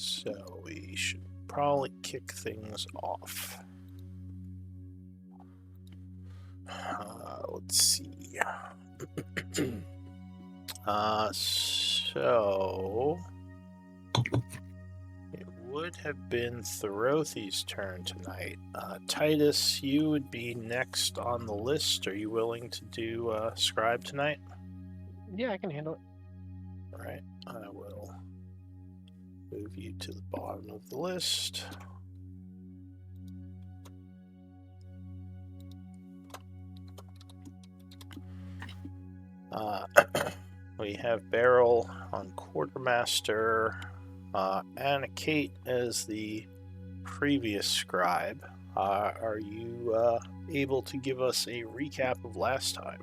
So we should probably kick things off. Let's see. So it would have been Therothi's turn tonight. Titus, you would be next on the list. Are you willing to do Scribe tonight? Yeah, I can handle it. All right, I will move you to the bottom of the list. We have Beryl on Quartermaster, Anna Kate as the previous scribe. Are you able to give us a recap of last time?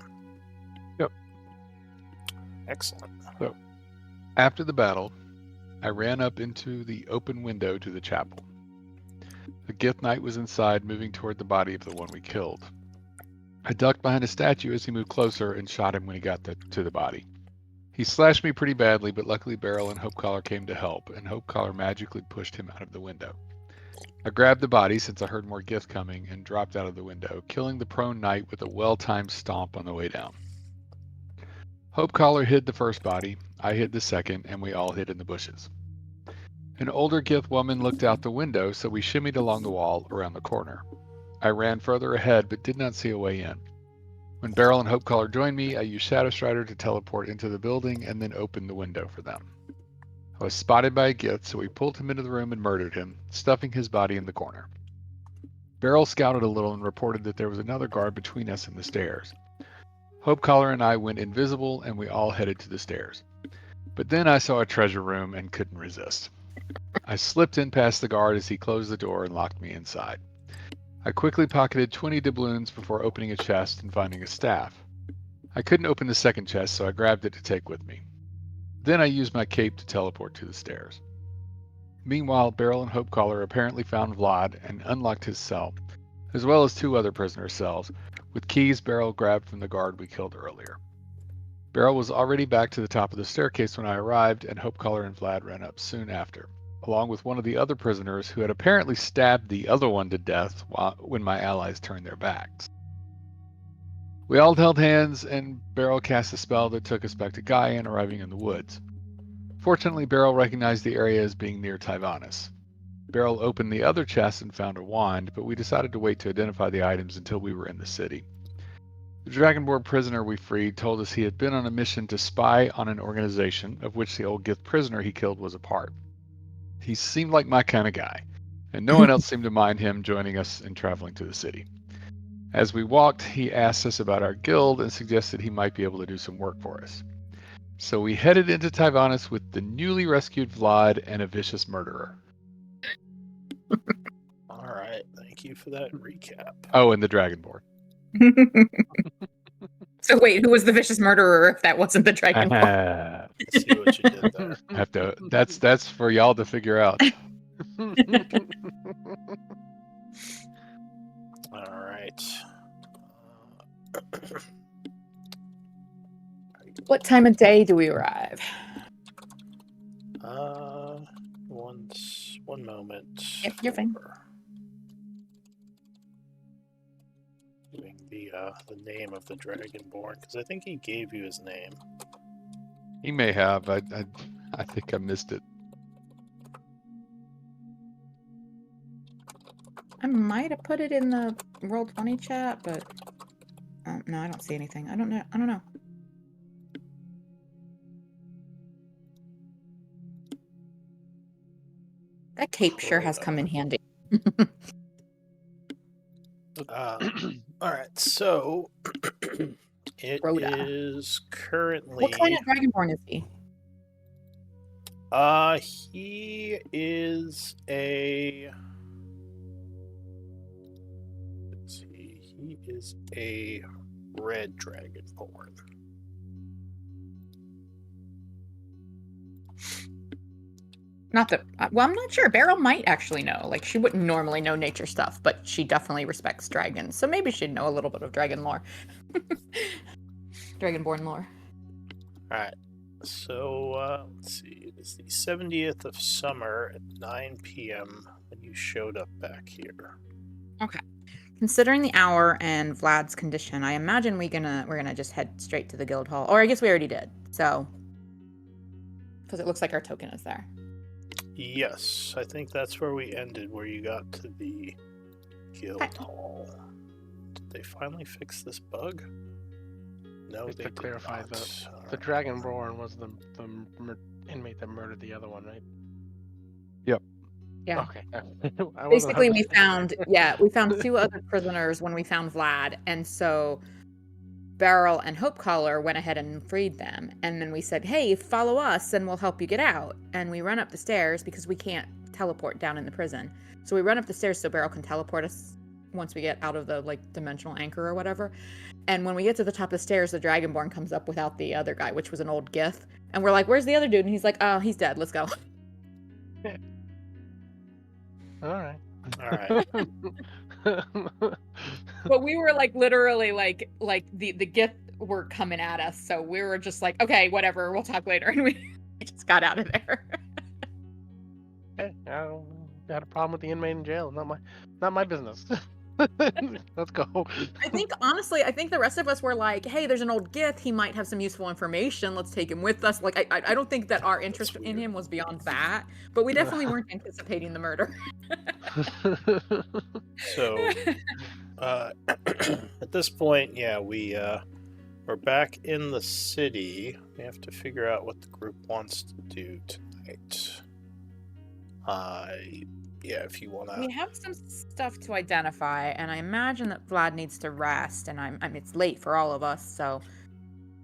Yep. Excellent. So, after the battle, I ran up into the open window to the chapel. The Gith Knight was inside, moving toward the body of the one we killed. I ducked behind a statue as he moved closer and shot him when he got to the body. He slashed me pretty badly, but luckily Beryl and Hopecaller came to help, and Hopecaller magically pushed him out of the window. I grabbed the body since I heard more Gith coming and dropped out of the window, killing the prone knight with a well-timed stomp on the way down. Hopecaller hid the first body, I hid the second, and we all hid in the bushes. An older Gith woman looked out the window, so we shimmied along the wall around the corner. I ran further ahead, but did not see a way in. When Beryl and Hopecaller joined me, I used Shadow Strider to teleport into the building and then opened the window for them. I was spotted by a Gith, so we pulled him into the room and murdered him, stuffing his body in the corner. Beryl scouted a little and reported that there was another guard between us and the stairs. Hopecaller and I went invisible, and we all headed to the stairs. But then I saw a treasure room and couldn't resist. I slipped in past the guard as he closed the door and locked me inside. I quickly pocketed 20 doubloons before opening a chest and finding a staff. I couldn't open the second chest, so I grabbed it to take with me. Then I used my cape to teleport to the stairs. Meanwhile, Beryl and Hopecaller apparently found Vlad and unlocked his cell, as well as 2 other prisoner cells, with keys Beryl grabbed from the guard we killed earlier. Beryl was already back to the top of the staircase when I arrived, and Hopecaller and Vlad ran up soon after, along with one of the other prisoners who had apparently stabbed the other one to death when my allies turned their backs. We all held hands, and Beryl cast a spell that took us back to Gaian, arriving in the woods. Fortunately, Beryl recognized the area as being near Tyvanis. Beryl opened the other chest and found a wand, but we decided to wait to identify the items until we were in the city. The Dragonborn prisoner we freed told us he had been on a mission to spy on an organization of which the old Gith prisoner he killed was a part. He seemed like my kind of guy, and no one else seemed to mind him joining us and traveling to the city. As we walked, he asked us about our guild and suggested he might be able to do some work for us. So we headed into Tyvanis with the newly rescued Vlad and a vicious murderer. All right, thank you for that recap. Oh, and the Dragonborn. So wait, who was the vicious murderer if that wasn't the Dragonborn? See what you did there. That's for y'all to figure out. All right. What time of day do we arrive? One moment. Yep, you're fine. Giving the name of the Dragonborn, because I think he gave you his name. He may have. I think I missed it. I might have put it in the Roll20 chat, but no, I don't see anything. I don't know. That cape sure has come in handy. All right, so it is currently. What kind of Dragonborn is he? He is a. Let's see. He is a red Dragonborn. Not that. Well, I'm not sure. Beryl might actually know. Like, she wouldn't normally know nature stuff, but she definitely respects dragons. So maybe she'd know a little bit of dragon lore. Dragonborn lore. All right. So, let's see. It's the 70th of summer at 9 p.m. when you showed up back here. Okay. Considering the hour and Vlad's condition, I imagine we're gonna just head straight to the guild hall. Or I guess we already did. So, because it looks like our token is there. Yes, I think that's where we ended, where you got to the guild hall. Did they finally fix this bug? No, Just they to did clarify, not. the Dragonborn was the inmate that murdered the other one, right? Yeah. Okay. I wasn't Basically, we 100% found 2 other prisoners when we found Vlad, and so Beryl and Hopecaller went ahead and freed them. And then we said, "Hey, follow us, and we'll help you get out." And we run up the stairs because we can't teleport down in the prison. So we run up the stairs so Beryl can teleport us once we get out of the dimensional anchor or whatever. And when we get to the top of the stairs, the Dragonborn comes up without the other guy, which was an old Gith. And we're like, "Where's the other dude?" And he's like, "Oh, he's dead. Let's go." All right. All right. But we were literally the Gith were coming at us, so we were just like, "Okay, whatever. We'll talk later," and we just got out of there. Hey, I don't got a problem with the inmate in jail. Not my business. Let's go. I think the rest of us were like, "Hey, there's an old Gith. He might have some useful information. Let's take him with us." I don't think that our interest in him was beyond that, but we definitely weren't anticipating the murder. So, at this point, yeah, we're back in the city. We have to figure out what the group wants to do tonight. Yeah, if you want to. We have some stuff to identify, and I imagine that Vlad needs to rest, and I mean, it's late for all of us, so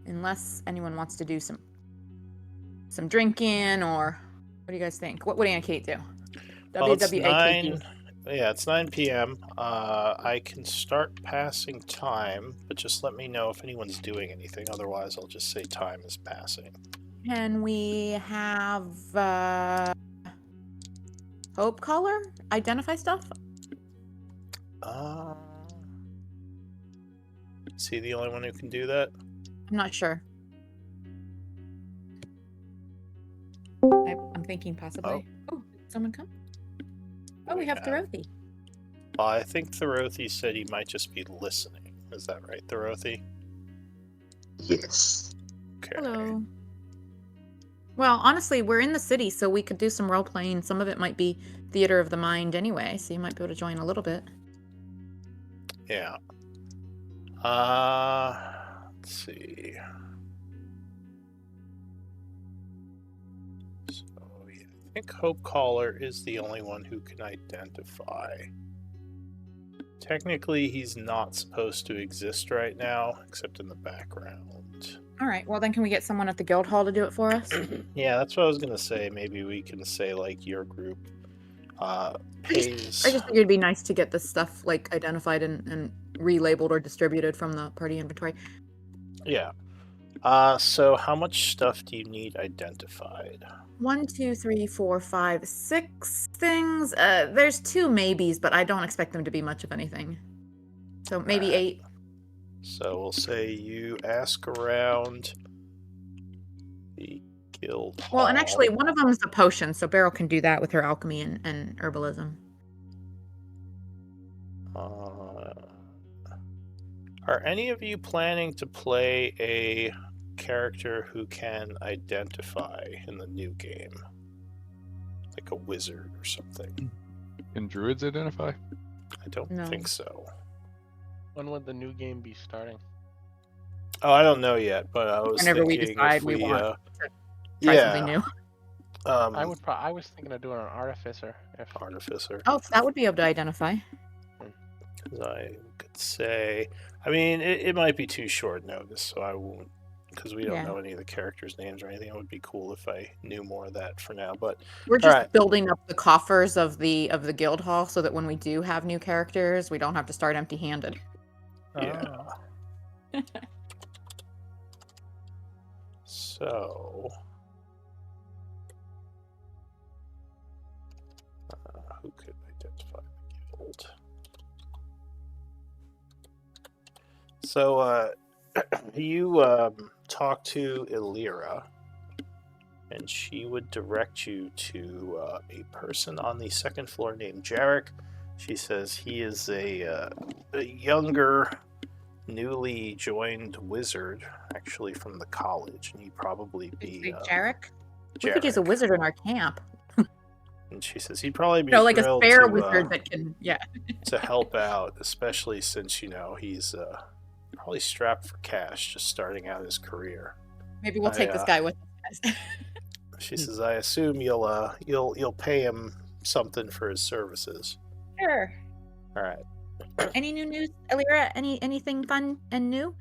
unless anyone wants to do some drinking, or what do you guys think? What would Aunt Kate do? Well, it's WWAKT. 9. Yeah, it's 9 p.m. I can start passing time, but just let me know if anyone's doing anything. Otherwise, I'll just say time is passing. Can we have Hopecaller identify stuff? Is he the only one who can do that? I'm not sure. I'm thinking possibly. Oh, did someone come? Oh, we have Thorothi. Well, I think Thorothi said he might just be listening. Is that right, Thorothi? Yes. Okay. Hello. Well, honestly, we're in the city, so we could do some role playing. Some of it might be theater of the mind anyway, so you might be able to join a little bit. Yeah. Let's see. So, yeah, I think Hopecaller is the only one who can identify. Technically, he's not supposed to exist right now, except in the background. All right. Well, then can we get someone at the guild hall to do it for us? Yeah, that's what I was gonna say. Maybe we can say your group pays. I just think it'd be nice to get this stuff identified and relabeled or distributed from the party inventory. Yeah. So how much stuff do you need identified? 1, 2, 3, 4, 5, 6 things. There's 2 maybes, but I don't expect them to be much of anything. So maybe Alright. 8. So we'll say you ask around the guild hall. Well, and actually, one of them is a potion, so Beryl can do that with her alchemy and herbalism. Are any of you planning to play a character who can identify in the new game? Like a wizard or something? Can druids identify? I don't No. think so. When would the new game be starting? Oh, I don't know yet, but I was Whenever we thinking decide if we want yeah, Try something new. I was thinking of doing an artificer. Artificer. Oh, that would be able to identify. Because I could say, I mean, it might be too short notice, so I won't, because we don't Yeah. know any of the characters' names or anything. It would be cool if I knew more of that for now. But We're just Alright. building up the coffers of the guild hall so that when we do have new characters, we don't have to start empty-handed. yeah. So, who could identify the guild? So, you talk to Illyra and she would direct you to a person on the second floor named Jarek. She says he is a younger, newly joined wizard, actually from the college, and he'd probably be Jarek? We could use a wizard in our camp. And she says he'd probably be like a thrilled spare wizard that can, to help out, especially since he's probably strapped for cash, just starting out his career. Maybe we'll take this guy with us. She says, "I assume you'll pay him something for his services." Sure. All right. Any new news, Alira? Anything fun and new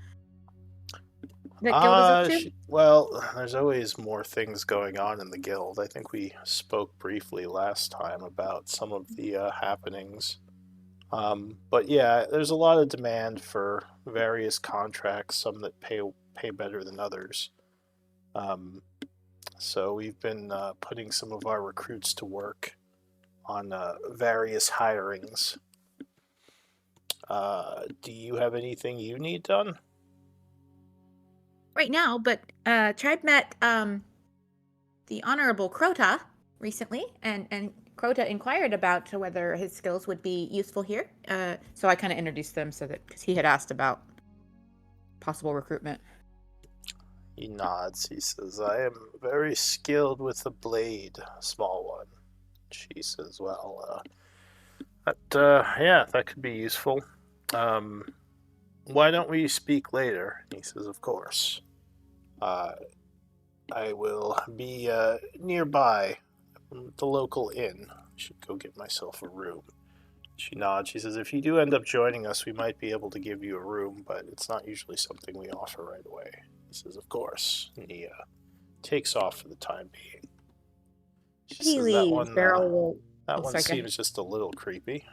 that Guild is up to? Well, there's always more things going on in the Guild. I think we spoke briefly last time about some of the happenings. But yeah, there's a lot of demand for various contracts, some that pay better than others. So we've been putting some of our recruits to work on various hirings. Do you have anything you need done? Right now, but Tribe met the Honorable Crota recently, and Crota inquired about whether his skills would be useful here. So I kind of introduced them because he had asked about possible recruitment. He nods. He says, "I am very skilled with the blade, small one." She says, "Well, that could be useful. Why don't we speak later?" He says, "Of course. I will be nearby the local inn. I should go get myself a room." She nods. She says, "If you do end up joining us, we might be able to give you a room, but it's not usually something we offer right away." He says, "Of course." And he takes off for the time being. She he says, leaves, Beryl will... seems just a little creepy.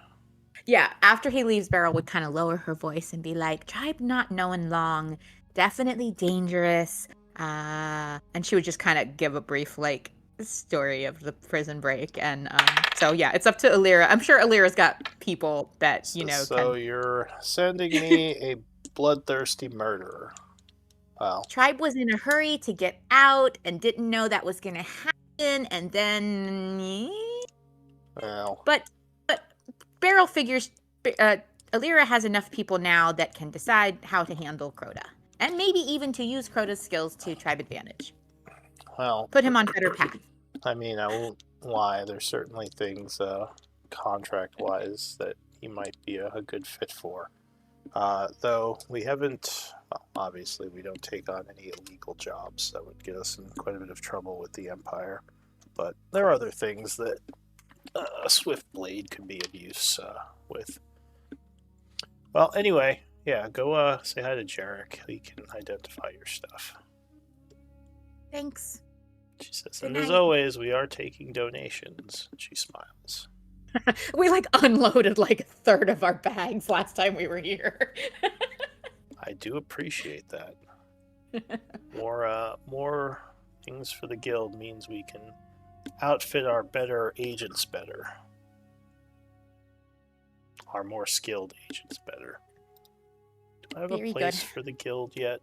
Yeah, after he leaves, Beryl would kind of lower her voice and be like, "Tribe not knowing long, definitely dangerous." And she would just kind of give a brief, story of the prison break. And so, yeah, it's up to Alira. I'm sure Alira's got people that, So you're sending me a bloodthirsty murderer. Well, Tribe was in a hurry to get out and didn't know that was going to happen. And then... Well... But Beryl figures Alira has enough people now that can decide how to handle Crota. And maybe even to use Crota's skills to Tribe advantage. Well... Put him on better path. I mean, I won't lie. There's certainly things, contract-wise, that he might be a good fit for. Though we haven't... Well, obviously, we don't take on any illegal jobs. That would get us in quite a bit of trouble with the Empire. But there are other things that a swift blade could be of use with. Well, anyway, yeah, go say hi to Jarek. He can identify your stuff. Thanks. She says, "And as always, we are taking donations." She smiles. We unloaded a third of our bags last time we were here. I do appreciate that. More things for the guild means we can outfit our better agents better. Our more skilled agents better. Do I have a place for the guild yet?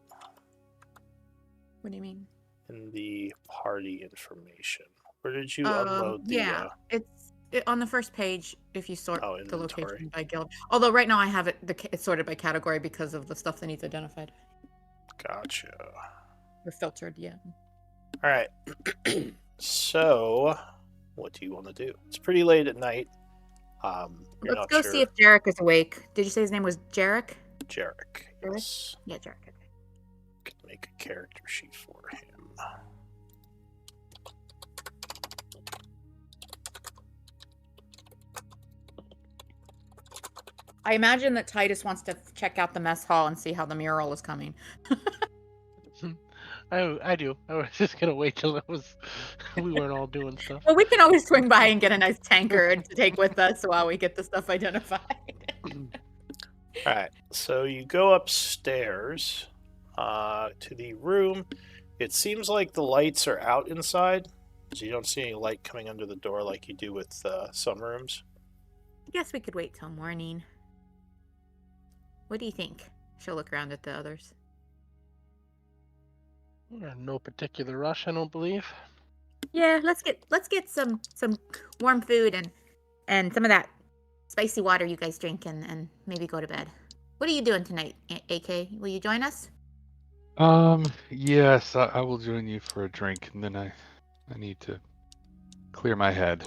What do you mean? In the party information. Where did you unload the... Yeah, it's on the first page if you sort the inventory. location by guild. Although right now I have it's sorted by category because of the stuff that needs identified. Gotcha. Or filtered, yeah. All right. So, what do you want to do? It's pretty late at night. Let's go see if Jarek is awake. Did you say his name was Jarek? Jarek, yes. Yeah, Jarek. Okay. Could make a character sheet for him. I imagine that Titus wants to check out the mess hall and see how the mural is coming. I do. I was just gonna wait till we weren't all doing stuff. Well, we can always swing by and get a nice tanker to take with us while we get the stuff identified. All right, so you go upstairs to the room. It seems like the lights are out inside, so you don't see any light coming under the door like you do with some rooms. I guess we could wait till morning. What do you think? She'll look around at the others. We're in no particular rush, I don't believe. Yeah, let's get some warm food and some of that spicy water you guys drink and maybe go to bed. What are you doing tonight, AK? Will you join us? Yes, I will join you for a drink, and then I need to clear my head.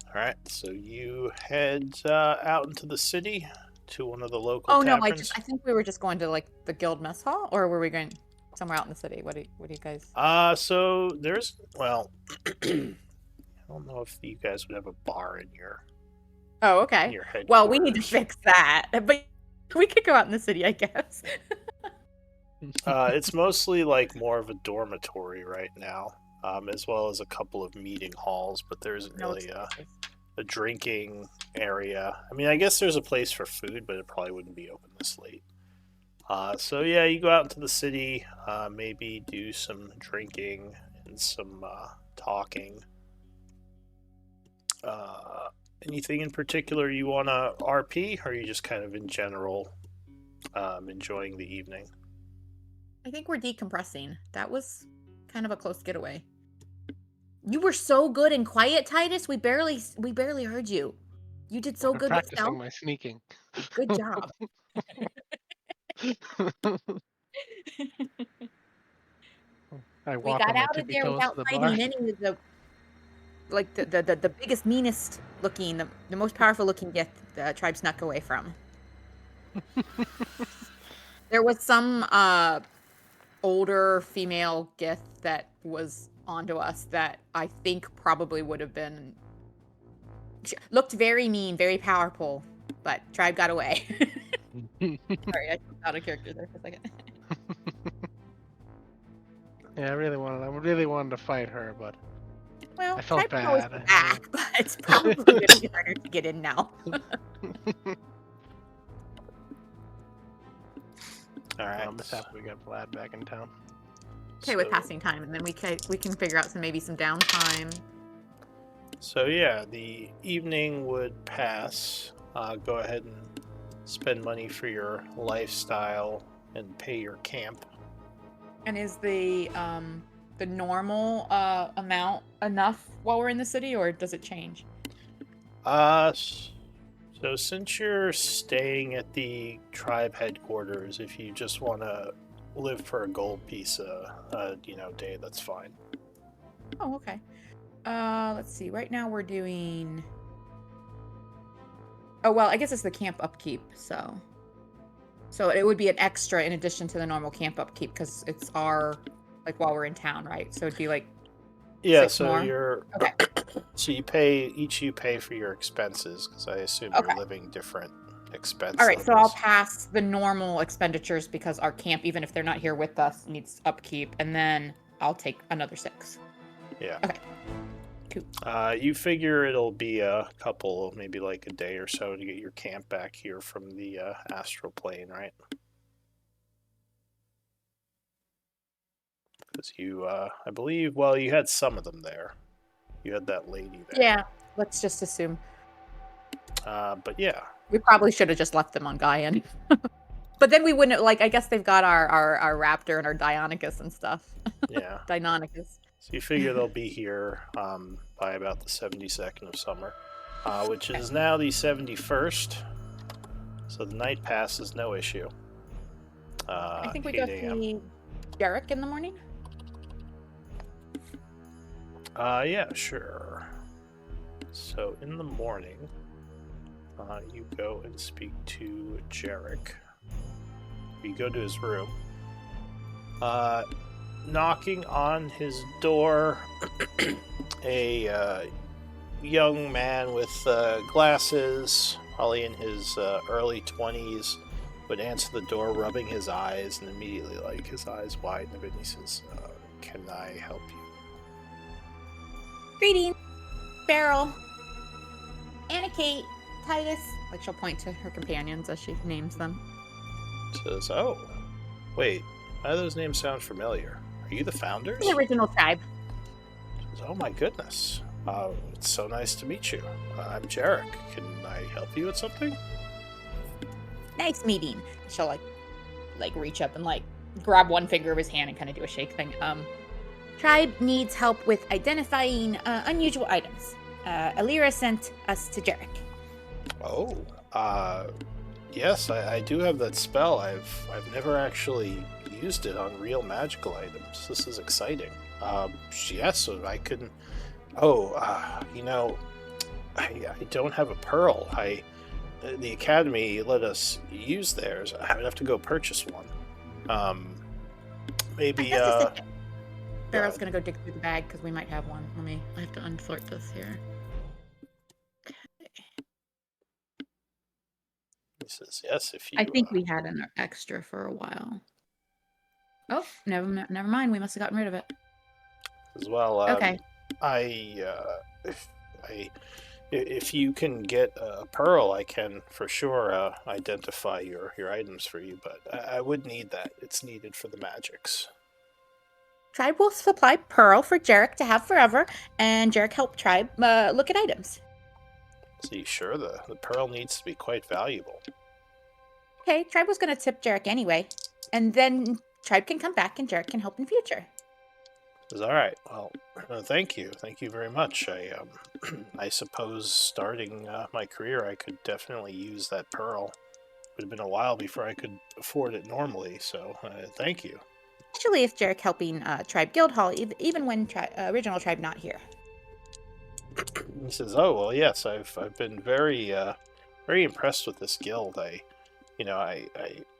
All right, so you head out into the city to one of the local Oh no, taverns. I think we were just going to like the guild mess hall, or were we going somewhere out in the city? What do you guys? So there's I don't know if you guys would have a bar in your Oh, okay. headquarters. Well, we need to fix that, but we could go out in the city, I guess. It's mostly like more of a dormitory right now, as well as a couple of meeting halls, but there isn't really a drinking area. I mean, I guess there's a place for food, but it probably wouldn't be open this late. So yeah, you go out into the city, maybe do some drinking and some talking. Anything in particular you want to RP, or are you just kind of in general enjoying the evening? I think we're decompressing. That was kind of a close getaway. You were so good and quiet, Titus. We barely heard you. You did so good with practicing stealth. my sneaking. Good job. I We walk got on my out of tippy there toes without to the fighting bar. any of the biggest, meanest looking, the most powerful looking Gith the tribe snuck away from. There was some older female Gith that was onto us that I think probably would have been looked very mean, very powerful, but tribe got away. Sorry, I jumped out of character there for a second. Yeah, I really wanted to fight her, but Well, I felt tribe can always bad. go back, but it's probably going to be harder to get in now. All right. I'm just happy we got Vlad back in town. Okay, with passing time, and then we can figure out maybe some downtime. So yeah, the evening would pass. Go ahead and spend money for your lifestyle and pay your camp. And is the normal amount enough while we're in the city, or does it change? So since you're staying at the tribe headquarters, if you just want to live for a gold piece a day, that's fine. Oh, okay. Let's see. Right now we're doing. Oh well, I guess it's the camp upkeep, so it would be an extra in addition to the normal camp upkeep because it's our while we're in town, right? So it'd be like. Yeah, 6 so more? you're Okay. So you pay for your expenses because I assume you're living different expenses. All right, so I'll pass the normal expenditures because our camp, even if they're not here with us, needs upkeep, and then I'll take another 6. Yeah. Okay. Cool. You figure it'll be a couple, maybe like a day or so to get your camp back here from the astral plane, right? Because you, I believe, well, you had some of them there. You had that lady there. Yeah, let's just assume. But yeah. We probably should have just left them on Gaian. But then we wouldn't, I guess they've got our Raptor and our Deinonychus and stuff. Yeah. Deinonychus. So you figure they'll be here by about the 72nd of summer, which is now the 71st. So the night pass is no issue. I think we go see Derek in the morning. Yeah, sure. So in the morning, you go and speak to Jarek. You go to his room. Knocking on his door, a young man with glasses, probably in his early 20s, would answer the door, rubbing his eyes, and immediately, his eyes widen a bit, and he says, "Can I help you?" Greetings, Beryl, Anna Kate, Titus. She'll point to her companions as she names them. Says, "Oh, wait, why do those names sound familiar? Are you the founders?" The original tribe. Says, "Oh my goodness, it's so nice to meet you. I'm Jarek. Can I help you with something?" Nice meeting. She'll reach up and grab one finger of his hand and kind of do a shake thing. Tribe needs help with identifying unusual items. Alira sent us to Jarek. Oh, yes, I do have that spell. I've never actually used it on real magical items. This is exciting. Yes, so I couldn't. Oh, I don't have a pearl. The academy let us use theirs. I would have to go purchase one. Maybe. Barrel's gonna go dig through the bag because we might have one. I have to unsort this here. He says yes. If you. I think we had an extra for a while. Oh, never mind. We must have gotten rid of it. As well. Okay. If you can get a pearl, I can for sure identify your items for you. But I would need that. It's needed for the magics. Tribe will supply pearl for Jarek to have forever, and Jarek help Tribe look at items. So you sure the pearl needs to be quite valuable? Okay, Tribe was going to tip Jarek anyway, and then Tribe can come back and Jarek can help in future. All right. Well, thank you very much. I suppose starting my career, I could definitely use that pearl. It would have been a while before I could afford it normally. So thank you. Especially if Jarek helping Tribe Guildhall, even when original Tribe not here. He says, "Oh well, yes. I've been very impressed with this guild. I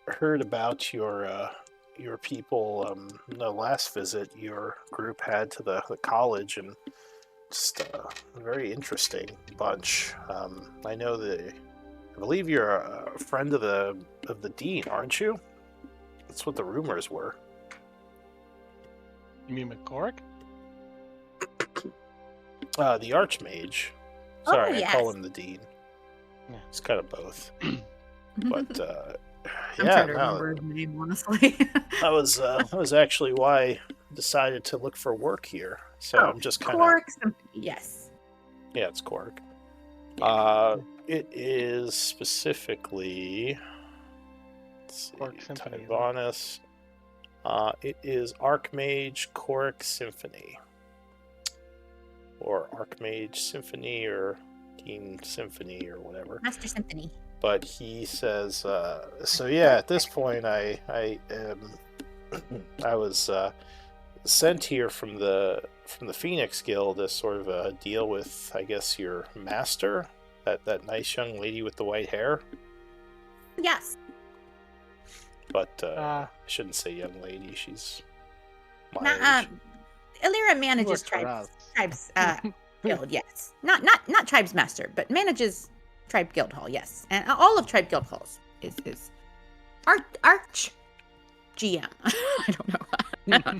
heard about your people the last visit your group had to the college, and just a very interesting bunch. I believe you're a friend of the dean, aren't you? That's what the rumors were." You mean McCorrick? The Archmage. Sorry, yes. I call him the Dean. Yeah. It's kind of both. But I'm trying to remember his name, honestly. that was actually why I decided to look for work here. So I'm just kind of. Yes. Yeah, it's Cork. It is specifically. Let's see, Cork Symphony. Tybonus. It is Archmage Cork Symphony. Or Archmage Symphony, or Dean Symphony, or whatever. Master Symphony. But he says, so yeah, at this point, I was sent here from the Phoenix Guild as sort of a deal with, I guess, your master, that nice young lady with the white hair. Yes. But I shouldn't say young lady. She's my age. Illyra manages Tribe's Guild, yes. Not Tribe's master, but manages Tribe Guildhall, yes. And all of Tribe Guildhalls is Arch GM. I don't know.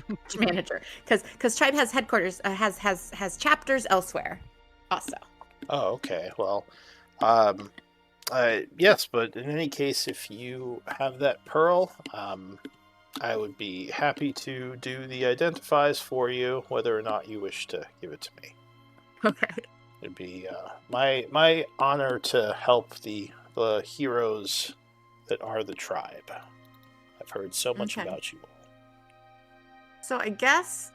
Arch manager. Because Tribe has headquarters, has chapters elsewhere also. Oh, okay. Well, yes, but in any case, if you have that pearl, I would be happy to do the identifies for you, whether or not you wish to give it to me. Okay. It'd be my honor to help the heroes that are the tribe. I've heard so much about you all. So I guess,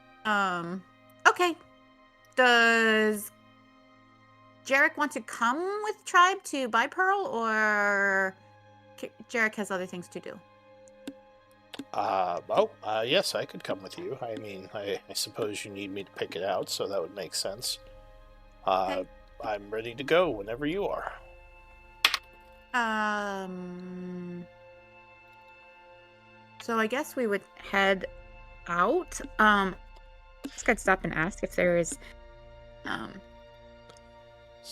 okay. Does Jarek want to come with Tribe to buy Pearl, or Jarek has other things to do? Yes, I could come with you. I mean, I suppose you need me to pick it out, so that would make sense. Okay. I'm ready to go whenever you are. So I guess we would head out. Just gotta stop and ask if there is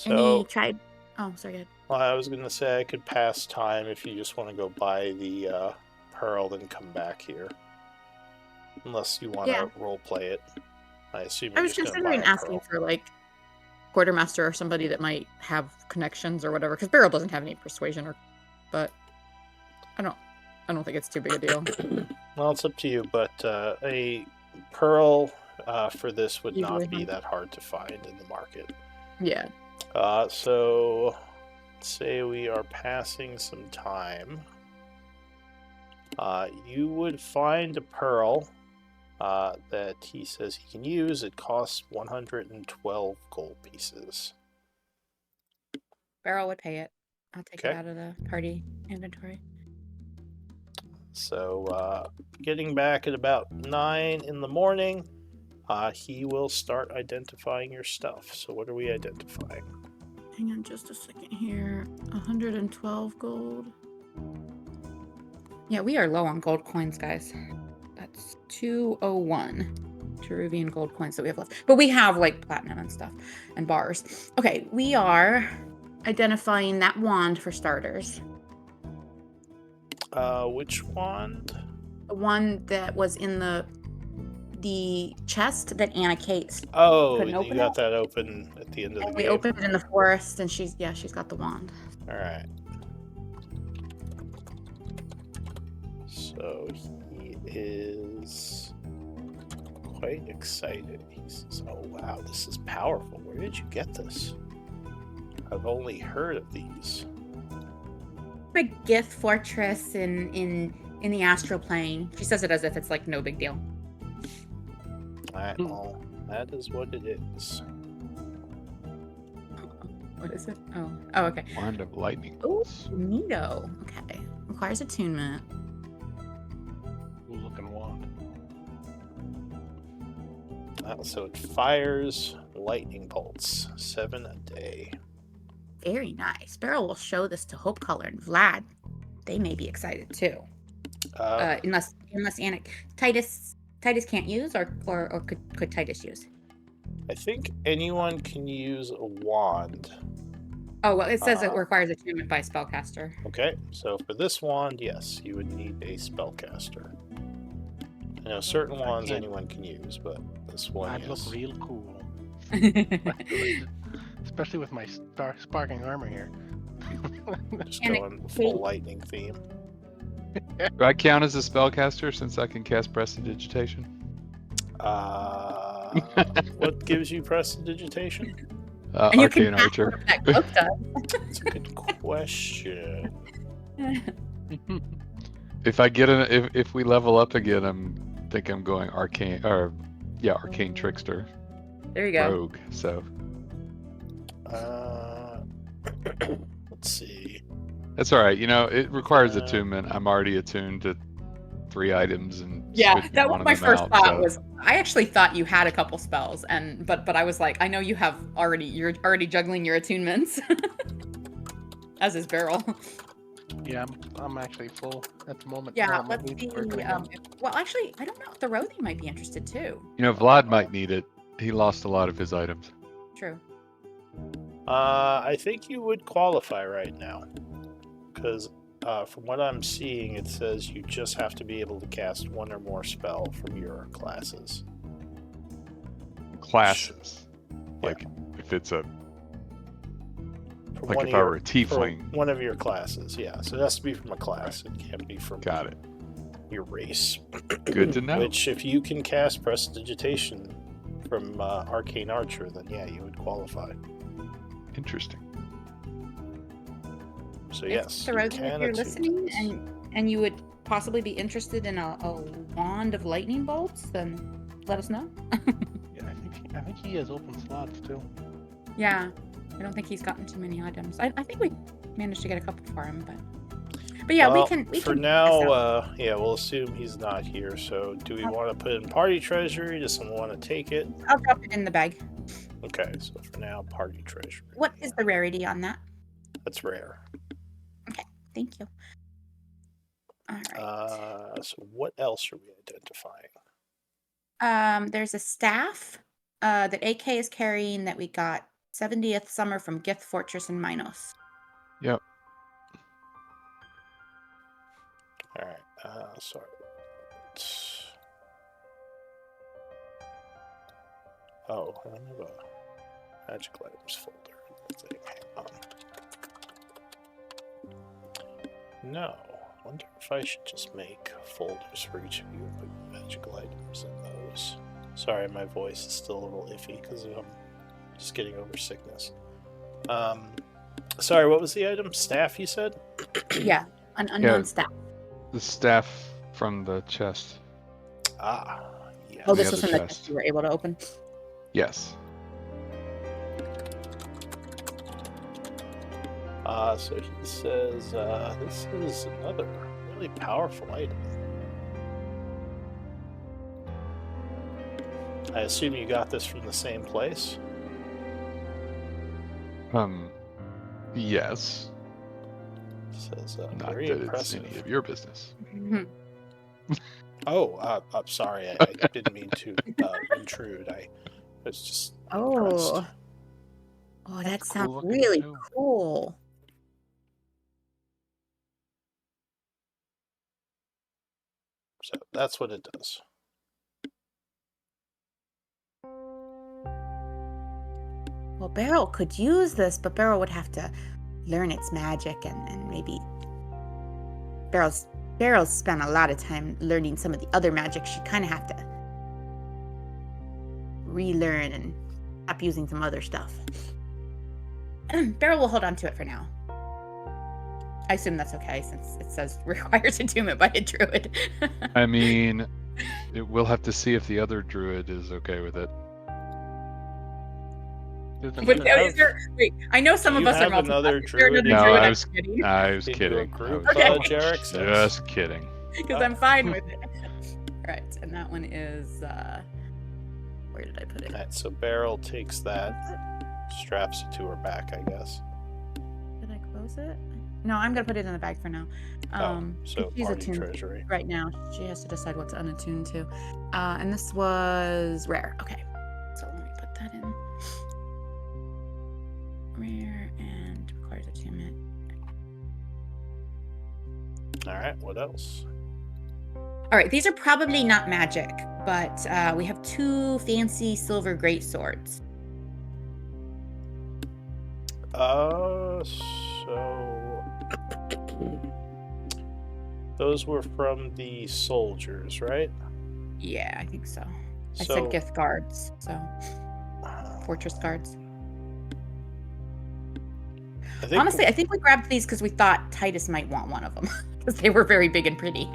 any Tribe. Oh, sorry, go ahead. Well, I was gonna say I could pass time if you just want to go buy the pearl, then come back here. Unless you want to role play it. I assume I was considering asking for like quartermaster or somebody that might have connections or whatever, because Beryl doesn't have any persuasion, but I don't think it's too big a deal. Well, it's up to you, but a pearl for this would not be that hard to find in the market. Yeah. So let's say we are passing some time. You would find a pearl that he says he can use. It costs 112 gold pieces. Beryl would pay it. I'll take it Okay. out of the party inventory. So, getting back at about 9 in the morning, he will start identifying your stuff. So what are we identifying? Hang on just a second here. 112 gold. Yeah, we are low on gold coins, guys. That's 201 Cherubian gold coins that we have left. But we have like platinum and stuff and bars. Okay, we are identifying that wand for starters. Which wand? The one that was in the chest that Anna Kate Oh, couldn't you open got it. that open at the end of the And game. we opened it in the forest, and she's got the wand. All right. So he is quite excited. He says, "Oh wow, this is powerful. Where did you get this? I've only heard of these." Big gift fortress in the astral plane. She says it as if it's like no big deal. All right, well, that is what it is. What is it? Oh, okay. Wand of lightning. Oh, neato. Okay. Requires attunement. Cool looking wand. So it fires lightning bolts, 7 a day. Very nice. Beryl will show this to Hope Color and Vlad. They may be excited too. Unless Anna Titus can't use, or could Titus use? I think anyone can use a wand. Oh well, it says it requires attunement by spellcaster. Okay, so for this wand, yes, you would need a spellcaster. I know certain wands anyone can use, but this one I'd look is. real cool. Especially with my sparking armor here. Just going full lightning theme. Do I count as a spellcaster since I can cast prestidigitation? What gives you prestidigitation? And you can Arcane Archer. what that cloak does. That's a good question. If I get if we level up again, I'm going arcane arcane trickster. There you go. Rogue. So Let's see. that's all right. You know, it requires attunement. I'm already attuned to 3 items and Yeah, switching that one was of my them first out, thought. so- Was I actually thought you had a couple spells, but I was like, I know you're already juggling your attunements, as is Beryl. Yeah, I'm actually full at the moment. Yeah, Well, my let's boots see. are gonna go. Well, actually, I don't know if the Rothie might be interested too. You know, Vlad might need it. He lost a lot of his items. True. I think you would qualify right now, because from what I'm seeing, it says you just have to be able to cast 1 or more spell from your classes. Classes. Yeah. Like if it's a From like one if of I your- were a for tiefling. one of your classes, yeah. So it has to be from a class. It can't be from Got it. your race. Good to know. Which, if you can cast prestidigitation from Arcane Archer, then yeah, you would qualify. Interesting. So yes, the you Rothie, can if you're attune listening this. and you would possibly be interested in a wand of lightning bolts, then let us know. Yeah, I think he has open slots too. Yeah, I don't think he's gotten too many items. I think we managed to get a couple for him, but yeah, Well, we can. For can now, yeah, we'll assume he's not here. So, do we want to put it in party treasury? Does someone want to take it? I'll drop it in the bag. Okay, so for now, party treasury. What is the rarity on that? That's rare. Thank you. All right. So what else are we identifying? There's a staff that AK is carrying that we got 70th summer from Gift Fortress in Minos. Yep. All right. Sorry. Oh, I don't have a magic items folder. Thing. Hang on. No. I wonder if I should just make folders for each of you and put magical items in those. Sorry, my voice is still a little iffy because I'm just getting over sickness. Sorry, what was the item? Staff, you said? Yeah, an unknown staff. The staff from the chest. Ah, Oh, The this was other from the chest. chest you were able to open. Yes. So he says, this is another really powerful item. I assume you got this from the same place? Yes. Says, Not very that it's impressive. any of your business. Oh, I'm sorry. I didn't mean to intrude. I was just impressed. Oh, that That's sounds cool looking, really too. cool. So that's what it does. Well, Beryl could use this, but Beryl would have to learn its magic and maybe Beryl's spent a lot of time learning some of the other magic. She'd kind of have to relearn and stop using some other stuff. Beryl will hold on to it for now. I assume that's okay since it says requires attunement by a druid. I mean, we'll have to see if the other druid is okay with it. There's But another no, have- is there, wait, I know some Do of you us are have another multiclass. Is there druid another in No, druid your- I'm I was forgetting? kidding. Into a I group, was Jarek says? just kidding. Because I'm fine with it. Right, and that one is, where did I put it? Alright, so Beryl takes that, straps it to her back, I guess. Did I close it? No, I'm gonna put it in the bag for now. So she's party attuned treasury. right now. She has to decide what's unattuned to. And this was rare. Okay, so let me put that in. Rare and requires attunement. Alright, what else? All right, these are probably not magic, but we have 2 fancy silver great swords. So those were from the soldiers, right? Yeah, I think so. I So said gift guards, so fortress guards. Honestly, I think we grabbed these because we thought Titus might want one of them because they were very big and pretty.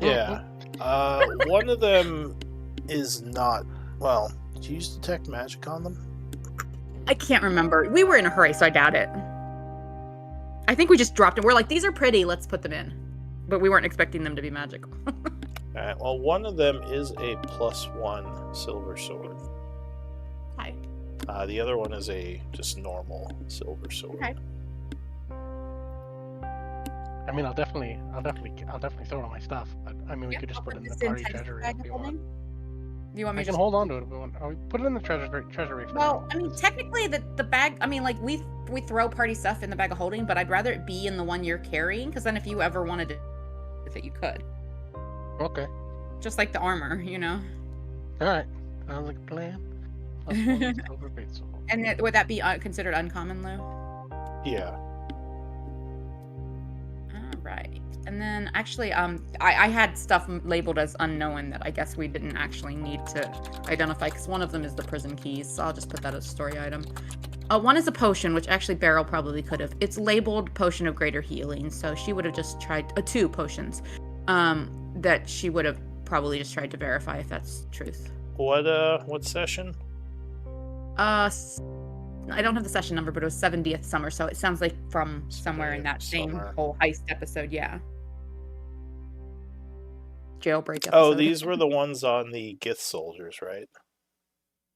yeah. One of them is not. Well, did you use detect magic on them? I can't remember. We were in a hurry, so I doubt it. I think we just dropped it. We're like, these are pretty. Let's put them in. But we weren't expecting them to be magical. Alright, well, one of them is a +1 silver sword. Hi. The other one is a just normal silver sword. Okay. I mean, I'll definitely throw it on my stuff. But I mean, we could just put it in the party treasury if you want. Do you want me I to can just hold on to it if we want. Or we put it in the treasury. For Well, now. I mean, technically, the bag. I mean, like we throw party stuff in the bag of holding, but I'd rather it be in the one you're carrying, because then if you ever wanted to, with it, you could. Okay. Just like the armor, you know. All right. Sounds like a plan. +1 silver great sword. And would that be considered uncommon, Lou? Yeah. All right. And then actually, I had stuff labeled as unknown that I guess we didn't actually need to identify, because one of them is the prison keys, so I'll just put that as a story item. One is a potion, which actually Beryl probably could have. It's labeled Potion of Greater Healing, so she would have just tried 2 potions that she would have probably just tried to verify if that's truth. What session? I don't have the session number, but it was 70th summer, so it sounds like from somewhere in that same Summer. whole heist episode, yeah. Jailbreak episode. Oh, these were the ones on the Gith soldiers, right?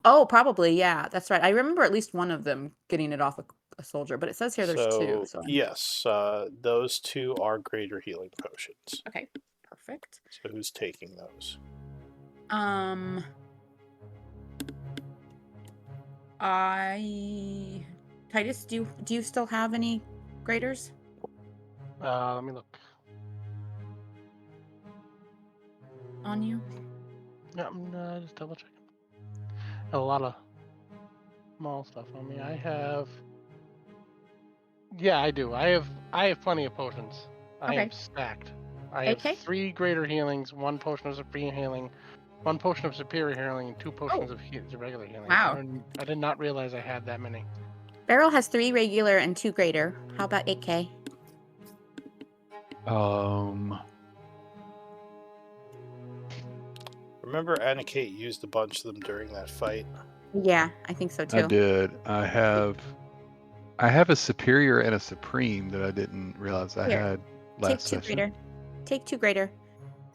Oh, probably, yeah, that's right. I remember at least one of them getting it off a soldier, but it says here there's 2. So yes, those 2 are greater healing potions. Okay, perfect. So who's taking those? Titus, do you still have any graders Let me look. on you? Yeah, I'm just double checking. A lot of small stuff on me. I have. Yeah, I do. I have plenty of potions. I Okay. am stacked. I have Okay. 3 greater healings, 1 potion of supreme healing, 1 potion of superior healing, and 2 potions of regular healing. Wow. I did not realize I had that many. Beryl has 3 regular and 2 greater. How about 8K? Remember Anna Kate used a bunch of them during that fight? Yeah, I think so too. I did. I have a superior and a supreme that I didn't realize I Here, had Take last 2 session. greater. Take 2 greater.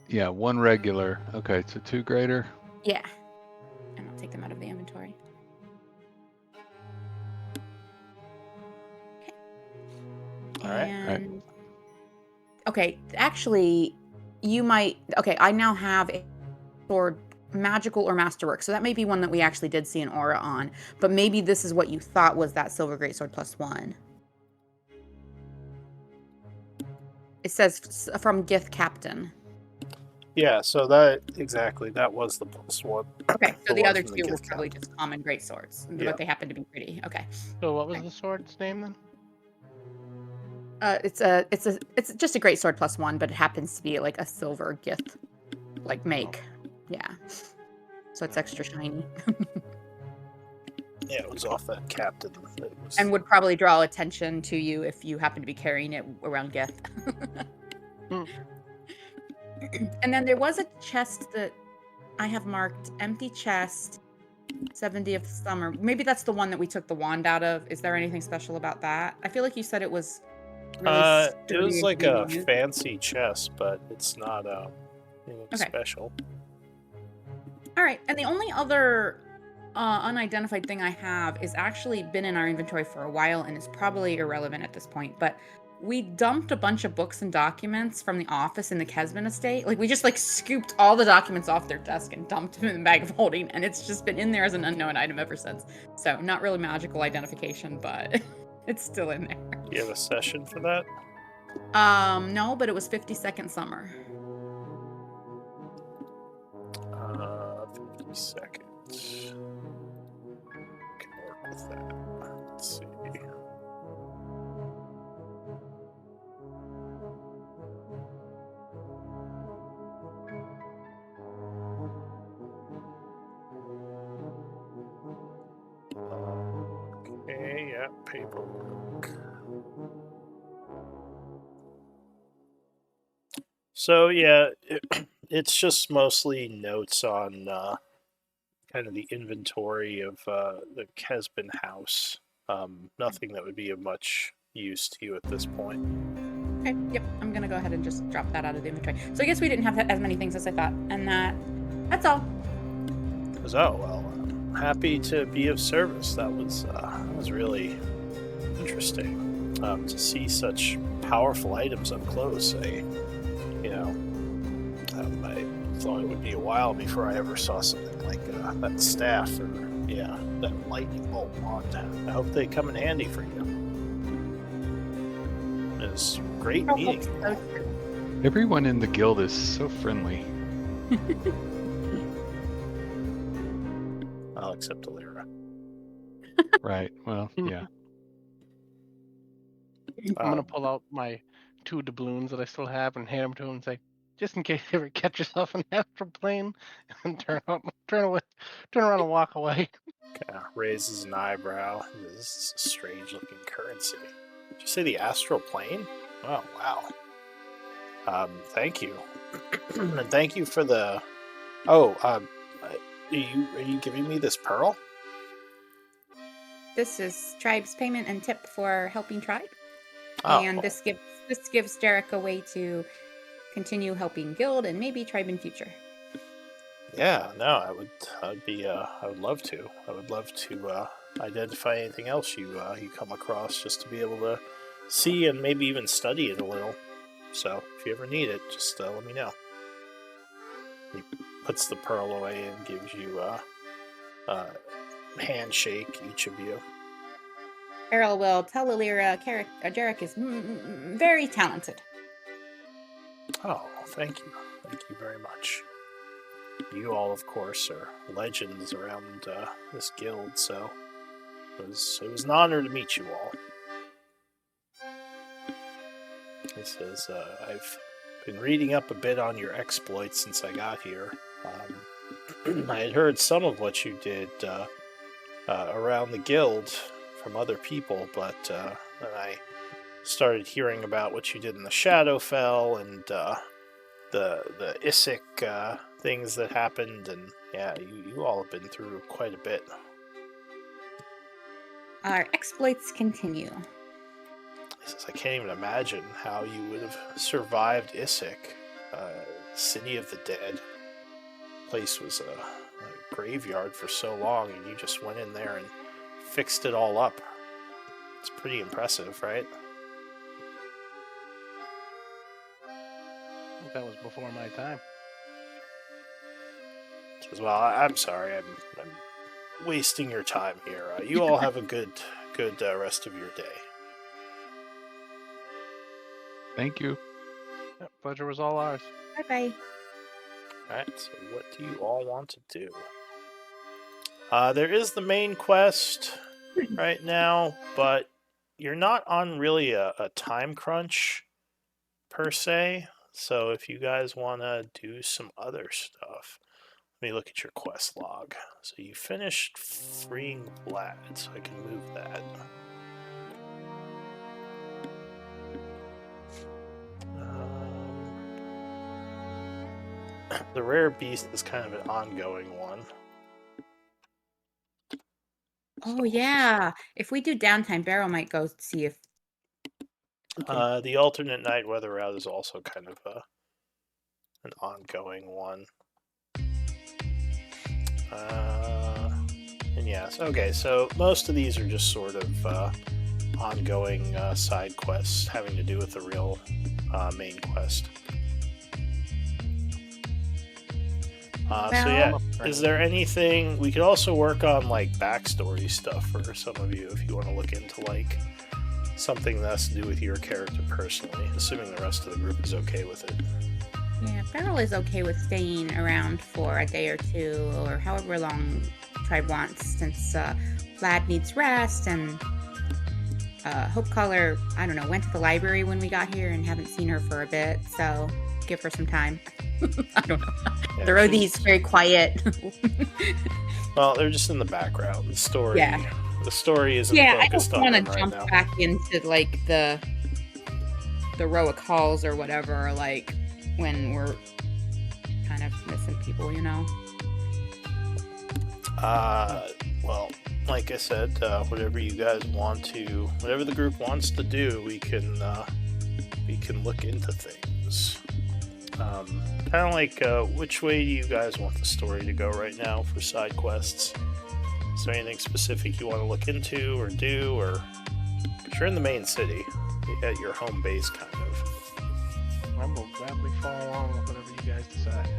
Yeah, 1 regular. Okay, so 2 greater. Yeah. And I'll take them out of the inventory. All right. And okay, actually, you might. Okay, I now have a sword, magical or masterwork, so that may be one that we actually did see an aura on. But maybe this is what you thought was that silver greatsword +1. It says from Gith Captain. Yeah, so that was the +1. Okay, so The the one other from the 2 were gift probably card. just common greatswords, Yeah. but they happen to be pretty. Okay. So what was the sword's name then? It's just a greatsword +1, but it happens to be like a silver Gith like make. Yeah. So it's extra shiny. Yeah, it was off that captain. It was... And would probably draw attention to you if you happen to be carrying it around Gith. And then there was a chest that I have marked empty chest, 70th summer. Maybe that's the one that we took the wand out of. Is there anything special about that? I feel like you said it was really it was sturdy like and a easy to use. fancy chest, but it's not anything Okay. special. All right, and the only other unidentified thing I have is actually been in our inventory for a while and is probably irrelevant at this point, but we dumped a bunch of books and documents from the office in the Kesman estate. Like, we just, like, scooped all the documents off their desk and dumped them in the bag of holding, and it's just been in there as an unknown item ever since. So, not really magical identification, but it's still in there. Do you have a session for that? No, but it was 52nd summer. 50 seconds. Can work with that. Let's see. Okay, yeah, paperwork. So yeah, it's just mostly notes on kind of the inventory of the Kesben house. Nothing that would be of much use to you at this point. Okay, yep, I'm gonna go ahead and just drop that out of the inventory. So I guess we didn't have as many things as I thought, and that's all. Oh well, I'm happy to be of service. That was really interesting to see such powerful items up close. I thought it would be a while before I ever saw something like that staff or that lightning bolt wand. I hope they come in handy for you. It was great meeting you. Everyone in the guild is so friendly. I'll accept Alira. Right. Well, yeah. I'm gonna pull out my 2 doubloons that I still have and hand them to him and say, just in case you ever catch yourself in an astral plane, and turn around and walk away. Kind of raises an eyebrow. This is a strange-looking currency. Did you say the astral plane? Oh, wow. Thank you, and thank you for the. Oh, are you giving me this pearl? This is tribe's payment and tip for helping tribe. Oh, And this gives Derek a way to continue helping guild and maybe tribe in future. yeah. No, I would love to. I would love to identify anything else you come across, just to be able to see and maybe even study it a little. So if you ever need it, just let me know. He puts the pearl away and gives you a handshake, each of you. Errol will tell Alira Derek is very talented. Oh, thank you. Thank you very much. You all, of course, are legends around this guild, so it was an honor to meet you all. He says, I've been reading up a bit on your exploits since I got here. I had heard some of what you did around the guild from other people, but then I started hearing about what you did in the Shadowfell and the Isik things that happened, and yeah, you all have been through quite a bit. Our exploits continue. He says, I can't even imagine how you would have survived Issyk, city of the dead. Place was a graveyard for so long, and you just went in there and fixed it all up. It's pretty impressive, right? That was before my time. Says, well, I'm sorry, I'm wasting your time here. You all have a good rest of your day. Thank you. Yep, pleasure was all ours. Bye-bye. Alright, so what do you all want to do? There is the main quest right now, but you're not on really a time crunch per se. So if you guys want to do some other stuff, let me look at your quest log. So you finished freeing Vlad, so I can move that. The rare beast is kind of an ongoing one. Oh, yeah. If we do downtime, Beryl might go see if... The alternate night weather route is also kind of an ongoing one. And yes, okay, so most of these are just sort of ongoing side quests having to do with the real main quest. So yeah, is there anything we could also work on, like backstory stuff for some of you if you want to look into like something that's to do with your character personally, assuming the rest of the group is okay with it. Yeah, Beryl is okay with staying around for a day or two, or however long Tribe wants, since Vlad needs rest, and Hope Color, I don't know, went to the library when we got here and haven't seen her for a bit, so give her some time. I don't know. Yeah, The Rothie's very quiet. Well, they're just in the background. The story, Yeah. The story isn't Yeah, I focused don't on want them to right jump now. back into like the row of calls or whatever, like when we're kind of missing people, you know. Well, like I said, whatever you guys want to, whatever the group wants to do, we can look into things. Kind of like, which way do you guys want the story to go right now for side quests? Is there anything specific you want to look into or do, or because you're in the main city, at your home base, kind of. I will gladly follow along with whatever you guys decide.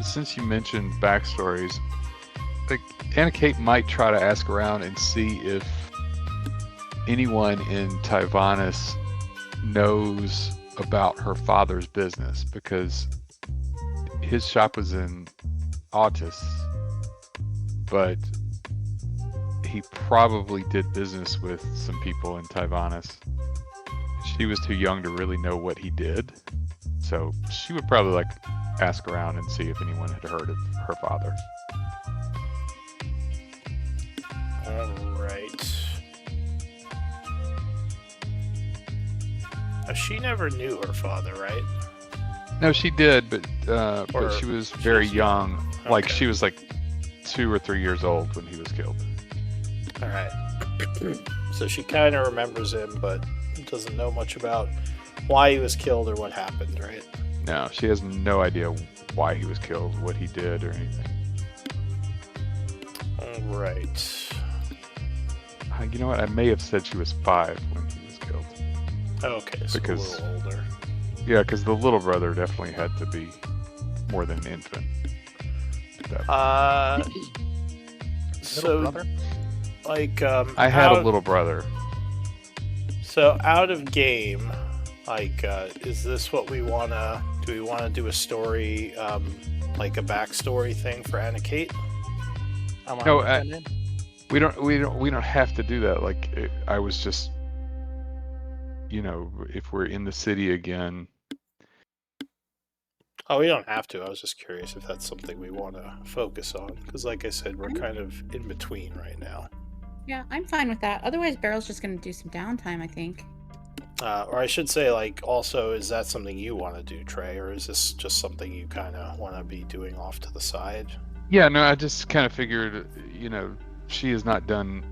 Since you mentioned backstories, like Anna Kate might try to ask around and see if anyone in Tyvanis knows about her father's business, because his shop was in Autis, but he probably did business with some people in Tyvanis. She was too young to really know what he did, so she would probably like ask around and see if anyone had heard of her father. Alright. She never knew her father, right? No, she did, but Or she was very young. Like Okay. she was like 2 or 3 years old when he was killed. Alright. So she kind of remembers him, but doesn't know much about why he was killed or what happened, right? No, she has no idea why he was killed, what he did, or anything. Alright. You know what? I may have said she was 5 when he was killed. Okay, so Because- a little older. Yeah, because the little brother definitely had to be more than an infant. So, brother? like, I had a out- little brother. So out of game, like, is this what we wanna? Do we want to do a story, like a backstory thing for Anna Kate? No, we don't have to do that. Like, I was just, if we're in the city again. Oh, we don't have to. I was just curious if that's something we want to focus on, because, like I said, we're kind of in between right now. Yeah, I'm fine with that. Otherwise, Beryl's just going to do some downtime, I think. Or I should say, like, also, is that something you want to do, Trey, or is this just something you kind of want to be doing off to the side? Yeah, no, I just kind of figured, she has not done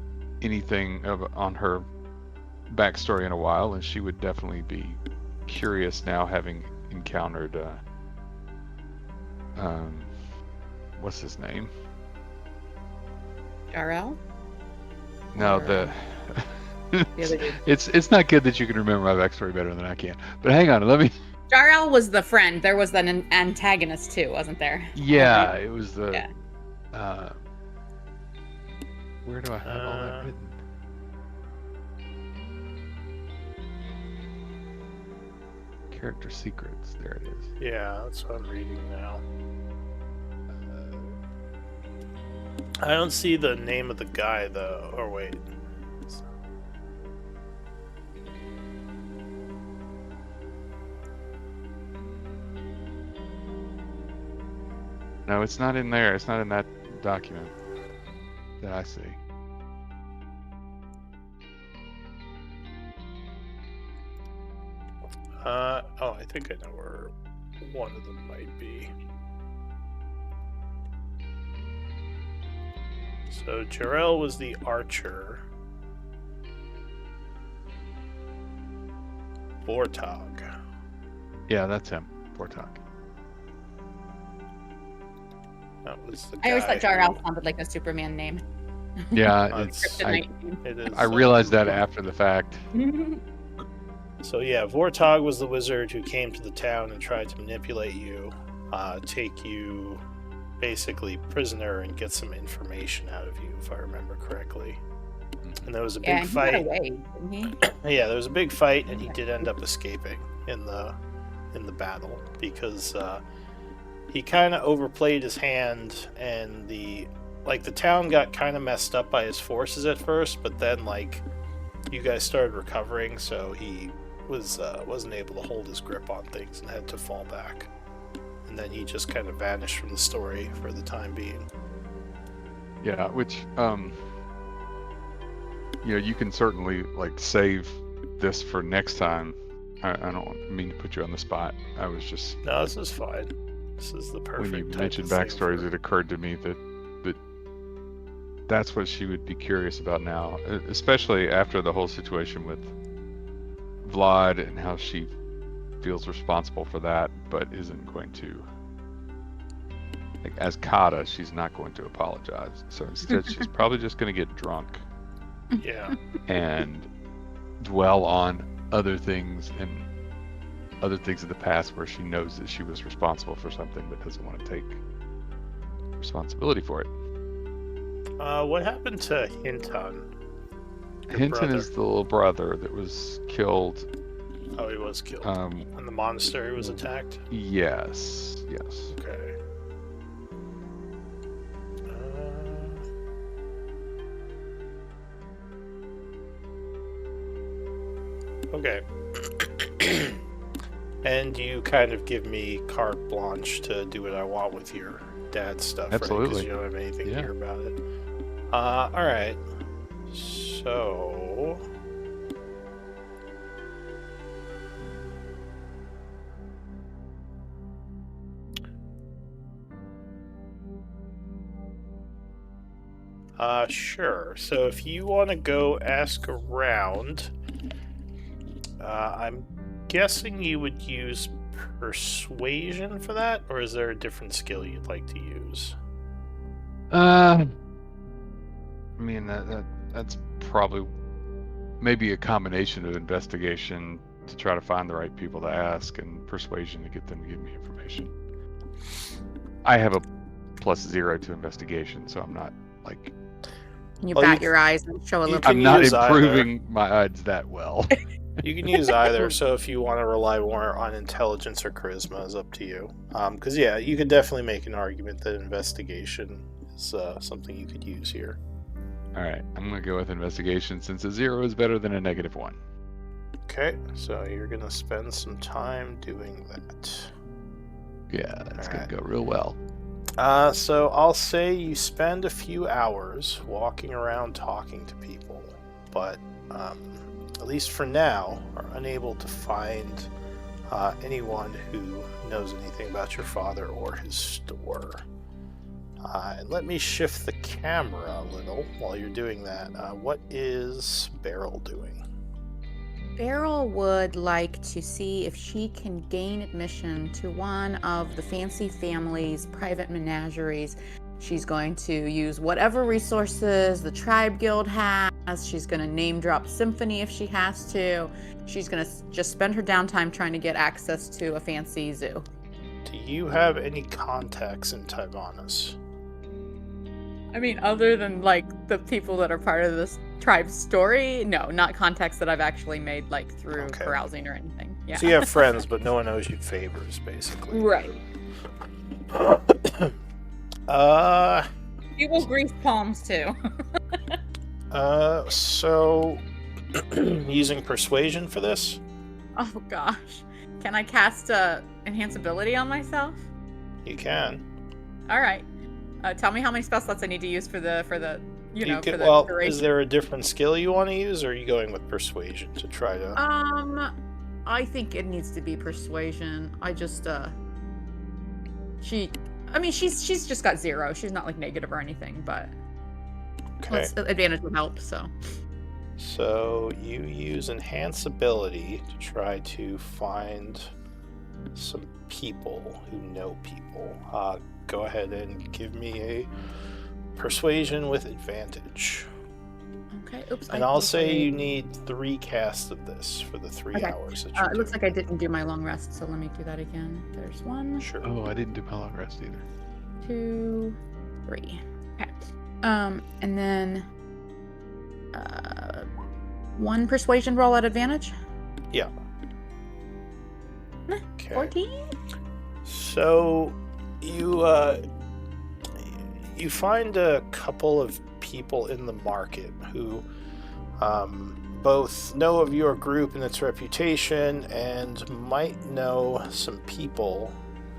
anything on her backstory in a while, and she would definitely be curious now, having encountered, what's his name? Jarrell? No, Or, the the other dude. it's not good that you can remember my backstory better than I can. But hang on, let me. Jarrell was the friend. There was an antagonist too, wasn't there? Yeah, it was the. Yeah. Where do I have all that written? Character secrets. There it is. Yeah, that's what I'm reading now. I don't see the name of the guy, though. Or wait. No, it's not in there. It's not in that document that I see. Oh, I think I know where one of them might be. So Jarrell was the archer. Vortog. Yeah, that's him. Vortog. That was the guy. I always thought Jarrell sounded like a Superman name. Yeah, It is. I realized that after the fact. So yeah, Vortog was the wizard who came to the town and tried to manipulate you, take you basically prisoner and get some information out of you, if I remember correctly. And there was a big fight. He got away, didn't he? Yeah, there was a big fight, and he did end up escaping in the battle because he kind of overplayed his hand, and the town got kind of messed up by his forces at first, but then you guys started recovering, so he wasn't able to hold his grip on things and had to fall back. And then he just kind of vanished from the story for the time being. Yeah, which you can certainly save this for next time. I don't mean to put you on the spot. I was just No, this is fine. This is the perfect. When you type mentioned of thing backstories, for- it occurred to me that's what she would be curious about now, especially after the whole situation with Vlad and how she feels responsible for that, but isn't going to. As Kata, she's not going to apologize. So instead, she's probably just going to get drunk Yeah. and dwell on other things of the past where she knows that she was responsible for something but doesn't want to take responsibility for it. What happened to Hinton? Hinton brother? is the little brother that was killed. Oh, he was killed. Um, And the monastery was attacked? yes. Okay. Okay. And you kind of give me carte blanche to do what I want with your dad's stuff, right? Absolutely. Because you don't have anything Yeah. here about it. Alright. So... Sure. So if you want to go ask around, I'm guessing you would use persuasion for that, or is there a different skill you'd like to use? I mean that's probably maybe a combination of investigation to try to find the right people to ask and persuasion to get them to give me information. I have a +0 to investigation, so I'm not You Well, bat you- your eyes and show a you little. can I'm not use either. improving my odds that well. You can use either, so if you want to rely more on intelligence or charisma, is up to you. Because, yeah, you could definitely make an argument that investigation is something you could use here. All right, I'm gonna go with investigation since a 0 is better than a -1. Okay, so you're going to spend some time doing that. Yeah, that's Alright. gonna go real well. So I'll say you spend a few hours walking around talking to people, but at least for now, are unable to find anyone who knows anything about your father or his store. And let me shift the camera a little while you're doing that. What is Beryl doing? Beryl would like to see if she can gain admission to one of the fancy family's private menageries. She's going to use whatever resources the tribe guild has. She's going to name drop Symphony if she has to. She's going to just spend her downtime trying to get access to a fancy zoo. Do you have any contacts in Tibonus? I mean, other than like the people that are part of this tribe's story, no, not contacts that I've actually made like through carousing or anything. Yeah. So you have friends, but no one owes you favors, basically. Right. You will grease palms too. So using persuasion for this? Oh gosh. Can I cast enhance ability on myself? You can. All right. Tell me how many spell slots I need to use for the for the duration. Is there a different skill you want to use, or are you going with persuasion to try to? I think it needs to be persuasion. I just she's just got 0. She's not like negative or anything, but advantage would help. So you use enhance ability to try to find some people who know people. Go ahead and give me a persuasion with advantage. Okay. Oops. And I'll say you need 3 casts of this for the 3 hours that you're it looks like I didn't do my long rest, so let me do that again. There's 1. Sure. Oh, I didn't do my long rest either. 2, 3. Okay. And then 1 persuasion roll at advantage. Yeah. Okay. 14. So you find a couple of people in the market who both know of your group and its reputation and might know some people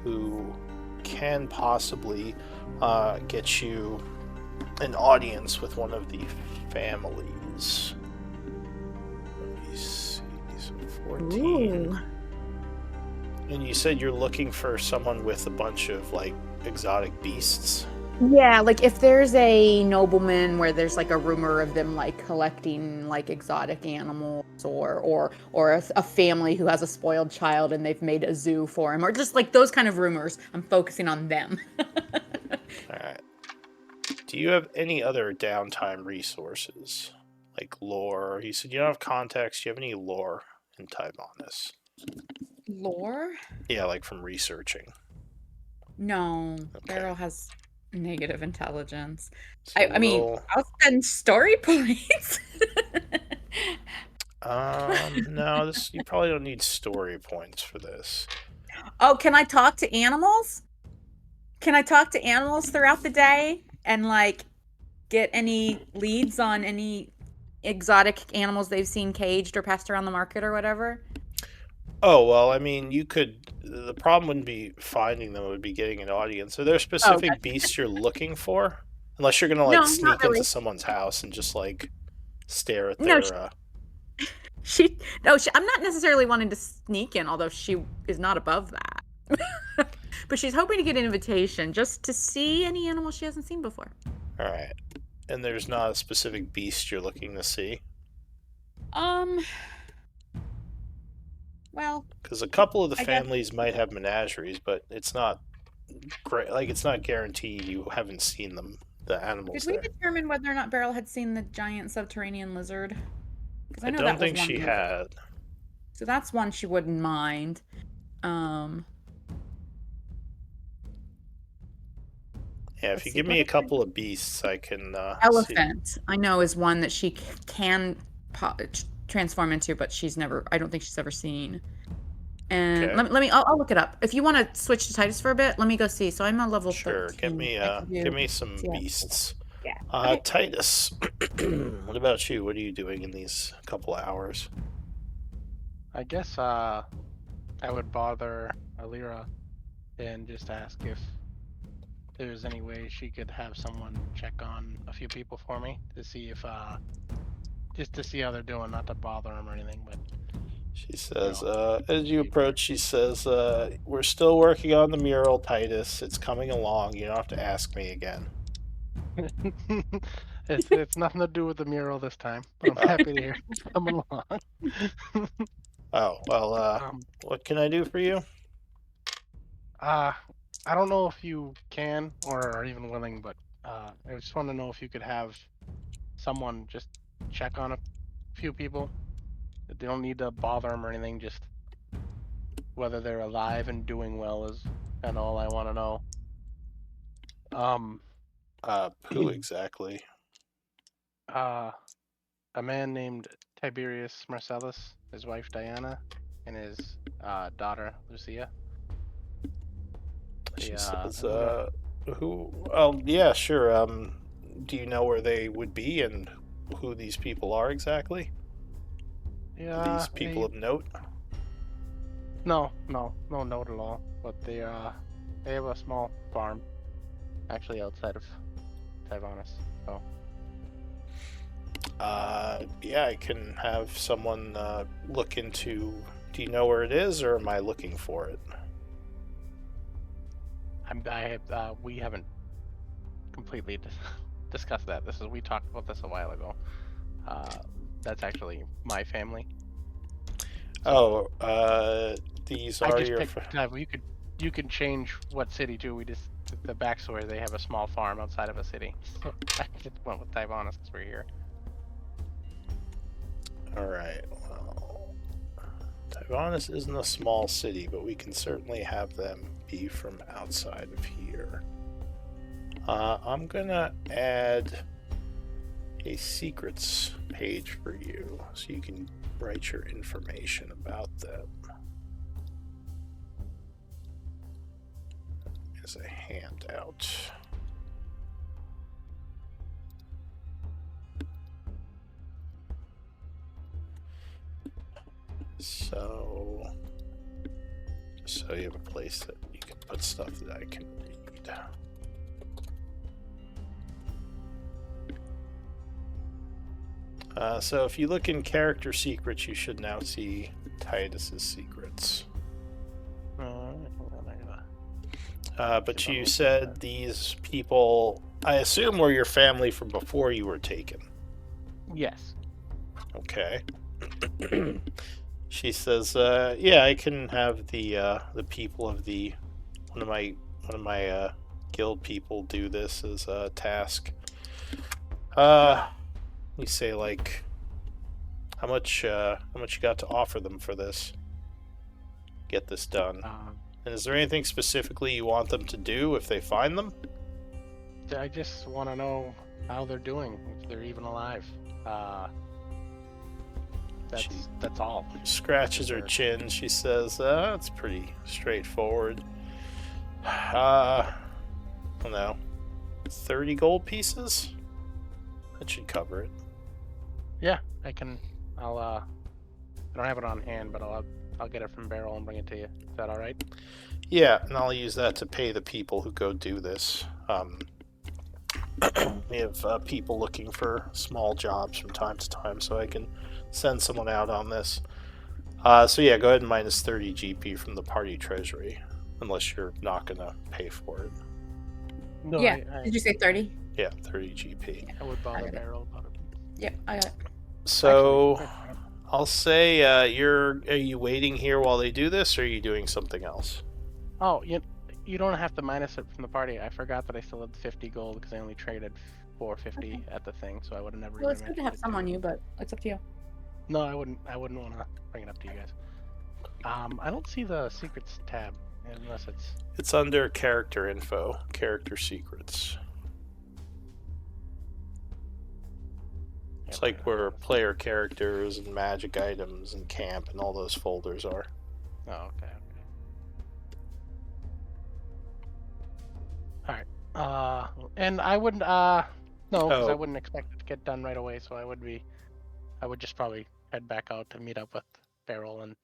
who can possibly get you an audience with one of the families. Let me see, so 14. Ooh. And you said you're looking for someone with a bunch of like exotic beasts? Yeah, like if there's a nobleman where there's like a rumor of them like collecting like exotic animals, or a family who has a spoiled child and they've made a zoo for him, or just like those kind of rumors. I'm focusing on them. Alright. Do you have any other downtime resources? Like lore? You said you don't have contacts. Do you have any lore in Tibonus? Lore? Yeah, like from researching. No. Okay. Beryl has negative intelligence. So I mean, I'll spend story points. No, you probably don't need story points for this. Oh, can I talk to animals? Can I talk to animals throughout the day and like get any leads on any exotic animals they've seen caged or passed around the market or whatever? Oh, well, I mean, you could... The problem wouldn't be finding them, it would be getting an audience. Are there specific beasts you're looking for? Unless you're going to, sneak into someone's house and just, stare at their... I'm not necessarily wanting to sneak in, although she is not above that. But she's hoping to get an invitation just to see any animal she hasn't seen before. Alright. And there's not a specific beast you're looking to see? Well, because a couple of the families might have menageries, but it's not great. It's not guaranteed you haven't seen them. The animals. Did we determine whether or not Beryl had seen the giant subterranean lizard? Because I don't think she had. So that's one she wouldn't mind. Yeah, if you give me a couple of beasts, I can. Elephant, I know, is one that she can transform into, but I don't think she's ever seen. And okay. I'll look it up. If you want to switch to Titus for a bit, let me go see. So I'm a level 13. Give me some beasts. Yeah. Okay. Titus, what about you? What are you doing in these couple of hours? I guess I would bother Alira and just ask if there's any way she could have someone check on a few people for me to see if just to see how they're doing, not to bother them or anything. But She says, No. as you approach, she says, we're still working on the mural, Titus. It's coming along. You don't have to ask me again. it's nothing to do with the mural this time. But I'm Oh. happy to hear it's coming along. Oh, well, what can I do for you? I don't know if you can or are even willing, but I just want to know if you could have someone just check on a few people. They don't need to bother them or anything. Just whether they're alive and doing well is kind of all I want to know. Who exactly? A man named Tiberius Marcellus, his wife Diana, and his daughter Lucia. She Yeah, says, who? Oh, yeah, sure. Do you know where they would be and who these people are exactly? Are these people of note? No note at all. But they have a small farm, actually outside of Tyrannus. So Yeah, I can have someone look into. Do you know where it is, or am I looking for it? we haven't completely discussed that. We talked about this a while ago. That's actually my family. So, these I are just your. picked. You can change what city too. We just the backstory. They have a small farm outside of a city. So I just went with Tyrannus because we're here. All right. Well, Tyrannus isn't a small city, but we can certainly have them be from outside of here. I'm gonna add a secrets page for you, so you can write your information about them. As a handout. So you have a place that you can put stuff that I can read. So if you look in character secrets, you should now see Titus's secrets. But you said these people, I assume, were your family from before you were taken. Yes. Okay. She says, "Yeah, I can have the people of the one of my guild people do this as a task. You say like, how much you got to offer them for this? Get this done. And is there anything specifically you want them to do if they find them? I just want to know how they're doing, if they're even alive. That's all. Scratches her chin. She says, "That's pretty straightforward. I don't know, 30 gold pieces. That should cover it." Yeah, I can. I don't have it on hand, but I'll get it from Beryl and bring it to you. Is that all right? Yeah, and I'll use that to pay the people who go do this. We have people looking for small jobs from time to time, so I can send someone out on this. So yeah, go ahead and minus 30 GP from the party treasury, unless you're not gonna pay for it. No. Yeah. Did you say 30? Yeah, 30 GP. I would bother Beryl about it. Yep, I got it. So Actually, I'll say are you waiting here while they do this, or are you doing something else? oh, you don't have to minus it from the party. I forgot that I still had 50 gold because I only traded 450 at the thing, so I would have never. Well, it's good to have some on you, but it's up to you. No, I wouldn't want to bring it up to you guys. I don't see the secrets tab unless it's. It's under character info, character secrets. It's like where player characters and magic items and camp and all those folders are. Oh, okay. All right. And I wouldn't. No, because I wouldn't expect it to get done right away. So I would just probably head back out to meet up with Beryl and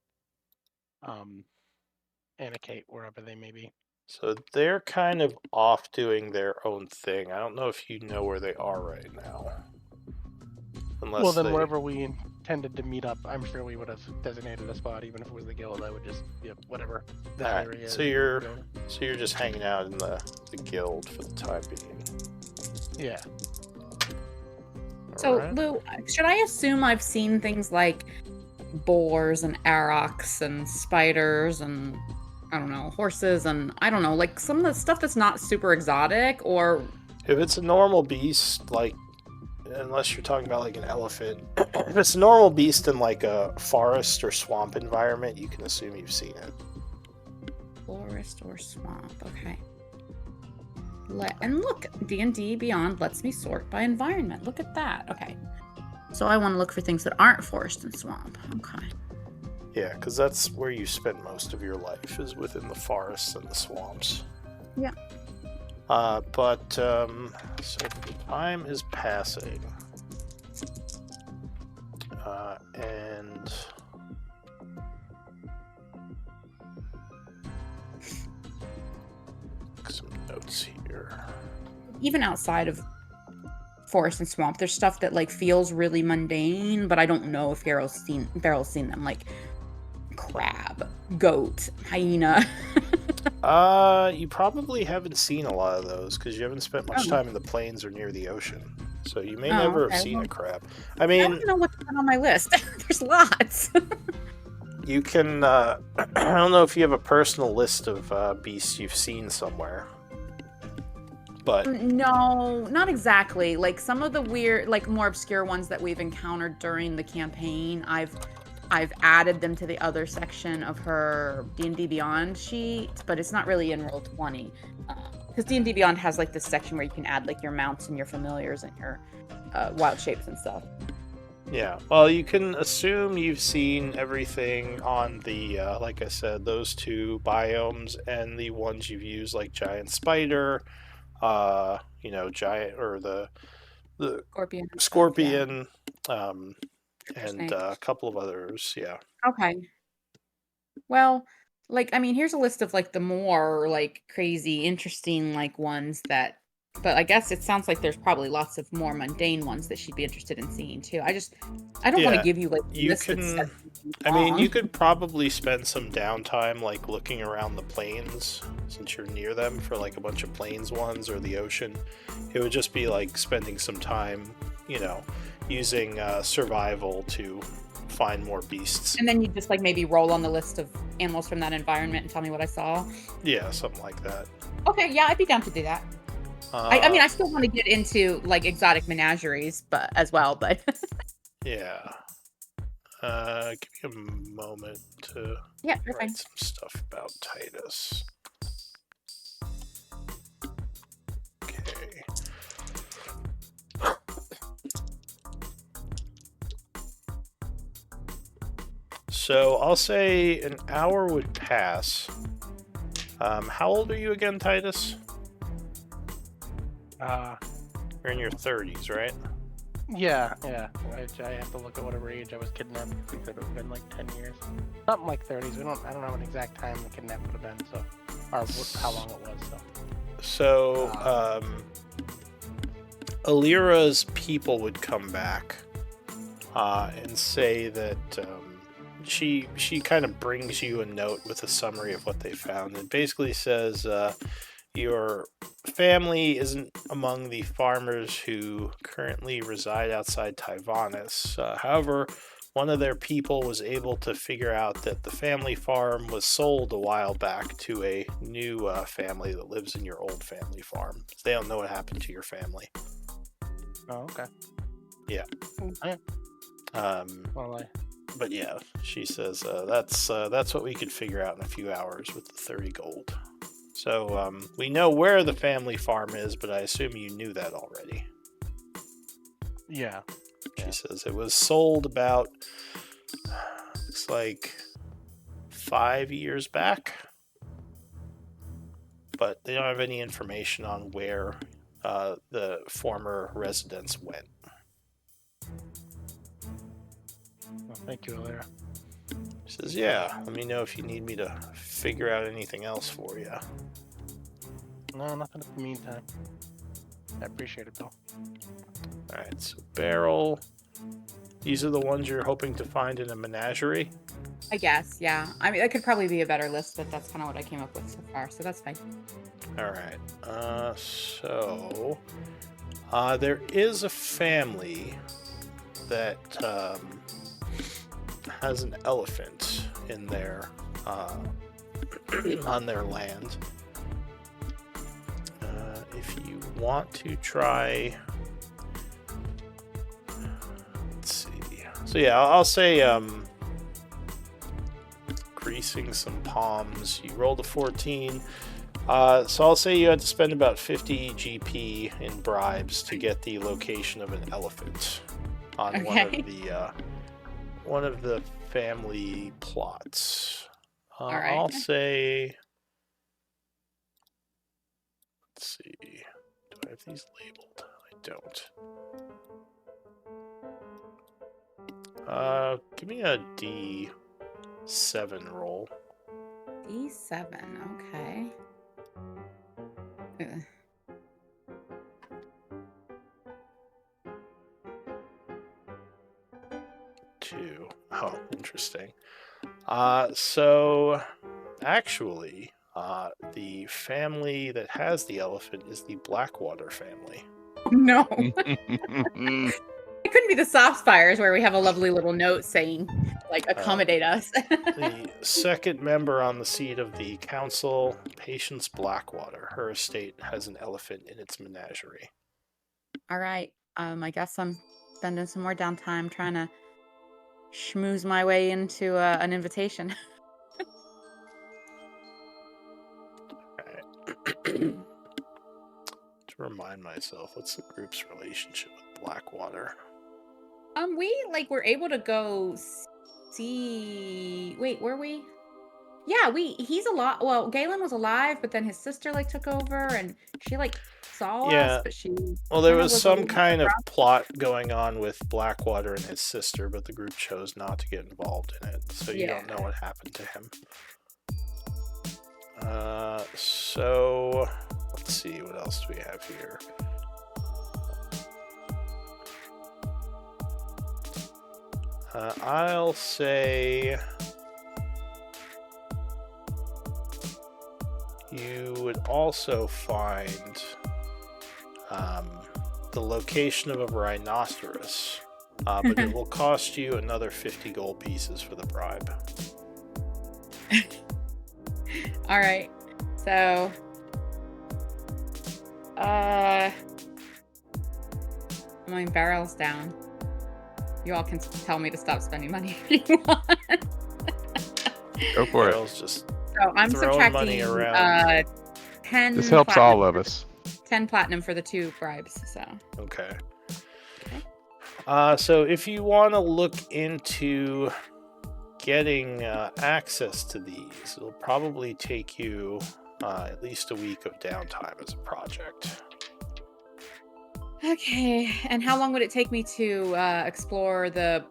Anna Kate, wherever they may be. So they're kind of off doing their own thing. I don't know if you know where they are right now. Unless Well, then they... wherever we intended to meet up, I'm sure we would have designated a spot, even if it was the guild. I would just, whatever that Alright, area is. so you're just hanging out in the guild for the time being. Yeah. So, Alright. Lou, should I assume I've seen things like boars and aurochs and spiders and, I don't know, horses and, I don't know, like some of the stuff that's not super exotic, or... If it's a normal beast, like, unless you're talking about like an elephant, if it's a normal beast in like a forest or swamp environment, you can assume you've seen it. Forest or swamp, okay. And look, D&D Beyond lets me sort by environment. Look at that. Okay. So I want to look for things that aren't forest and swamp. Okay. Yeah, because that's where you spend most of your life, is within the forests and the swamps. Yeah. So time is passing. And some notes here. Even outside of forest and swamp, there's stuff that like feels really mundane, but I don't know if Barrel's seen them, like crab, goat, hyena. You probably haven't seen a lot of those because you haven't spent much time in the plains or near the ocean. So you may never have seen a crab. I mean, I don't know what's on my list. There's lots. you can, I don't know if you have a personal list of beasts you've seen somewhere. But no, not exactly. Like some of the weird, like more obscure ones that we've encountered during the campaign, I've added them to the other section of her D&D Beyond sheet, but it's not really in Roll20. Because D&D Beyond has like this section where you can add like your mounts and your familiars and your wild shapes and stuff. yeah, well, you can assume you've seen everything on the, like I said, those two biomes and the ones you've used, like giant spider, giant, or the scorpion, and a couple of others, yeah. Okay. Well, like, I mean, here's a list of like the more like crazy, interesting like ones that, but I guess it sounds like there's probably lots of more mundane ones that she'd be interested in seeing too. I don't want to give you like a list that's you could probably spend some downtime like looking around the plains since you're near them for like a bunch of plains ones or the ocean. It would just be like spending some time, using survival to find more beasts. And then you just like maybe roll on the list of animals from that environment and tell me what I saw. Yeah, something like that. Okay, yeah, I'd be down to do that. I mean, I still want to get into like exotic menageries, but yeah. Give me a moment to write some stuff about Titus. Okay. So I'll say an hour would pass. How old are you again, Titus? You're in your 30s, right? Yeah. I have to look at whatever age I was kidnapped. It could have been like 10 years. Something like 30s. I don't know an exact time the kidnap would have been, or how long it was, So, Alira's people would come back and say that she kind of brings you a note with a summary of what they found. It basically says your family isn't among the farmers who currently reside outside Tyvanis. However, one of their people was able to figure out that the family farm was sold a while back to a new family that lives in your old family farm. They don't know what happened to your family. Oh, okay. Yeah. Okay. But yeah, she says that's what we could figure out in a few hours with the 30 gold. So we know where the family farm is, but I assume you knew that already. Yeah. She says it was sold about, looks like 5 years back, but they don't have any information on where the former residents went. Well, thank you, Alira. She says, yeah, let me know if you need me to figure out anything else for you. No, nothing in the meantime. I appreciate it, though. Alright, so Beryl These are the ones you're hoping to find in a menagerie? I guess, yeah. I mean, that could probably be a better list, but that's kind of what I came up with so far, so that's fine. Alright. There is a family that has an elephant in their on their land. If you want to try, let's see. So yeah, I'll say greasing some palms. You rolled a 14. So I'll say you had to spend about 50 GP in bribes to get the location of an elephant on one of the family plots. All right. I'll say, let's see, do I have these labeled? I don't. Give me a D7 roll. D7, okay. Ugh. Two. Oh, interesting. So actually, the family that has the elephant is the Blackwater family. No. It couldn't be the soft spires where we have a lovely little note saying, like, accommodate us. The second member on the seat of the council, Patience Blackwater. Her estate has an elephant in its menagerie. All right. I guess I'm spending some more downtime trying to schmooze my way into an invitation. Alright. To remind myself, what's the group's relationship with Blackwater? We were able to go see. Wait, were we? Yeah, he's alive. Well, Galen was alive, but then his sister took over, and she saw us, but she. Well, there kinda was a some little kind of rough. plot going on with Blackwater and his sister, but the group chose not to get involved in it, so you don't know what happened to him. So let's see, what else do we have here? I'll say you would also find the location of a rhinoceros, but it will cost you another 50 gold pieces for the bribe. All right, so my barrel's down. You all can tell me to stop spending money if you want. Go for it. Barrel's just So I'm throwing money subtracting around. 10. This helps platinum all of for- us. 10 platinum for the 2 bribes. So Okay. Okay. So if you want to look into getting access to these, it'll probably take you at least a week of downtime as a project. Okay, and how long would it take me to explore the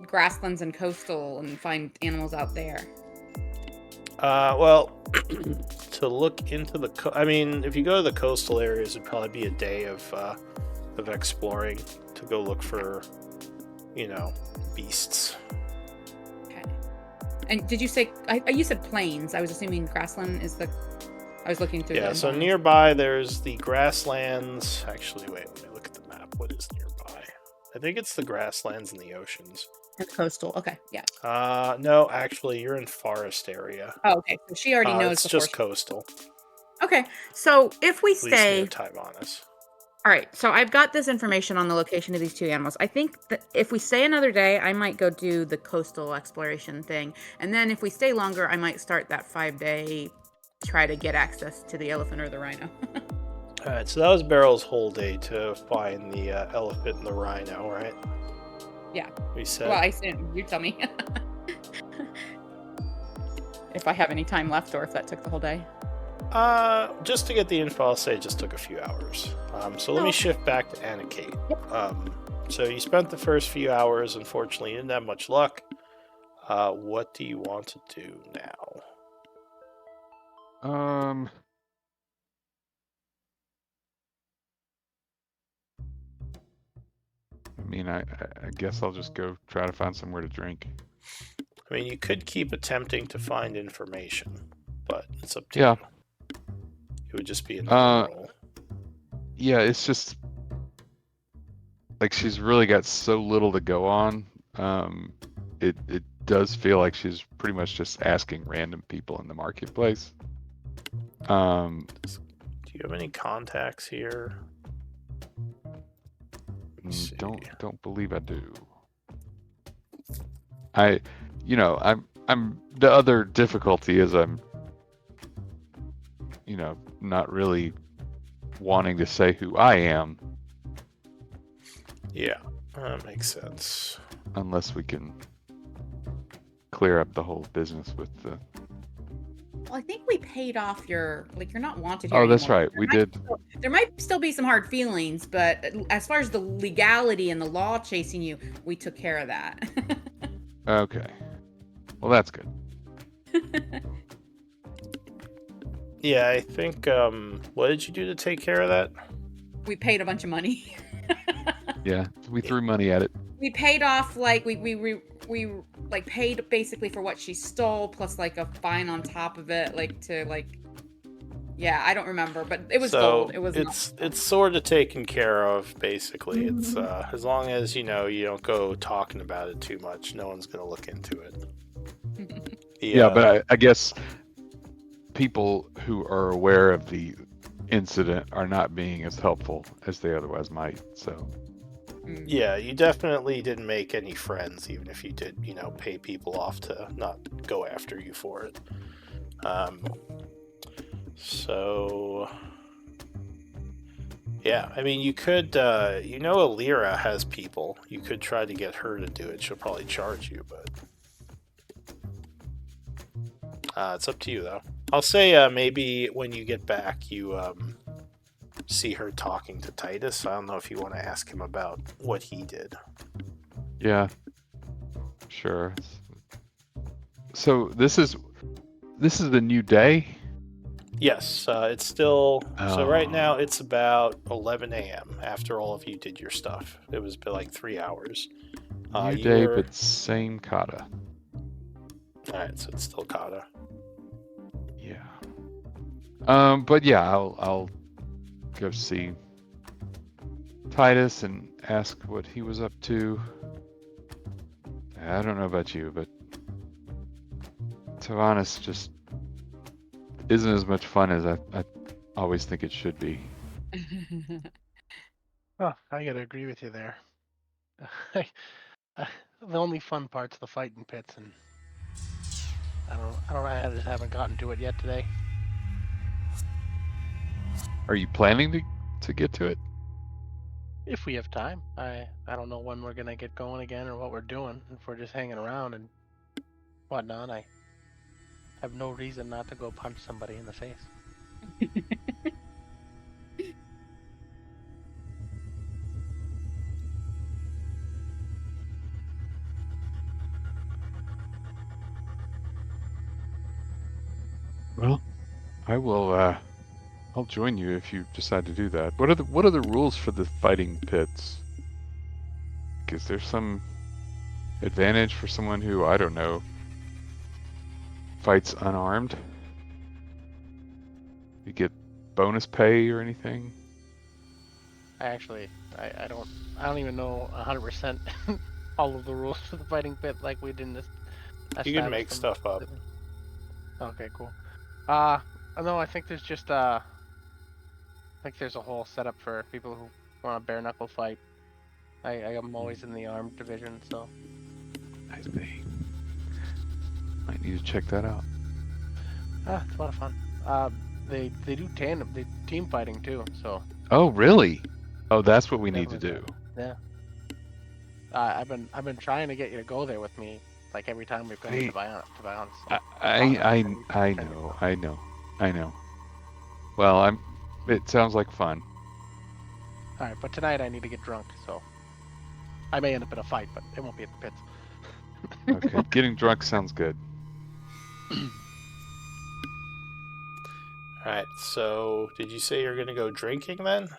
grasslands and coastal and find animals out there? Well, to look into the if you go to the coastal areas, it'd probably be a day of exploring to go look for, beasts. Okay. And did you say you said plains? I was assuming grassland is the. I was looking through. Yeah, the so environment. nearby there's the grasslands. Actually, wait, let me look at the map. What is nearby? I think it's the grasslands and the oceans. And coastal. Okay, yeah. No, actually, you're in forest area. Oh, okay. So she already knows. It's before just she- coastal. Okay, so if we At least stay. near Taivanis. All right, so I've got this information on the location of these 2 animals. I think that if we stay another day, I might go do the coastal exploration thing. And then if we stay longer, I might start that 5-day try to get access to the elephant or the rhino. Alright, so that was Barrel's whole day to find the elephant and the rhino, right? Yeah. We said. Well, I assume. You tell me. If I have any time left or if that took the whole day. Just to get the info, I'll say it just took a few hours. So let me shift back to Anna Kate. So you spent the first few hours. Unfortunately, you didn't have much luck. What do you want to do now? mean, I guess I'll just go try to find somewhere to drink. I mean, you could keep attempting to find information, but it's up to Yeah. you. It would just be another roll. Yeah, it's just like she's really got so little to go on. It does feel like she's pretty much just asking random people in the marketplace. Do you have any contacts here? Don't believe I do. I'm the other difficulty is I'm not really wanting to say who I am. Yeah, that makes sense. Unless we can clear up the whole business with the... Well, I think we paid off you're not wanted here Oh, that's anymore. right. We did. There might still be some hard feelings, but as far as the legality and the law chasing you, we took care of that. Okay. Well, that's good. Yeah, I think, what did you do to take care of that? We paid a bunch of money. Yeah, we threw money at it. We paid off, like, we like paid basically for what she stole, plus like a fine on top of it, like to like, yeah, I don't remember, but it was gold. It was it's sort of taken care of, basically. It's as long as you don't go talking about it too much, no one's gonna look into it. Yeah, but I guess people who are aware of the incident are not being as helpful as they otherwise might. So yeah, you definitely didn't make any friends, even if you did, pay people off to not go after you for it. So yeah, I mean, you could, Alira has people. You could try to get her to do it. She'll probably charge you, but it's up to you, though. I'll say maybe when you get back, you see her talking to Titus. I don't know if you want to ask him about what he did. yeah, sure. So this is the new day? Yes, it's still... So right now, Oh. it's about 11 a.m. after all of you did your stuff. It was like 3 hours. New day, but same kata. Alright, so it's still kata. Yeah. But yeah, I'll go see Titus and ask what he was up to. I don't know about you, but Tavanus just isn't as much fun as I always think it should be. Oh, I gotta agree with you there. The only fun part's the fighting pits, and I just haven't gotten to it yet today. Are you planning to get to it? If we have time. I don't know when we're gonna get going again or what we're doing. If we're just hanging around and whatnot, I have no reason not to go punch somebody in the face. Well, I will. I'll join you if you decide to do that. What are the rules for the fighting pits? Is there some advantage for someone who, I don't know, fights unarmed? You get bonus pay or anything? I don't even know 100% all of the rules for the fighting pit like we did in this. You can make stuff up. Okay, cool. No, I think there's just there's a whole setup for people who want a bare knuckle fight. I'm always in the armed division, so. I see. Might need to check that out. It's a lot of fun. They do team fighting too, so. Oh, really? Oh, that's what we need to do. Yeah. I've been trying to get you to go there with me, like every time we've gone to violence. I know. Well, it sounds like fun. All right, but tonight I need to get drunk, so I may end up in a fight, but it won't be at the pits. Okay, getting drunk sounds good. Alright, so did you say you're going to go drinking then?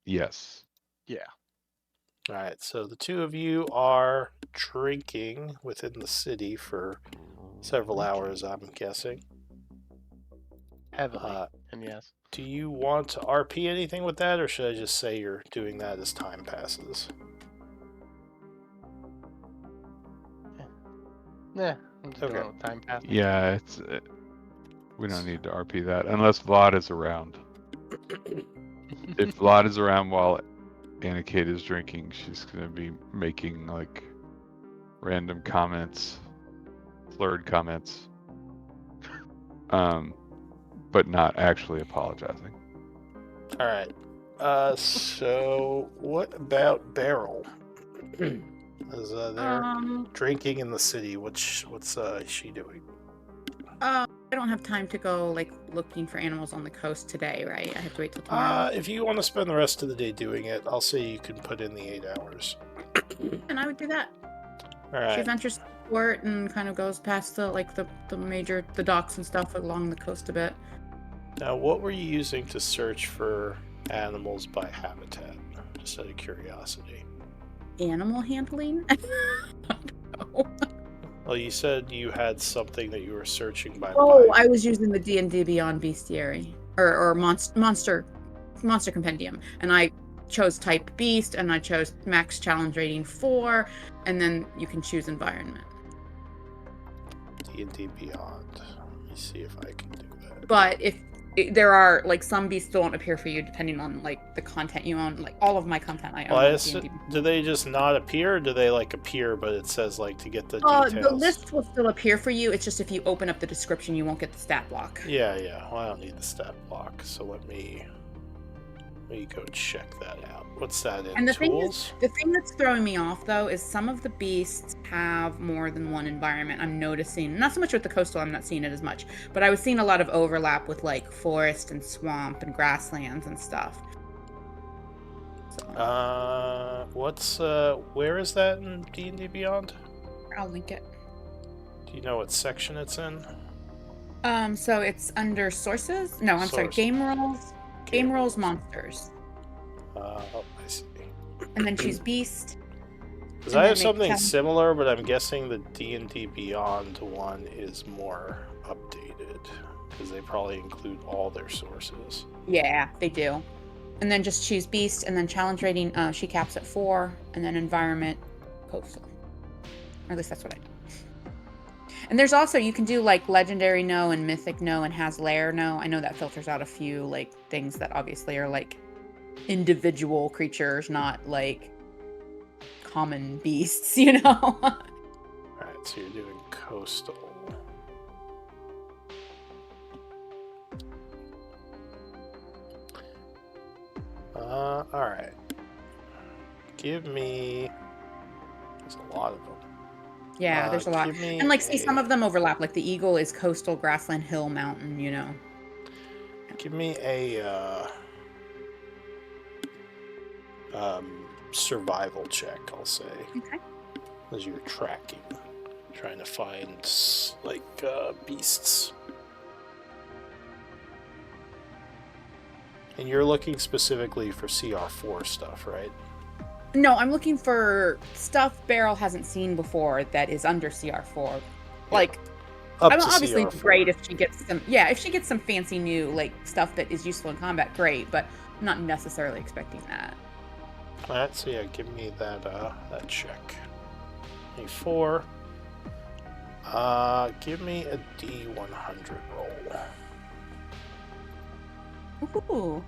Yes. Yeah. All right, so the two of you are drinking within the city for several hours, I'm guessing. Heavily. And yes. Do you want to RP anything with that, or should I just say you're doing that as time passes? Yeah, I'm just Okay. doing it with time passing. Yeah, it's we don't need to RP that unless Vlad is around. If Vlad is around while Anna Kate is drinking, she's gonna be making like random comments, slurred comments, but not actually apologizing. All right. So what about Beryl? Is they're drinking in the city? What's she doing? I don't have time to go like looking for animals on the coast today, right? I have to wait till tomorrow. If you want to spend the rest of the day doing it, I'll say you can put in the 8 hours. And I would do that. All right. She ventures to the port and kind of goes past the docks and stuff along the coast a bit. Now, what were you using to search for animals by habitat? Just out of curiosity. Animal handling? I don't know. Well, you said you had something that you were searching by. Oh, I was using the D&D Beyond Bestiary or monster compendium, and I chose type beast, and I chose max challenge rating 4, and then you can choose environment. D&D Beyond. Let me see if I can do that. But if there are like some beasts don't appear for you depending on like the content you own. Like all of my content I own. Well, do they just not appear? Or do they like appear, but it says like to get the details? The list will still appear for you. It's just if you open up the description, you won't get the stat block. Yeah. Well, I don't need the stat block, so let me go check that out. What's that in And the tools? thing that's throwing me off though is some of the beasts have more than one environment. I'm noticing, not so much with the coastal, I'm not seeing it as much, but I was seeing a lot of overlap with like forest and swamp and grasslands and stuff. So. Where is that in D&D Beyond? I'll link it. Do you know what section it's in? So it's under sources. No, I'm sorry, game rules. Game rules, monsters. I see. And then choose beast. Because I have something similar, but I'm guessing the D&D Beyond one is more updated. Because they probably include all their sources. Yeah, they do. And then just choose beast, and then challenge rating, she caps at 4, and then environment, coastal. Or at least that's what I do. And there's also, you can do like legendary no and mythic no and has lair no. I know that filters out a few like things that obviously are like individual creatures, not like common beasts, you know? Alright, so you're doing coastal. Alright. Give me... There's a lot of them. Yeah, there's a lot. And like, see, some of them overlap. Like the eagle is coastal, grassland, hill, mountain, you know. Give me a survival check, I'll say. Okay. As you're tracking. Trying to find, like, beasts. And you're looking specifically for CR4 stuff, right? No, I'm looking for stuff Beryl hasn't seen before that is under CR4. Like, obviously CR4. Great if she gets some. Yeah, if she gets some fancy new like stuff that is useful in combat, great. But I'm not necessarily expecting that. All right, so yeah, give me that check. A4. Give me a D100 roll. Ooh.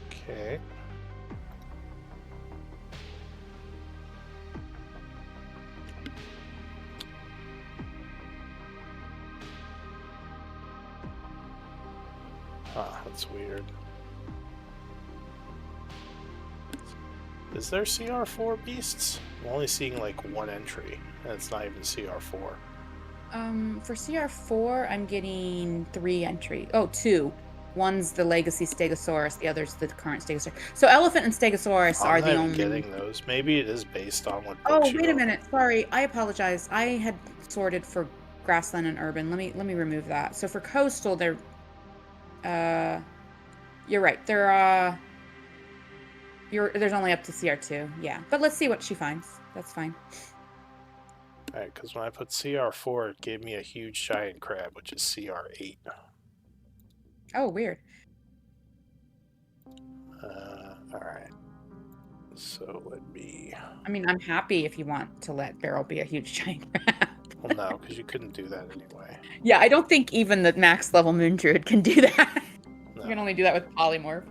Okay. That's weird. Is there CR4 beasts? I'm only seeing like one entry, and it's not even CR4. For CR4, I'm getting 3 entries. Oh, 2. One's the Legacy Stegosaurus, the other's the current Stegosaurus. So Elephant and Stegosaurus are the only. Getting those. Maybe it is based on what. Oh, wait a minute. Sorry, I apologize. I had sorted for grassland and urban. Let me remove that. So for coastal, they're. You're right. They're There's only up to CR2, yeah. But let's see what she finds. That's fine. Alright, because when I put CR4, it gave me a huge giant crab, which is CR8. Oh, weird. Alright. So let me... I mean, I'm happy if you want to let Beryl be a huge giant crab. Well, no, because you couldn't do that anyway. Yeah, I don't think even the max level Moon Druid can do that. No. You can only do that with polymorph.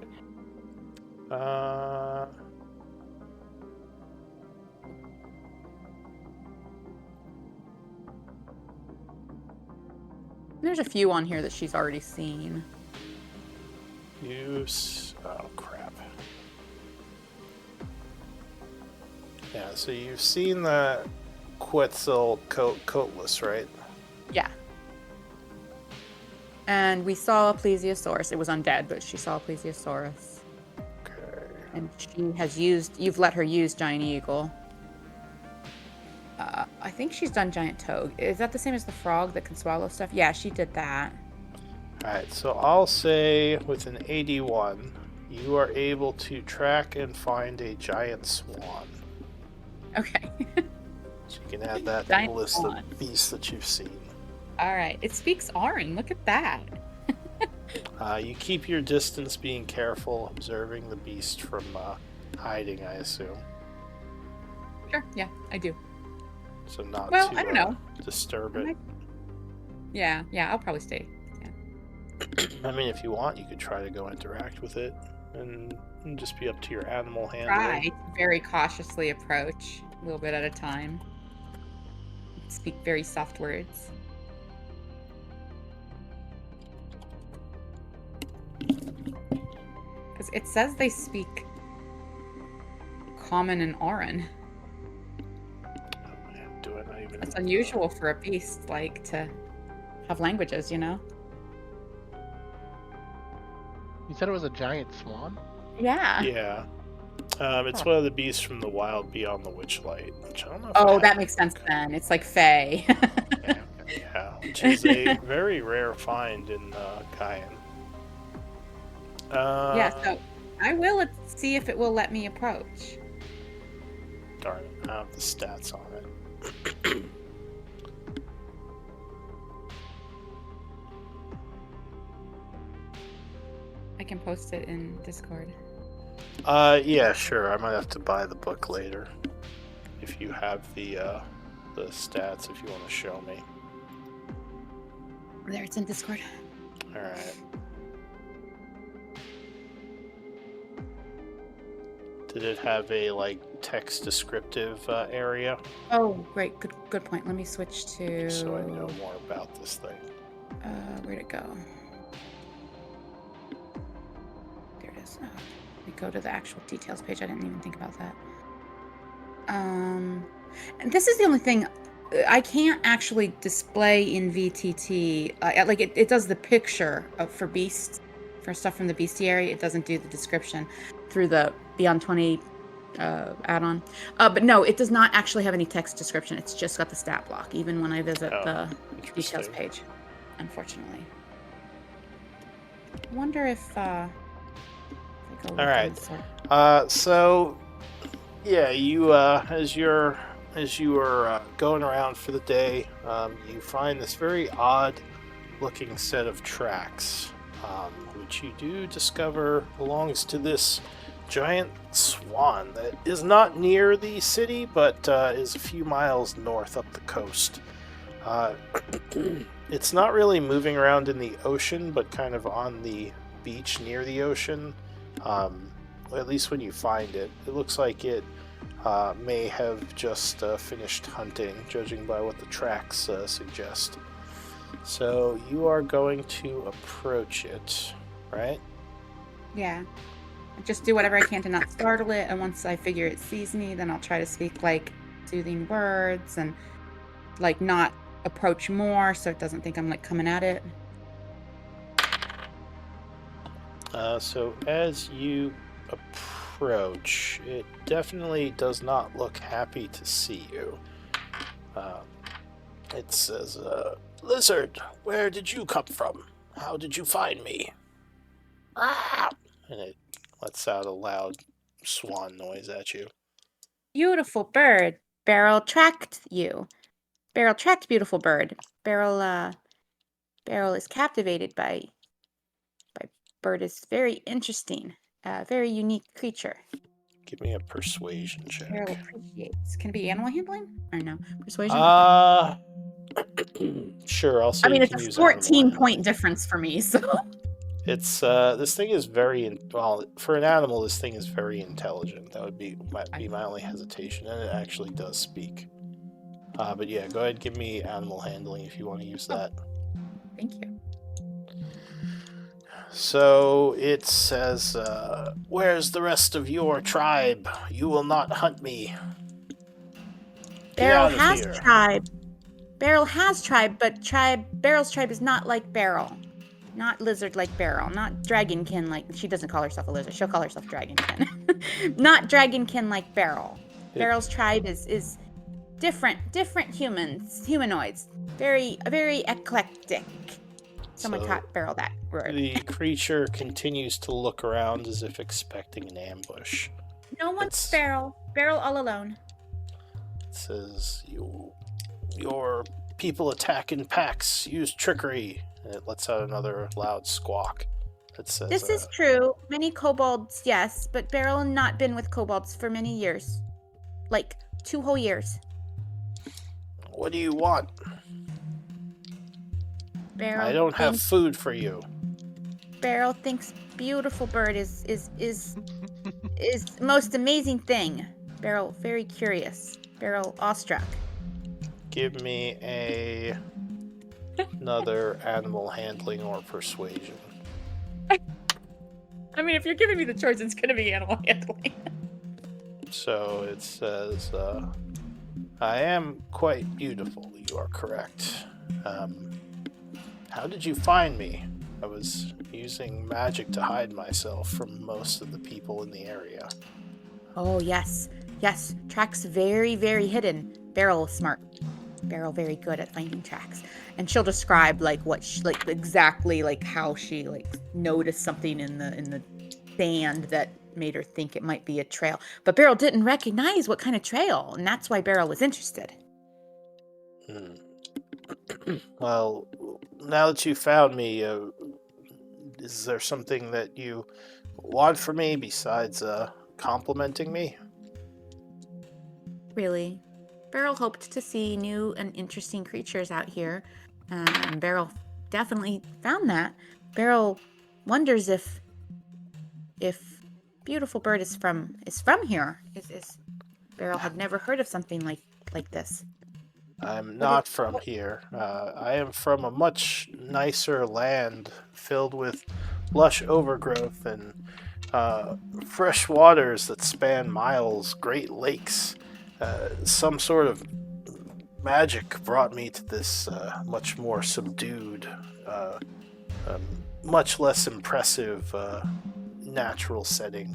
There's a few on here that she's already seen. Oh, crap. Yeah, so you've seen the Quetzal coatless, right? Yeah. And we saw a plesiosaurus. It was undead, but she saw a plesiosaurus. Okay. And you've let her use giant eagle. I think she's done giant toad. Is that the same as the frog that can swallow stuff? Yeah, she did that. Alright, so I'll say with an 81, you are able to track and find a giant swan. Okay. So you can add that to Giant the list swan. of beasts that you've seen. All right. It speaks Aran. Look at that. You keep your distance, being careful, observing the beast from hiding, I assume. Sure. Yeah, I do. So not Well, to I don't know. disturb it. Yeah, I'll probably stay. I mean, if you want, you could try to go interact with it and just be up to your animal handling. Try to very cautiously approach, a little bit at a time. Speak very soft words. Because it says they speak Common and Aran. Oh, man, do I not even... It's unusual for a beast, like, to have languages, you know? You said it was a giant swan? Yeah. Yeah. It's one of the beasts from the wild beyond the Witchlight, which I don't know if Oh, I that have. makes sense then. It's like Fae. Yeah, which is a very rare find in Cayenne. Yeah, so I will see if it will let me approach. Darn it, I don't have the stats on it. I can post it in Discord. Yeah, sure. I might have to buy the book later. If you have the stats, if you want to show me. There, it's in Discord. Alright. Did it have a, like, text descriptive area? Oh, great. Good point. Let me switch to... So I know more about this thing. Where'd it go? There it is. Oh, let me go to the actual details page. I didn't even think about that. And this is the only thing I can't actually display in VTT. Like it does the picture for beasts, for stuff from the bestiary. It doesn't do the description through the Beyond 20 add-on. But no, it does not actually have any text description. It's just got the stat block, even when I visit the details page, unfortunately. I wonder if I go look in the sort. So yeah, you as you were going around for the day, you find this very odd looking set of tracks, which you do discover belongs to this giant swan that is not near the city, but is a few miles north up the coast. It's not really moving around in the ocean, but kind of on the beach near the ocean. At least when you find it, it looks like it may have just finished hunting, judging by what the tracks suggest. So you are going to approach it, right? Yeah. Just do whatever I can to not startle it, and once I figure it sees me, then I'll try to speak, like, soothing words and, like, not approach more so it doesn't think I'm, like, coming at it. So as you approach, it definitely does not look happy to see you. It says, "Lizard, where did you come from? How did you find me?" Ah! And it lets out a loud swan noise at you. Beautiful bird. Beryl tracked you. Beryl tracked beautiful bird. Beryl is captivated by bird is very interesting. Very unique creature. Give me a persuasion check. Beryl appreciates. Can it be animal handling? Or no? Persuasion? Sure, I'll say I mean, you it's can a use animal 14-point handling. difference for me, so. It's this thing is well, for an animal, this thing is very intelligent. That would be my only hesitation, and it actually does speak. But yeah, go ahead, give me animal handling if you want to use that. Thank you. So it says, "Where's the rest of your tribe? You will not hunt me. Get Beryl out of has here." tribe. Beryl has tribe, but Beryl's tribe is not like Beryl. Not lizard like Beryl. Not dragonkin like... She doesn't call herself a lizard. She'll call herself dragonkin. Not dragonkin like Beryl. Beryl's tribe is different humanoids. Very eclectic. Someone taught Beryl that word. The creature continues to look around as if expecting an ambush. No one's Beryl. Beryl all alone. It says, your people attack in packs, use trickery. And it lets out another loud squawk. It says, This is true. Many kobolds, yes, but Beryl not been with kobolds for many years. Like 2 whole years. What do you want? Beryl I don't have food for you. Beryl thinks beautiful bird is most amazing thing. Beryl very curious. Beryl awestruck. Give me another animal handling or persuasion. I mean, if you're giving me the choice, it's going to be animal handling. So it says, I am quite beautiful, you are correct. How did you find me? I was using magic to hide myself from most of the people in the area. Oh, yes. Yes, tracks very, very hidden. Beryl smart. Beryl very good at finding tracks. And she'll describe exactly how she noticed something in the sand that made her think it might be a trail. But Beryl didn't recognize what kind of trail, and that's why Beryl was interested. Well, now that you found me, is there something that you want from me besides complimenting me? Really. Beryl hoped to see new and interesting creatures out here, and Beryl definitely found that. Beryl wonders if beautiful bird is from here. Beryl had never heard of something like this. I'm not from here. I am from a much nicer land filled with lush overgrowth and fresh waters that span miles, great lakes. Some sort of magic brought me to this much more subdued, much less impressive natural setting.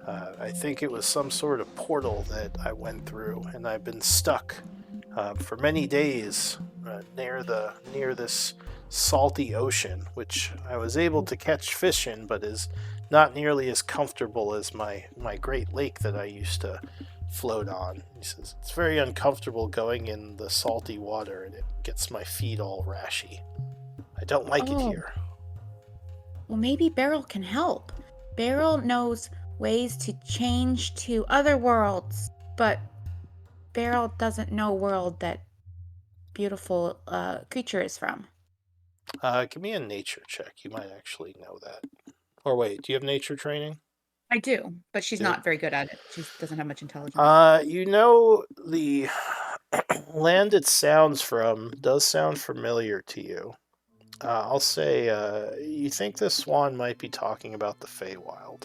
I think it was some sort of portal that I went through, and I've been stuck for many days near this salty ocean, which I was able to catch fish in, but is not nearly as comfortable as my great lake that I used to float on. He says, it's very uncomfortable going in the salty water, and it gets my feet all rashy. I don't like it here. Well, maybe Beryl can help. Beryl knows ways to change to other worlds, but Beryl doesn't know world that beautiful creature is from. Give me a nature check. You might actually know that. Or wait, do you have nature training? I do, but she's not very good at it. She doesn't have much intelligence. You know, the land it sounds from does sound familiar to you. I'll say, you think this swan might be talking about the Feywild.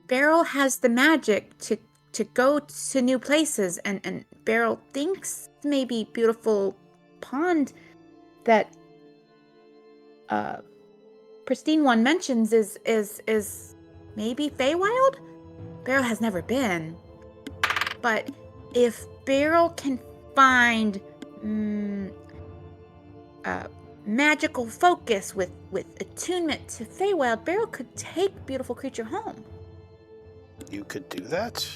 Beryl has the magic to go to new places, and Beryl thinks maybe beautiful pond that Pristine One mentions is maybe Feywild? Beryl has never been. But if Beryl can find magical focus with attunement to Feywild, Beryl could take beautiful creature home. You could do that?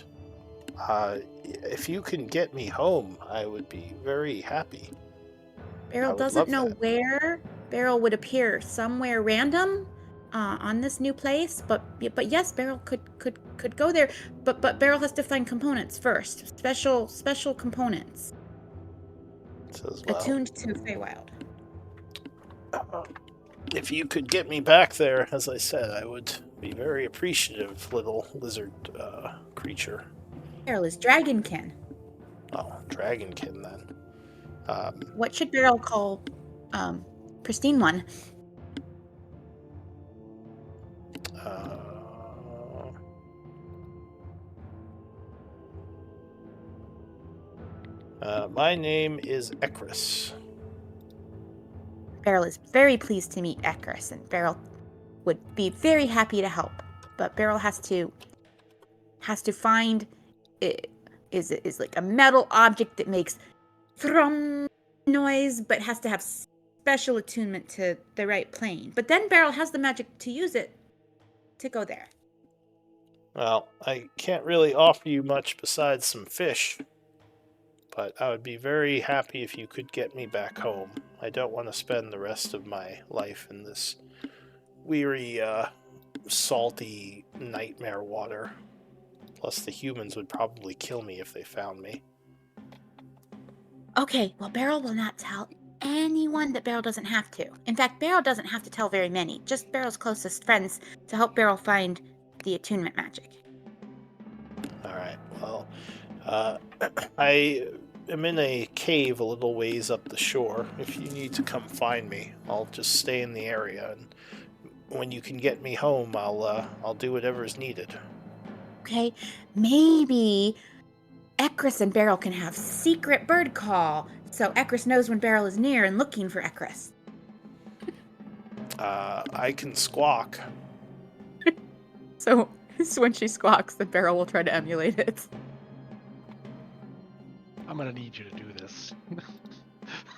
If you can get me home, I would be very happy. Beryl would doesn't love know that. where. Beryl would appear somewhere random on this new place, but yes, Beryl could go there. But Beryl has to find components first. Special components Says, well, attuned to Feywild. if you could get me back there, as I said, I would be very appreciative, little lizard creature. Beryl is dragonkin. Oh, dragonkin then. What should Beryl call pristine one? My name is Ekris. Beryl is very pleased to meet Ekris, and Beryl would be very happy to help. But Beryl has to find it is like a metal object that makes thrum noise, but has to have special attunement to the right plane. But then Beryl has the magic to use it to go there. Well, I can't really offer you much besides some fish, but I would be very happy if you could get me back home. I don't want to spend the rest of my life in this weary, salty nightmare water. Plus, the humans would probably kill me if they found me. Okay, well, Beryl will not tell anyone that Beryl doesn't have to. In fact, Beryl doesn't have to tell very many, just Beryl's closest friends to help Beryl find the attunement magic. Alright, well, I am in a cave a little ways up the shore. If you need to come find me, I'll just stay in the area, and when you can get me home, I'll do whatever is needed. Okay, maybe Ekris and Beryl can have secret bird call, so Ekris knows when Beryl is near and looking for Ekris. I can squawk. So when she squawks, the Beryl will try to emulate it. I'm gonna need you to do this.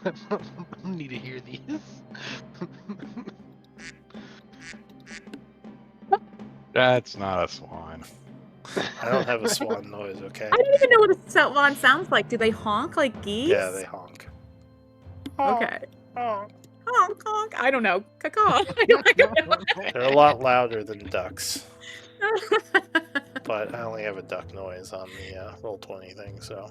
I need to hear these. That's not a swan. I don't have a swan noise, okay? I don't even know what a swan sounds like. Do they honk like geese? Yeah, they honk. Okay. Honk. Honk, honk. I don't know. Caw-caw. I don't know. They're a lot louder than ducks, but I only have a duck noise on the Roll20 thing, so...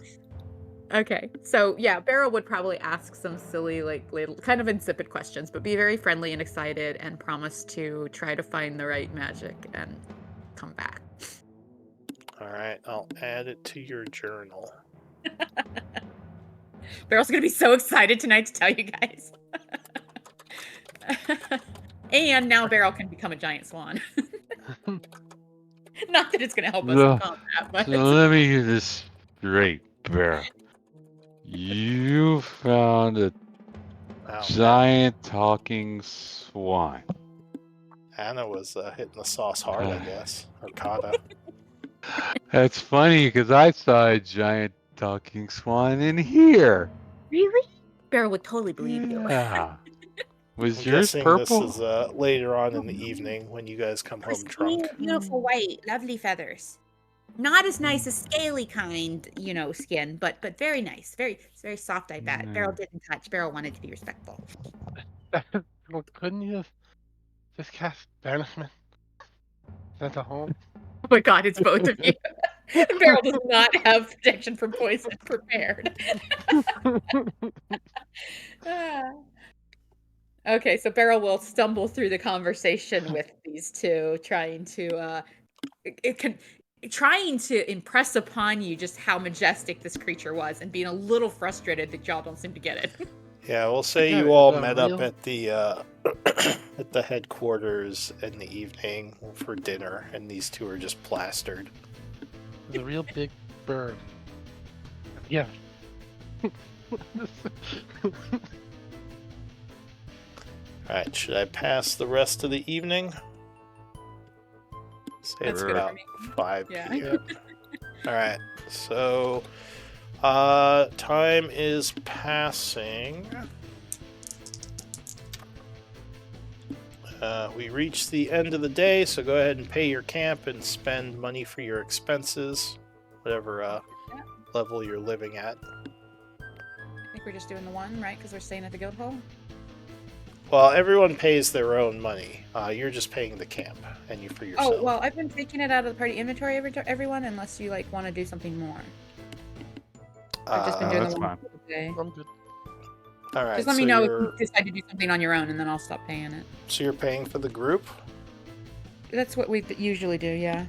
Okay, so yeah, Beryl would probably ask some silly, like, little, kind of insipid questions, but be very friendly and excited and promise to try to find the right magic and come back. Alright, I'll add it to your journal. Beryl's gonna be so excited tonight to tell you guys. And now Beryl can become a giant swan. Not that it's gonna help us in combat, but... So let me get this straight, Beryl. You found a giant talking swan. Anna was hitting the sauce hard, I guess. Or Kata. That's funny because I saw a giant talking swan in here. Really? Beryl would totally believe you. Yeah. Was I'm yours guessing purple? this is later on in the evening when you guys come home drunk. Pristine, beautiful white, lovely feathers. Not as nice as scaly kind, skin, but very nice. Very soft, I bet. Beryl didn't touch. Beryl wanted to be respectful. Well, couldn't you just cast banishment? Sent to home? Oh my god, it's both of you. Beryl does not have protection from poison prepared. Okay, so Beryl will stumble through the conversation with these two, trying to impress upon you just how majestic this creature was, and being a little frustrated that y'all don't seem to get it. Yeah, we'll say Yeah, you all is that met up real? at the at the headquarters in the evening for dinner, and these two are just plastered. It's a real big bird. Yeah. Alright, should I pass the rest of the evening? Say it's That's good about for me. 5 Yeah. p.m. Alright, so time is passing. We reached the end of the day, so go ahead and pay your camp and spend money for your expenses, whatever level you're living at. I think we're just doing the one, right? Because we're staying at the guild hall. Well, everyone pays their own money. You're just paying the camp, and you for yourself. Oh, well, I've been taking it out of the party inventory, everyone, unless you like want to do something more. I've just been doing that's the one fine. for the day. I'm good. All right. Just let me know if you decide to do something on your own, and then I'll stop paying it. So you're paying for the group? That's what we usually do, yeah. All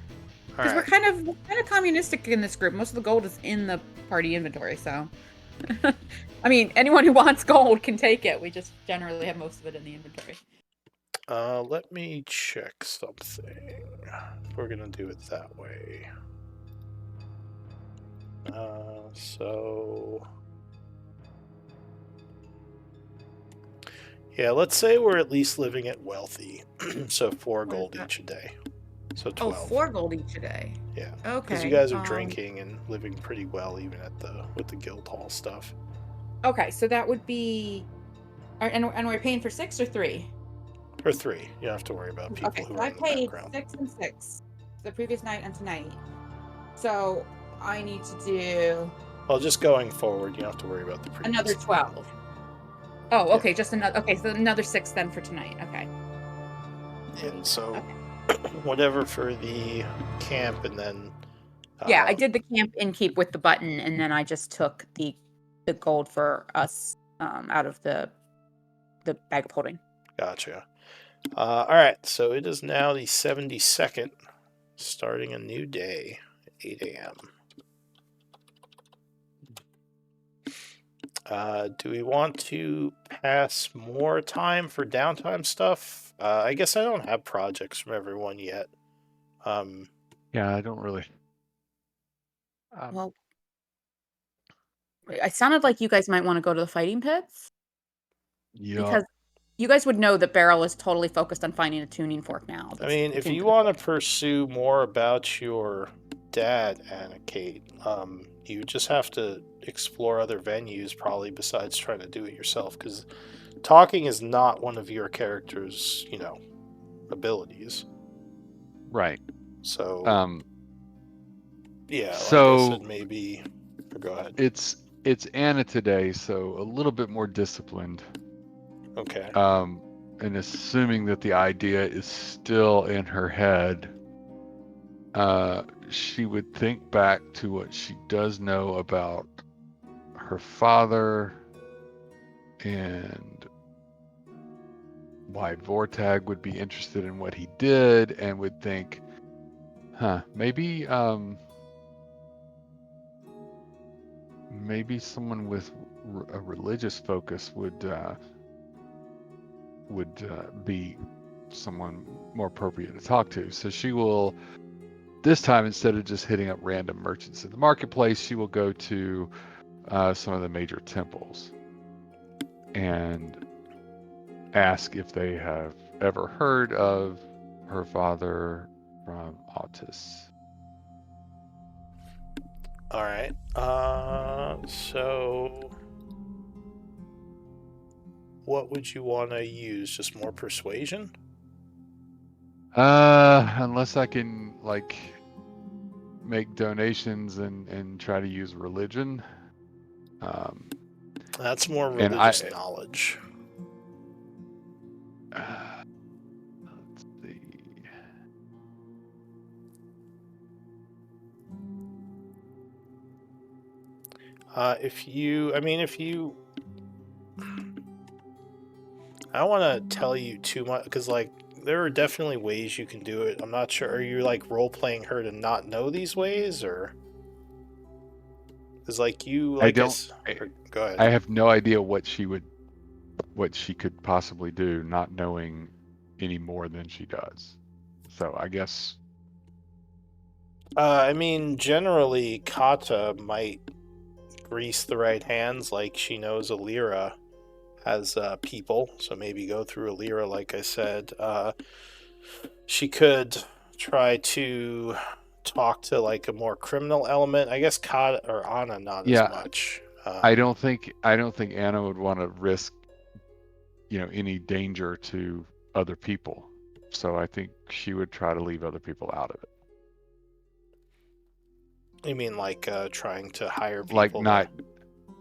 Because right. we're kind of communistic in this group. Most of the gold is in the party inventory, so. I mean, anyone who wants gold can take it. We just generally have most of it in the inventory. Let me check something. We're gonna do it that way. So yeah, let's say we're at least living at wealthy. So 4 What is gold that? each a day. So Oh, 12. 4 gold each a day. Yeah. Okay. Because you guys are drinking and living pretty well, even at with the guild hall stuff. Okay, so that would be, and we're paying for 6 or 3. Or 3. You don't have to worry about people Okay, who so are I in the paid background. 6 and 6 the previous night and tonight. So I need to do Well, just going forward, you don't have to worry about the previous. another 12. Oh, okay, just another. Okay, so another 6 then for tonight. Okay. And so, Okay. whatever for the camp, and then. Yeah, I did the camp in keep with the button, and then I just took the gold for us out of the bag of holding. Gotcha. All right, so it is now the 72nd, starting a new day at 8 a.m. Do we want to pass more time for downtime stuff? I guess I don't have projects from everyone yet. Yeah, I don't really. Well, it sounded like you guys might want to go to the fighting pits. Yeah. Because you guys would know that Beryl is totally focused on finding a tuning fork now. I mean, if you want to pursue more about your dad, Anna Kate, you just have to explore other venues, probably besides trying to do it yourself, because talking is not one of your character's, abilities. Right. So, yeah, so like I said, maybe. Go ahead. It's Anna today, so a little bit more disciplined. Okay. And assuming that the idea is still in her head, she would think back to what she does know about her father and why Vortag would be interested in what he did, and would think, maybe someone with a religious focus would be someone more appropriate to talk to. So she will, this time, instead of just hitting up random merchants in the marketplace, she will go to some of the major temples and ask if they have ever heard of her father from Autis. All right. So what would you want to use? Just more persuasion? Unless I can make donations and try to use religion. That's more religious knowledge. Let's see. If you, I don't want to tell you too much, because there are definitely ways you can do it. I'm not sure. Are you role playing her to not know these ways, or? Because I don't. Go ahead. I have no idea what she could possibly do, not knowing any more than she does. So I guess. Generally, Kata might grease the right hands, like she knows Alira has people, so maybe go through Alira, like I said. She could try to talk to a more criminal element. I guess Kata or Anna not as much. I don't think Anna would want to risk any danger to other people. So I think she would try to leave other people out of it. You mean like trying to hire people? Like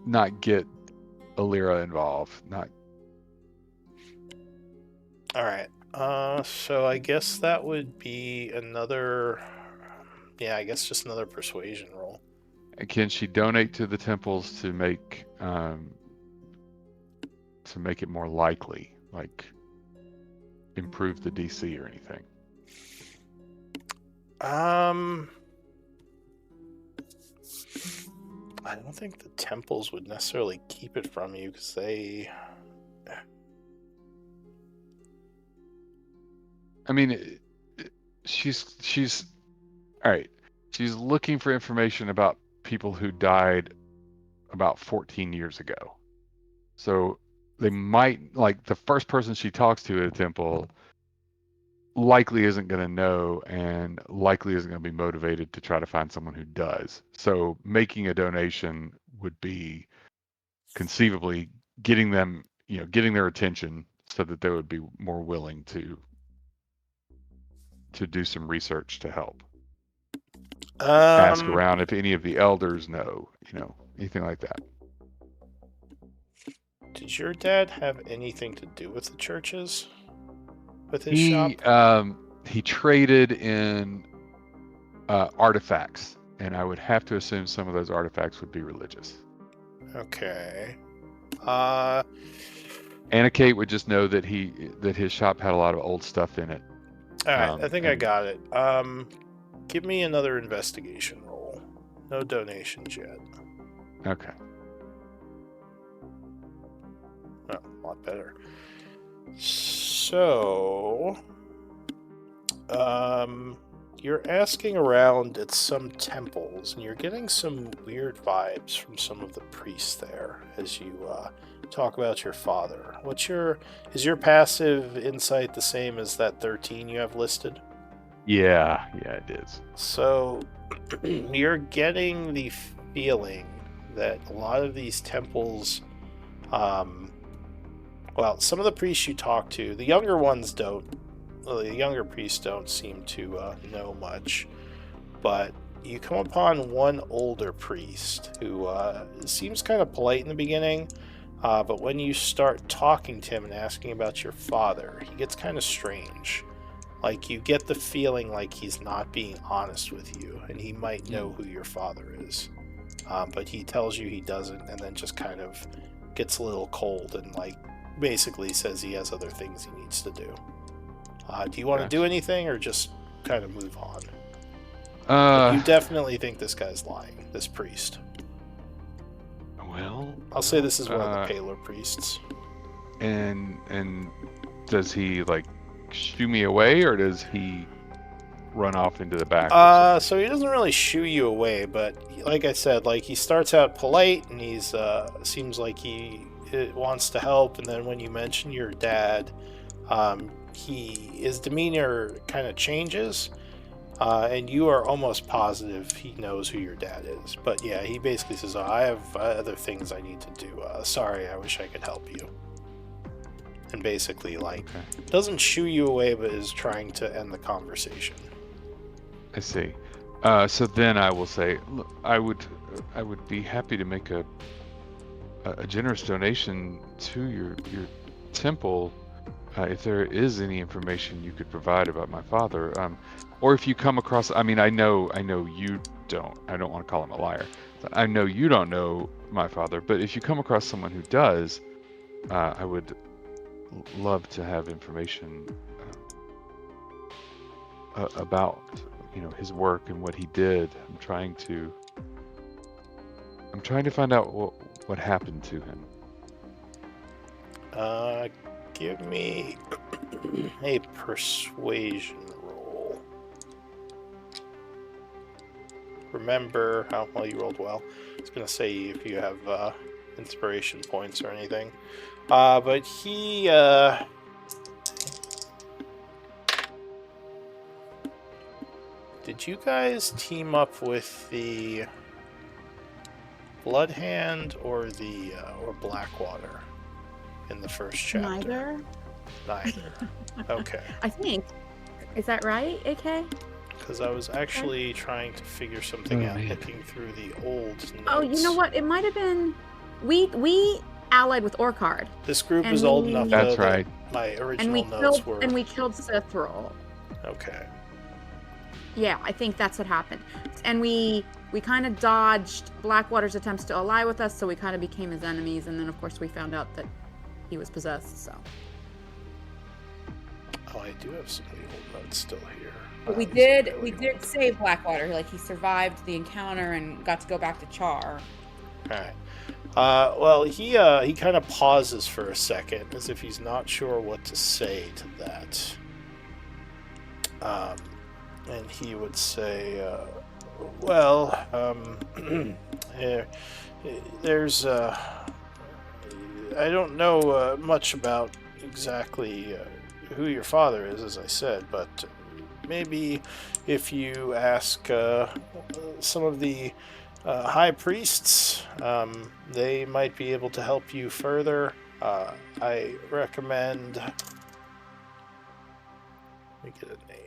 not get Alira involved. Not. All right. So I guess that would be another. Yeah, I guess just another persuasion roll. And can she donate to the temples to make it more likely, like improve the DC or anything? I don't think the temples would necessarily keep it from you because they. I mean, she's all right. She's looking for information about people who died about 14 years ago. So they might, like, the first person she talks to at a temple likely isn't going to know and likely isn't going to be motivated to try to find someone who does. So making a donation would be conceivably getting them, getting their attention so that they would be more willing to do some research to help. Ask around if any of the elders know, anything like that. Did your dad have anything to do with the churches? With his shop? He traded in artifacts, and I would have to assume some of those artifacts would be religious. Okay. Anna Kate would just know that his shop had a lot of old stuff in it. All right, I think I got it. Give me another investigation roll. No donations yet. Okay. Oh, a lot better. So, you're asking around at some temples, and you're getting some weird vibes from some of the priests there as you talk about your father. Is your passive insight the same as that 13 you have listed? Yeah, it is. So, you're getting the feeling that a lot of these temples, some of the priests you talk to, the younger ones don't. Well, the younger priests don't seem to know much, but you come upon one older priest who seems kind of polite in the beginning, but when you start talking to him and asking about your father, he gets kind of strange. Like, you get the feeling like he's not being honest with you, and he might know who your father is, but he tells you he doesn't, and then just kind of gets a little cold and, like, basically says he has other things he needs to do. Do you want to do anything, or just kind of move on? You definitely think this guy's lying, this priest. Well, I'll say this is one of the paler priests. And does he, like, shoo me away, or does he run off into the back? So he doesn't really shoo you away, but like I said, like, he starts out polite, and he's seems like he wants to help, and then when you mention your dad, his demeanor kind of changes, and you are almost positive he knows who your dad is. But yeah, he basically says, I have other things I need to do. Sorry, I wish I could help you. And basically, like, doesn't shoo you away, but is trying to end the conversation. I see. So then I will say, look, I would be happy to make a generous donation to your temple, if there is any information you could provide about my father, or if you come across. I mean, I know you don't. I don't want to call him a liar. I know you don't know my father, but if you come across someone who does, I would love to have information about his work and what he did. I'm trying to find out what happened to him. Give me a persuasion roll. Remember how well you rolled well. I was gonna say if you have inspiration points or anything, but he did you guys team up with the Bloodhand or the or Blackwater in the first chapter? Neither. Neither. Okay. I think. Is that right, AK? Because I was actually trying to figure something Oh, out, man. looking through the old notes. Oh, you know what? It might have been. We allied with Orcard. This group And is old enough, That's though, right. that my and original we notes killed were... and we killed Sithril. Okay. Yeah, I think that's what happened. And we kind of dodged Blackwater's attempts to ally with us, so we kind of became his enemies. And then, of course, we found out that he was possessed. So. Oh, I do have some of the old notes still here. But we These are did really old. save Blackwater. Like, he survived the encounter and got to go back to Char. All right. Well, he kind of pauses for a second, as if he's not sure what to say to that. And he would say, there's I don't know much about exactly who your father is, as I said, but maybe if you ask some of the high priests, they might be able to help you further. I recommend... Let me get a name.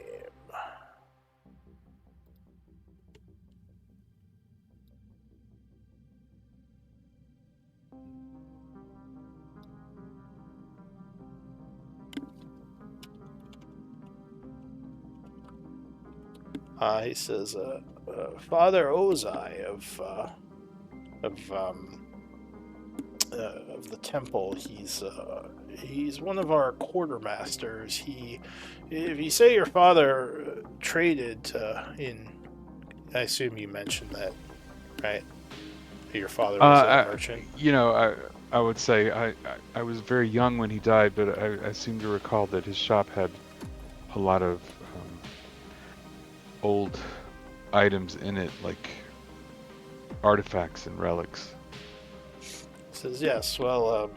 He says, Father Ozai of the temple. He's one of our quartermasters. If you say your father traded in, I assume you mentioned that, right? Your father was a merchant. You know, I would say I was very young when he died, but I seem to recall that his shop had a lot of old items in it, like artifacts and relics. Says yes. Well,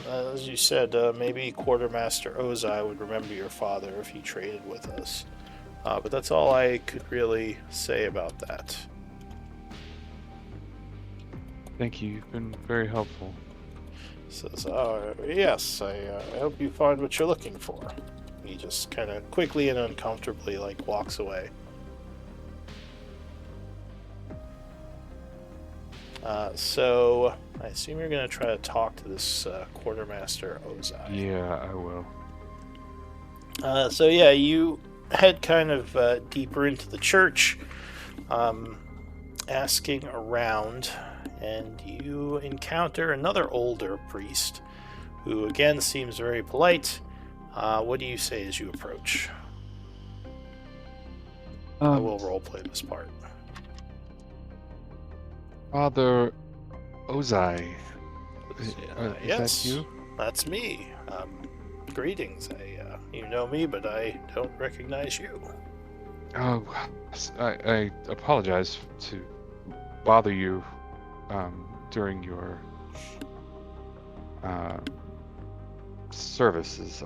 as you said, maybe Quartermaster Ozai would remember your father if he traded with us. But that's all I could really say about that. Thank you. You've been very helpful. Says, yes, I hope you find what you're looking for. He just kind of quickly and uncomfortably, walks away. So, I assume you're going to try to talk to this Quartermaster Ozai. Yeah, I will. So yeah, you head kind of deeper into the church, asking around, and you encounter another older priest, who again seems very polite. What do you say as you approach? I will roleplay this part. Father Ozai. Is Yes, that you? that's me. Greetings. You know me, but I don't recognize you. Oh, I apologize to bother you during your services.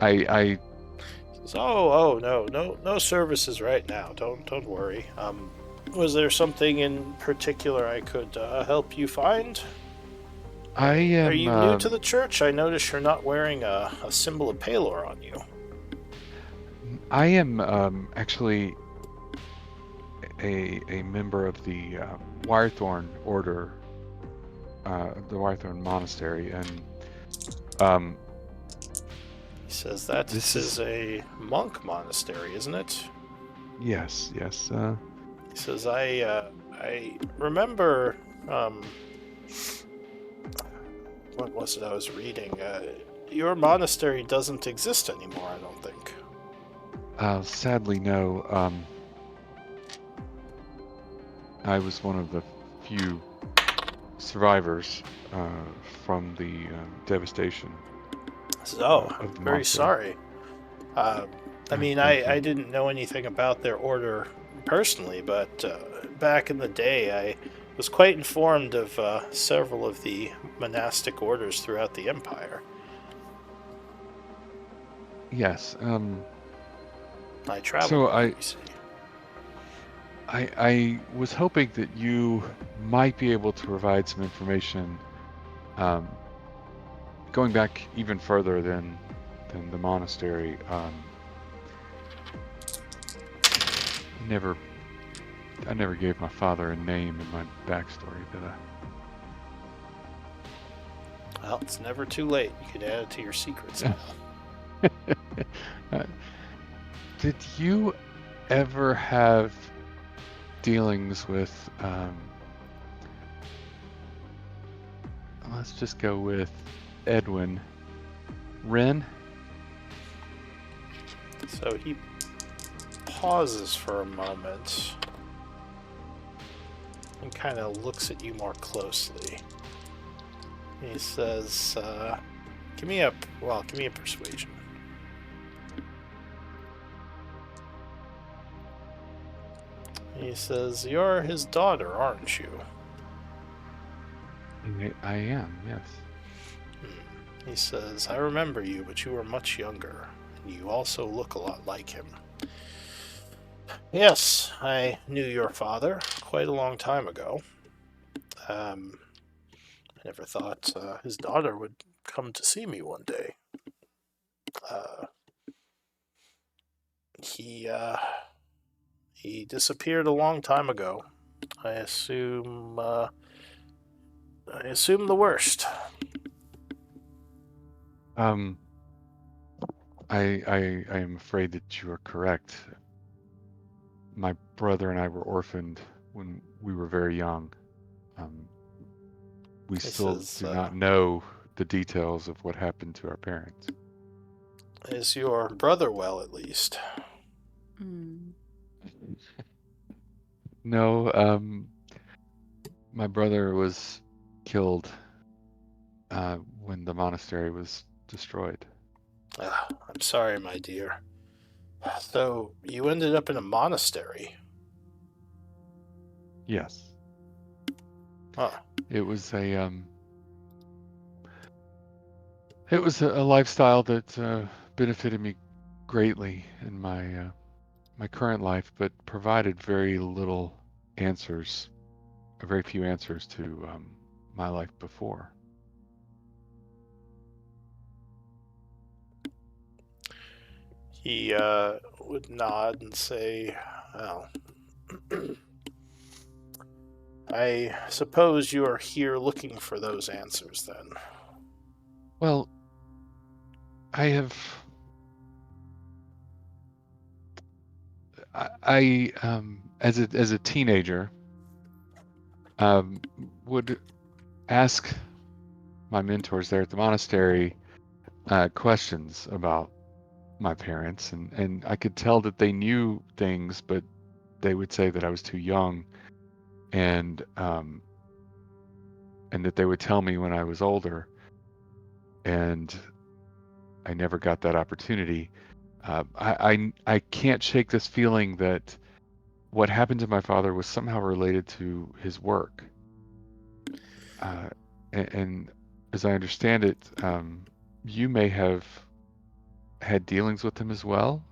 I No services right now. Don't worry. Was there something in particular I could help you find? I am. Are you new to the church? I notice you're not wearing a symbol of Palor on you. I am actually a member of the Wirethorn Order, the Wirethorn Monastery, and He says that this is a monk monastery, isn't it? Yes. He says I remember what was it I was reading? Your monastery doesn't exist anymore, I don't think. Sadly, no. I was one of the few survivors from the devastation. So, of the very monster. sorry. I mean, Thank I you. didn't know anything about their order personally, but back in the day, I was quite informed of several of the monastic orders throughout the Empire. Yes. I traveled. So with them, you see. I was hoping that you might be able to provide some information going back even further than the monastery, I never gave my father a name in my backstory, did I? Well, it's never too late. You could add it to your secrets now. Did you ever have dealings with, let's just go with Edwin Wren? So he pauses for a moment and kind of looks at you more closely. He says, give me a persuasion. He says, you're his daughter, aren't you? I am, yes. He says, I remember you, but you were much younger. And you also look a lot like him. Yes, I knew your father quite a long time ago. I never thought his daughter would come to see me one day. He disappeared a long time ago. I assume the worst. I am afraid that you are correct. My brother and I were orphaned when we were very young. We still do not know the details of what happened to our parents. Is your brother well, at least? No, my brother was killed when the monastery was destroyed. I'm sorry, my dear. So, you ended up in a monastery? Yes. Huh. It was a lifestyle that benefited me greatly in my current life, but provided very few answers to my life before. He would nod and say, well, I suppose you are here looking for those answers, then. Well, I have... I as a teenager, would ask my mentors there at the monastery questions about my parents, and I could tell that they knew things, but they would say that I was too young, and that they would tell me when I was older, and I never got that opportunity. I can't shake this feeling that what happened to my father was somehow related to his work. And as I understand it, you may have had dealings with him as well?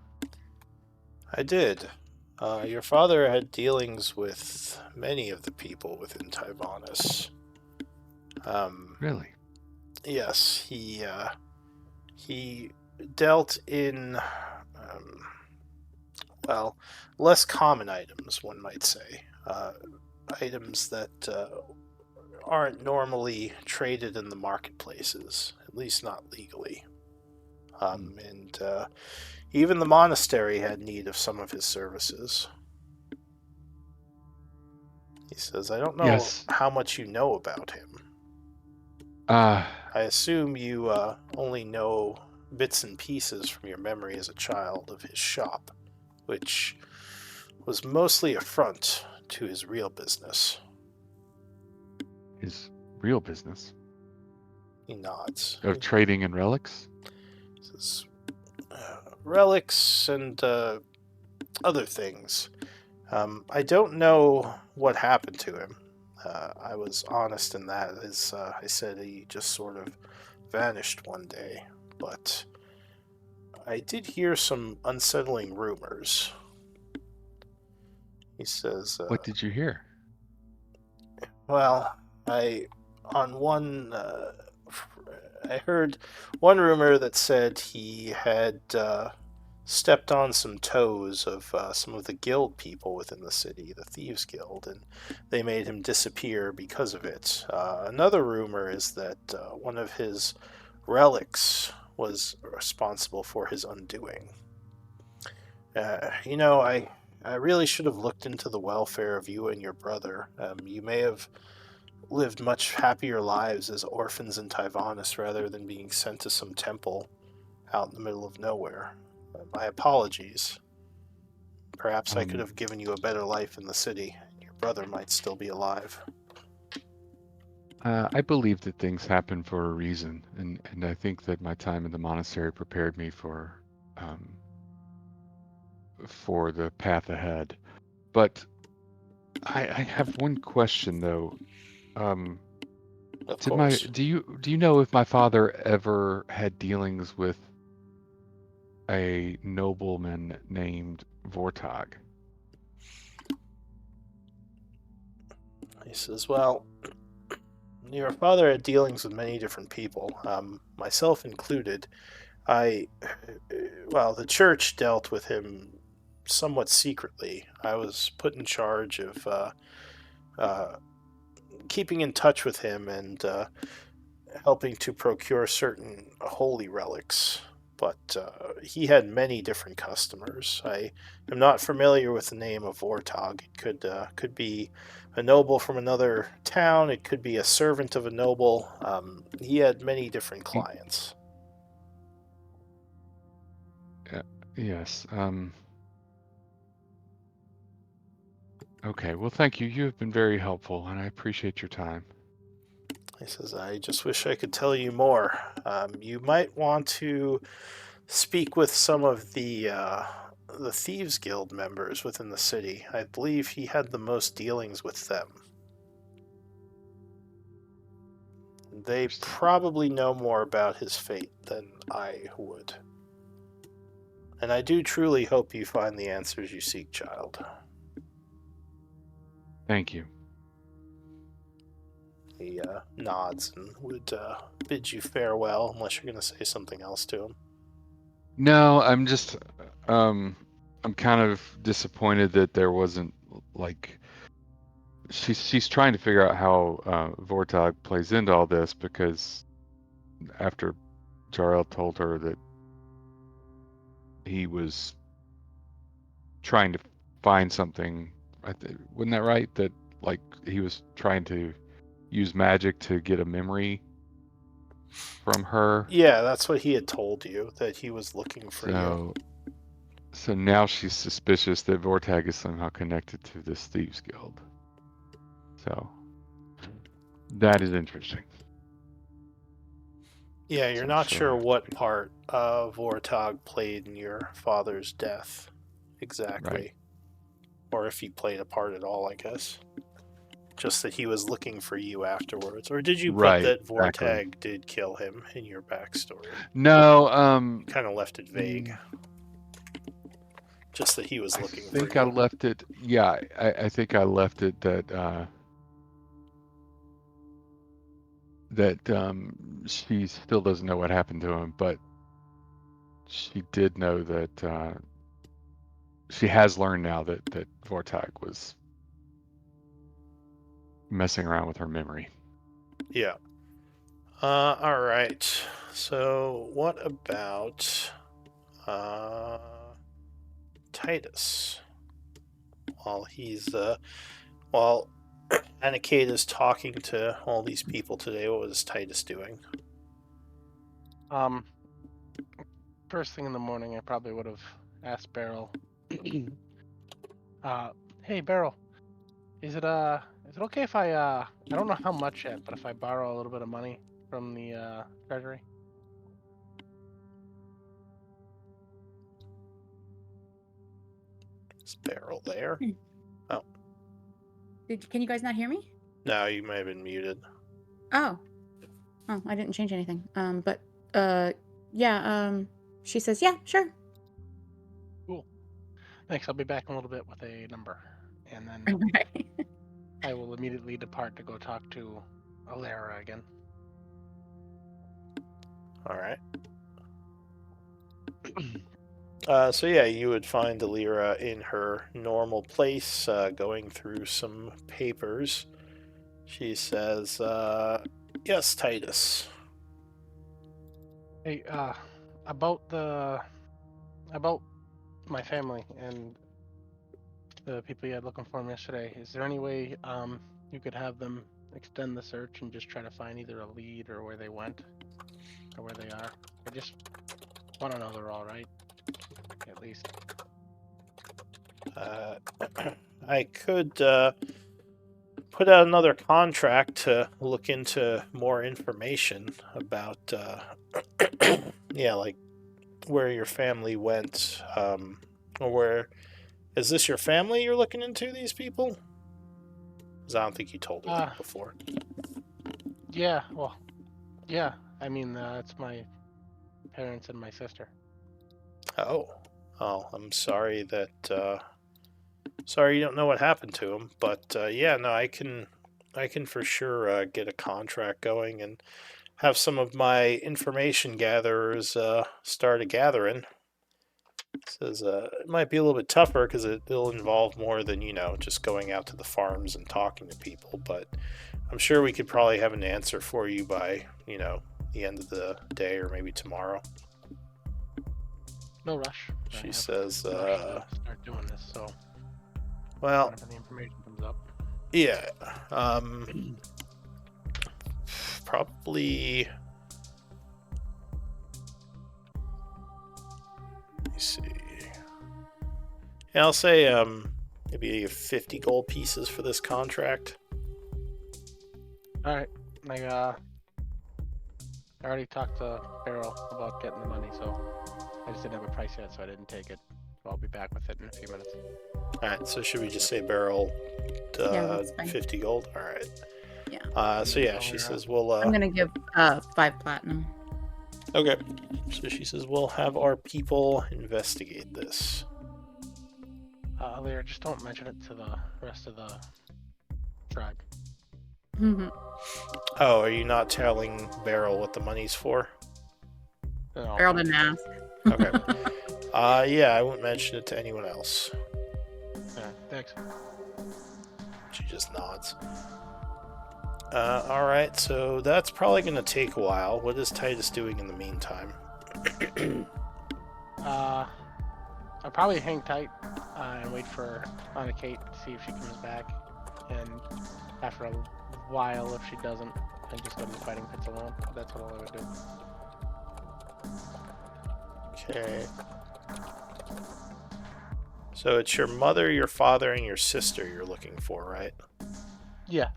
I did. Your father had dealings with many of the people within Tyvanus. Really? Yes, he dealt in, less common items, one might say. Items that aren't normally traded in the marketplaces, at least not legally. And even the monastery had need of some of his services. He says, I don't know Yes. how much you know about him. I assume you only know bits and pieces from your memory as a child of his shop, which was mostly a front to his real business. His real business? He nods. Of trading in relics? He says, relics and other things. I don't know what happened to him. I was honest in that, as I said, he just sort of vanished one day. But I did hear some unsettling rumors. He says, What did you hear? well, on one I heard one rumor that said he had stepped on some toes of some of the guild people within the city, the Thieves Guild, and they made him disappear because of it. Another rumor is that one of his relics was responsible for his undoing. I really should have looked into the welfare of you and your brother. You may have lived much happier lives as orphans in Tyvanus rather than being sent to some temple out in the middle of nowhere. My apologies. Perhaps I could have given you a better life in the city. Your brother might still be alive. I believe that things happen for a reason, and I think that my time in the monastery prepared me for the path ahead. But I have one question though. Of course. Do you know if my father ever had dealings with a nobleman named Vortag? He says, well, your father had dealings with many different people, myself included. The church dealt with him somewhat secretly. I was put in charge of keeping in touch with him and helping to procure certain holy relics. But he had many different customers. I am not familiar with the name of Vortag. It could be a noble from another town. It could be a servant of a noble. He had many different clients. Yes. Okay. Well, thank you. You have been very helpful, and I appreciate your time. He says, I just wish I could tell you more. You might want to speak with some of the Thieves Guild members within the city. I believe he had the most dealings with them. They probably know more about his fate than I would. And I do truly hope you find the answers you seek, child. Thank you. He nods and would bid you farewell, unless you're going to say something else to him. No, I'm just, I'm kind of disappointed that there wasn't like, she's trying to figure out how Vortag plays into all this, because after Jarl told her that he was trying to find something, wasn't that right? That like he was trying to use magic to get a memory from her. Yeah, that's what he had told you, that he was looking for you. So now she's suspicious that Vortag is somehow connected to this Thieves Guild. So that is interesting. Yeah, you're not sure what part Vortag played in your father's death exactly. Right. Or if he played a part at all, I guess. Just that he was looking for you afterwards. Or did you put that Vortag did kill him in your backstory? No, you kind of left it vague. Just that he was looking for you. I think I left it, yeah, I think I left it that she still doesn't know what happened to him, but she did know that she has learned now that Vortag was messing around with her memory. Yeah. All right. So what about Titus? While Anikate is talking to all these people today, what was Titus doing? First thing in the morning, I probably would have asked Beryl. Hey Beryl, is it okay if I don't know how much yet, but if I borrow a little bit of money from the treasury? Is Beryl there? Oh. Can you guys not hear me? No, you may have been muted. Oh, I didn't change anything. She says, yeah, sure. Cool. Thanks. I'll be back in a little bit with a number, and then I will immediately depart to go talk to Alara again. All right. So yeah, you would find Alira in her normal place, going through some papers. She says, "Yes, Titus." Hey, about my family and the people you had looking for them yesterday. Is there any way you could have them extend the search and just try to find either a lead or where they went or where they are? I just want to know they're all right, at least. I could put out another contract to look into more information about, yeah, like where your family went, or where. Is this your family you're looking into, these people? Because I don't think you told her that before. Yeah, well, yeah. I mean, it's my parents and my sister. Oh. Oh, I'm sorry that, sorry you don't know what happened to him, but, yeah, no, I can for sure get a contract going and have some of my information gatherers start a gathering. Says it might be a little bit tougher because it'll involve more than, just going out to the farms and talking to people, but I'm sure we could probably have an answer for you by, the end of the day or maybe tomorrow. No rush. She says, start doing this, so well, whenever the information comes up. yeah, probably. Let me see. Yeah, I'll say maybe 50 gold pieces for this contract. All right. I already talked to Beryl about getting the money, so I just didn't have a price yet, so I didn't take it. So I'll be back with it in a few minutes. All right, so should we just say barrel that's fine. 50 gold? All right. Yeah. So yeah, she says we'll. I'm gonna give 5 platinum. Okay. So she says we'll have our people investigate this. Alira, just don't mention it to the rest of the tribe. Mm-hmm. Oh, are you not telling Beryl what the money's for? No. Beryl didn't ask. Okay. Yeah, I won't mention it to anyone else. Yeah, thanks. She just nods. All right, so that's probably going to take a while. What is Titus doing in the meantime? I'll probably hang tight and wait for Anna Kate to see if she comes back. And after a while, if she doesn't, then just go to the fighting pits alone. That's what I would do. Okay. So it's your mother, your father, and your sister you're looking for, right? Yeah.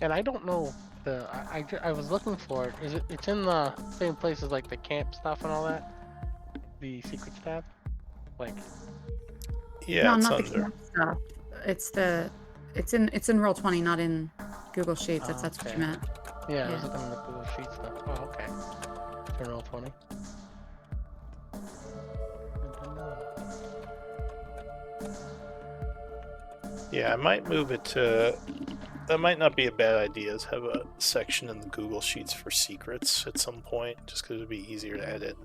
And I don't know I was looking for it. It's in the same place as like the camp stuff and all that? The secrets tab? Like Yeah, No, it's not under. the camp stuff. It's in Roll20, not in Google Sheets. That's what okay. you meant. yeah, I was looking at the Google Sheet stuff. Oh, okay. Turn roll 20. Yeah, I might move it to. That might not be a bad idea. Is have a section in the Google Sheets for secrets at some point, just because it'd be easier to edit.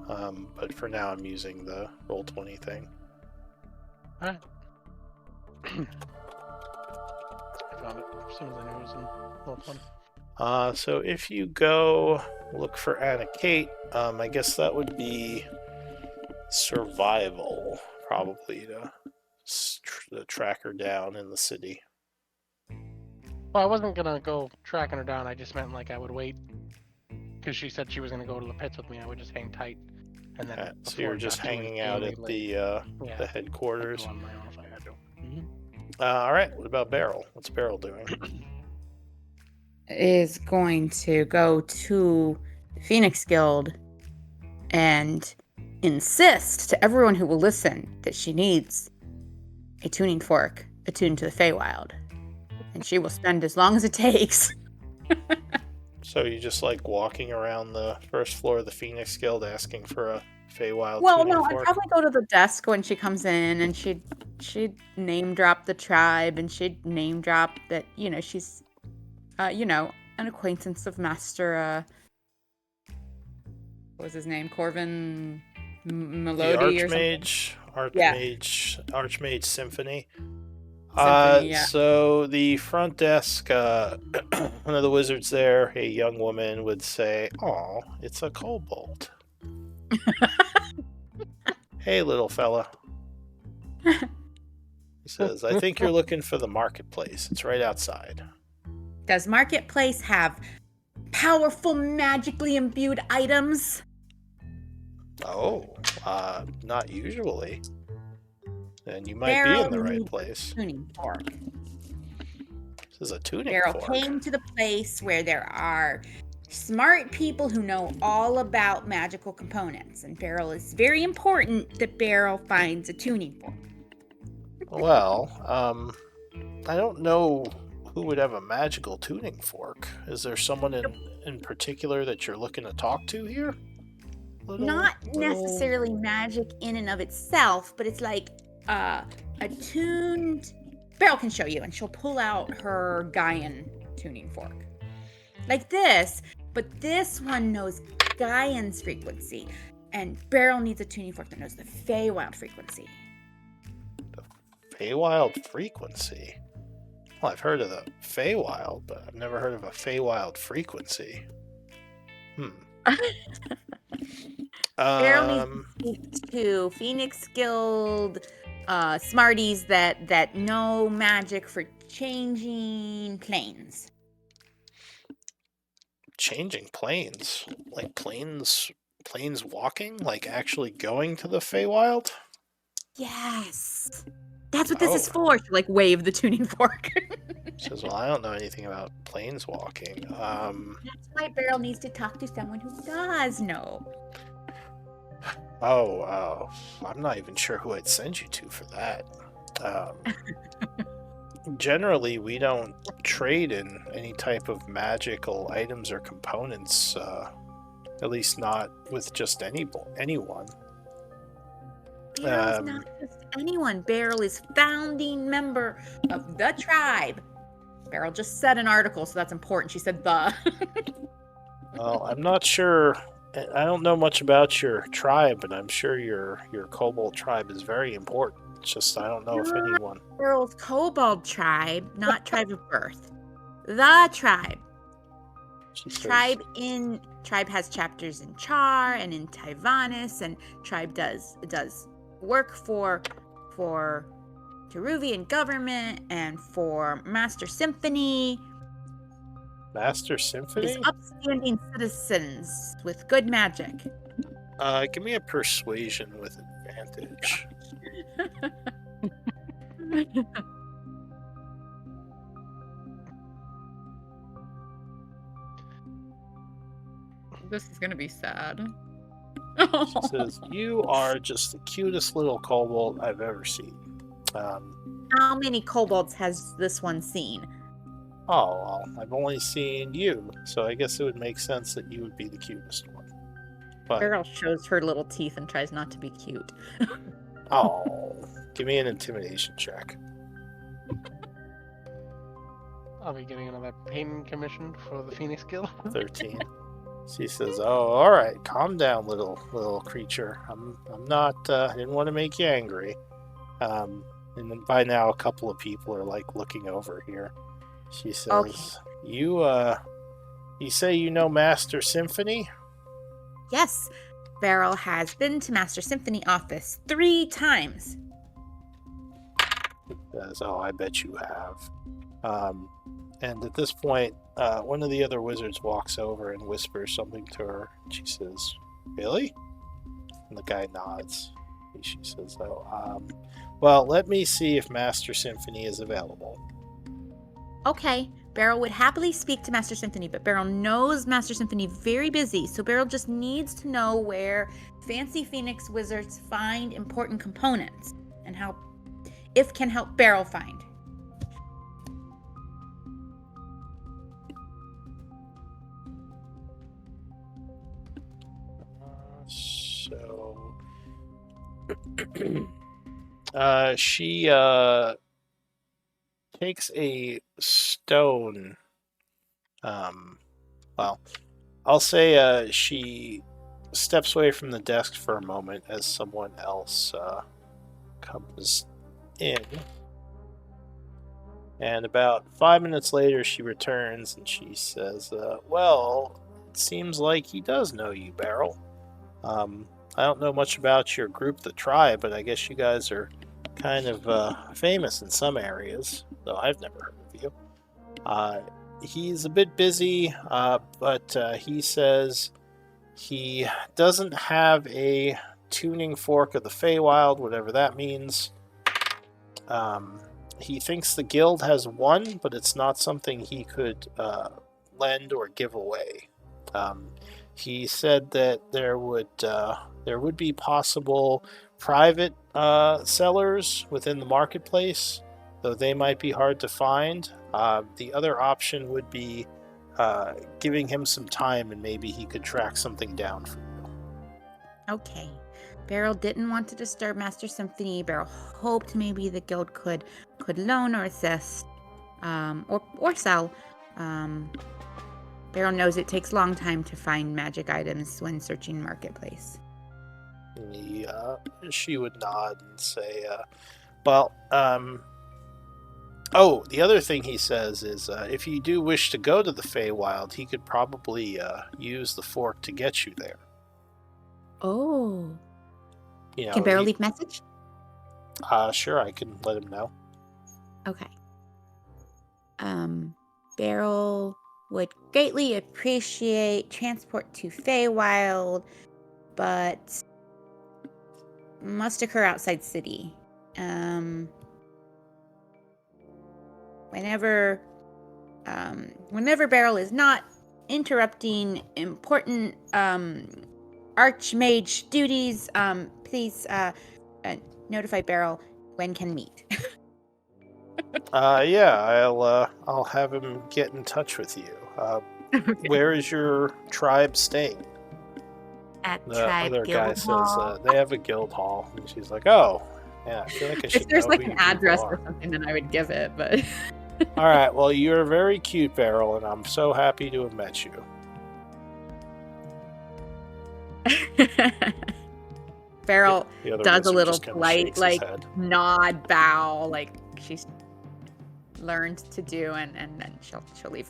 But for now, I'm using the Roll20 thing. Alright. I found it as soon as I knew it was in roll 20. So if you go look for Anna Kate, I guess that would be survival, probably, to track her down in the city. Well, I wasn't gonna go tracking her down. I just meant like I would wait, because she said she was gonna go to the pits with me. I would just hang tight, and then. So you're just hanging out at the headquarters. I'd go on my own if I had to. All right. What about Beryl? What's Beryl doing? Is going to go to Phoenix Guild and insist to everyone who will listen that she needs a tuning fork attuned to the Feywild. And she will spend as long as it takes. So you just like walking around the first floor of the Phoenix Guild asking for a Feywild Well, tuning no, I'd fork? probably go to the desk when she comes in, and she'd name drop the tribe, and she'd name drop that she's an acquaintance of Master, what was his name? Corvin The Melody or something? Archmage Symphony. Symphony, yeah. So the front desk, one of the wizards there, a young woman, would say, "Oh, it's a kobold." "Hey, little fella." He says, "I think you're looking for the marketplace. It's right outside." Does Marketplace have powerful, magically imbued items? Oh, not usually. Then you might be Beryl in the right needs a place. tuning fork. This is a tuning Beryl fork. came to the place where there are smart people who know all about magical components, and Beryl is very important that Beryl finds a tuning fork. Well, I don't know who would have a magical tuning fork. Is there someone in particular that you're looking to talk to here? Not necessarily magic in and of itself, but it's like a tuned. Beryl can show you, and she'll pull out her Gaian tuning fork. Like this, but this one knows Gaian's frequency, and Beryl needs a tuning fork that knows the Feywild frequency. Feywild frequency? Well, I've heard of the Feywild, but I've never heard of a Feywild frequency. Beryl needs to speak to Phoenix Guild smarties that know magic for changing planes. Changing planes? Like planes walking? Like actually going to the Feywild? Yes. That's what this is for. To like wave the tuning fork. Says, well, I don't know anything about planes walking. That's why Beryl needs to talk to someone who does know. Oh, I'm not even sure who I'd send you to for that. Generally, we don't trade in any type of magical items or components, at least not with just anyone. Beryl's not just anyone. Beryl is founding member of the tribe. Beryl just said an article, so that's important. She said the. Well, I'm not sure. I don't know much about your tribe, but I'm sure your kobold tribe is very important. It's just I don't know if anyone. Beryl's kobold tribe, not tribe of birth. The tribe. Tribe has chapters in Char and in Tyvanis, and tribe does work for Teruvian government and for Master Symphony. Master Symphony? Is upstanding citizens with good magic. Give me a persuasion with advantage. This is gonna be sad. She says, "You are just the cutest little kobold I've ever seen." How many kobolds has this one seen? Oh, well, I've only seen you, so I guess it would make sense that you would be the cutest one. But Beryl shows her little teeth and tries not to be cute. oh, give me an intimidation check. I'll be getting another painting commission for the Phoenix Guild. 13. She says, "Oh, all right, calm down, little creature. I'm not. I didn't want to make you angry." And then by now, a couple of people are like looking over here. She says, Okay. You say you know Master Symphony?" Yes, Beryl has been to Master Symphony office 3 times. Says, "Oh, I bet you have." And at this point, one of the other wizards walks over and whispers something to her. She says, "Really?" And the guy nods. She says, "Oh, well, let me see if Master Symphony is available." Okay, Beryl would happily speak to Master Symphony, but Beryl knows Master Symphony very busy, so Beryl just needs to know where fancy Phoenix wizards find important components and how if can help Beryl find. So she takes a stone Well, I'll say she steps away from the desk for a moment as someone else comes in. And about 5 minutes later, she returns and she says, well, it seems like he does know you, Beryl. I don't know much about your group, the Tribe, but I guess you guys are kind of famous in some areas, though I've never heard of you. He's a bit busy, but he says he doesn't have a tuning fork of the Feywild, whatever that means. He thinks the guild has one, but it's not something he could lend or give away. He said that there would be possible private sellers within the marketplace, though they might be hard to find. The other option would be giving him some time, and maybe he could track something down for you. Okay. Beryl didn't want to disturb Master Symphony. Beryl hoped maybe the guild could loan or assist, or sell. Beryl knows it takes a long time to find magic items when searching marketplace. Yeah, she would nod and say, well, oh, the other thing he says is, if you do wish to go to the Feywild, he could probably use the fork to get you there. Oh. You know, Can Beryl leave message? Sure, I can let him know. Okay. Beryl would greatly appreciate transport to Feywild, but must occur outside city. Whenever Beryl is not interrupting important archmage duties, please notify Beryl when can meet. Yeah, I'll have him get in touch with you. Okay. Where is your tribe staying? At The Tribe other Guild guy Hall. says they have a guild hall, and she's like, "Oh, yeah, I feel like I should If there's know like who an you people address are." or something, then I would give it, but All right, well, you're very cute, Beryl, and I'm so happy to have met you. Beryl The other does a wizard little just kinda polite, shakes his like, head. nod, bow, like she's learned to do, and then she'll leave.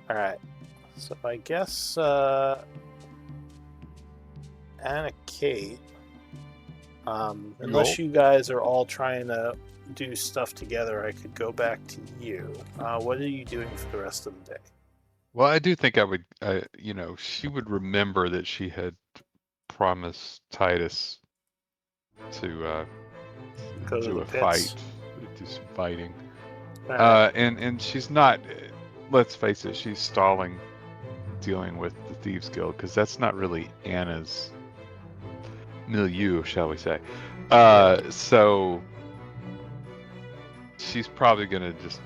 All right, so I guess Anna Kate, unless you guys are all trying to do stuff together, I could go back to you. What are you doing for the rest of the day? Well, I do think I would, she would remember that she had promised Titus to Go to do the a pits. fight, do some fighting. All right. And she's not, let's face it, she's stalling dealing with the Thieves Guild, because that's not really Anna's milieu, shall we say. So she's probably going to just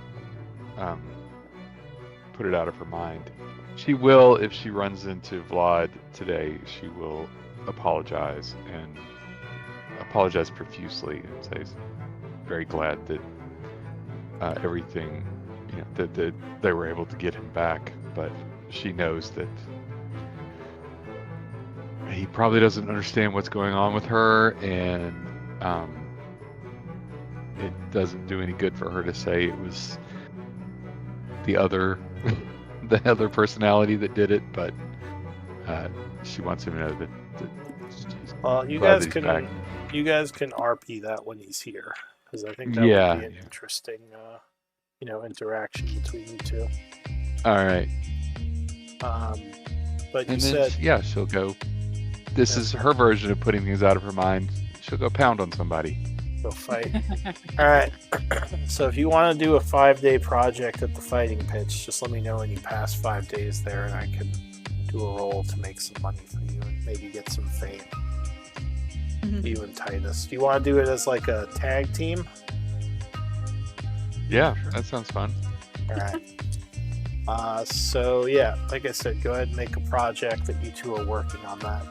put it out of her mind. She will, if she runs into Vlad today, she will apologize, and apologize profusely, and say she's very glad that everything, that they were able to get him back, but she knows that he probably doesn't understand what's going on with her, and it doesn't do any good for her to say it was the other personality that did it, but she wants him to know that Well, you glad guys that he's back. you guys can RP that when he's here, because I think that would be an interesting, interaction between you two. All right. But you And said, then, she'll go. This is her version of putting things out of her mind. She'll go pound on somebody. go fight. All right. So if you want to do a 5-day project at the fighting pitch, just let me know when you pass 5 days there, and I can do a roll to make some money for you and maybe get some fame. You and Titus. Do you want to do it as like a tag team? Yeah, that sounds fun. All right. So yeah, like I said, go ahead and make a project that you two are working on that.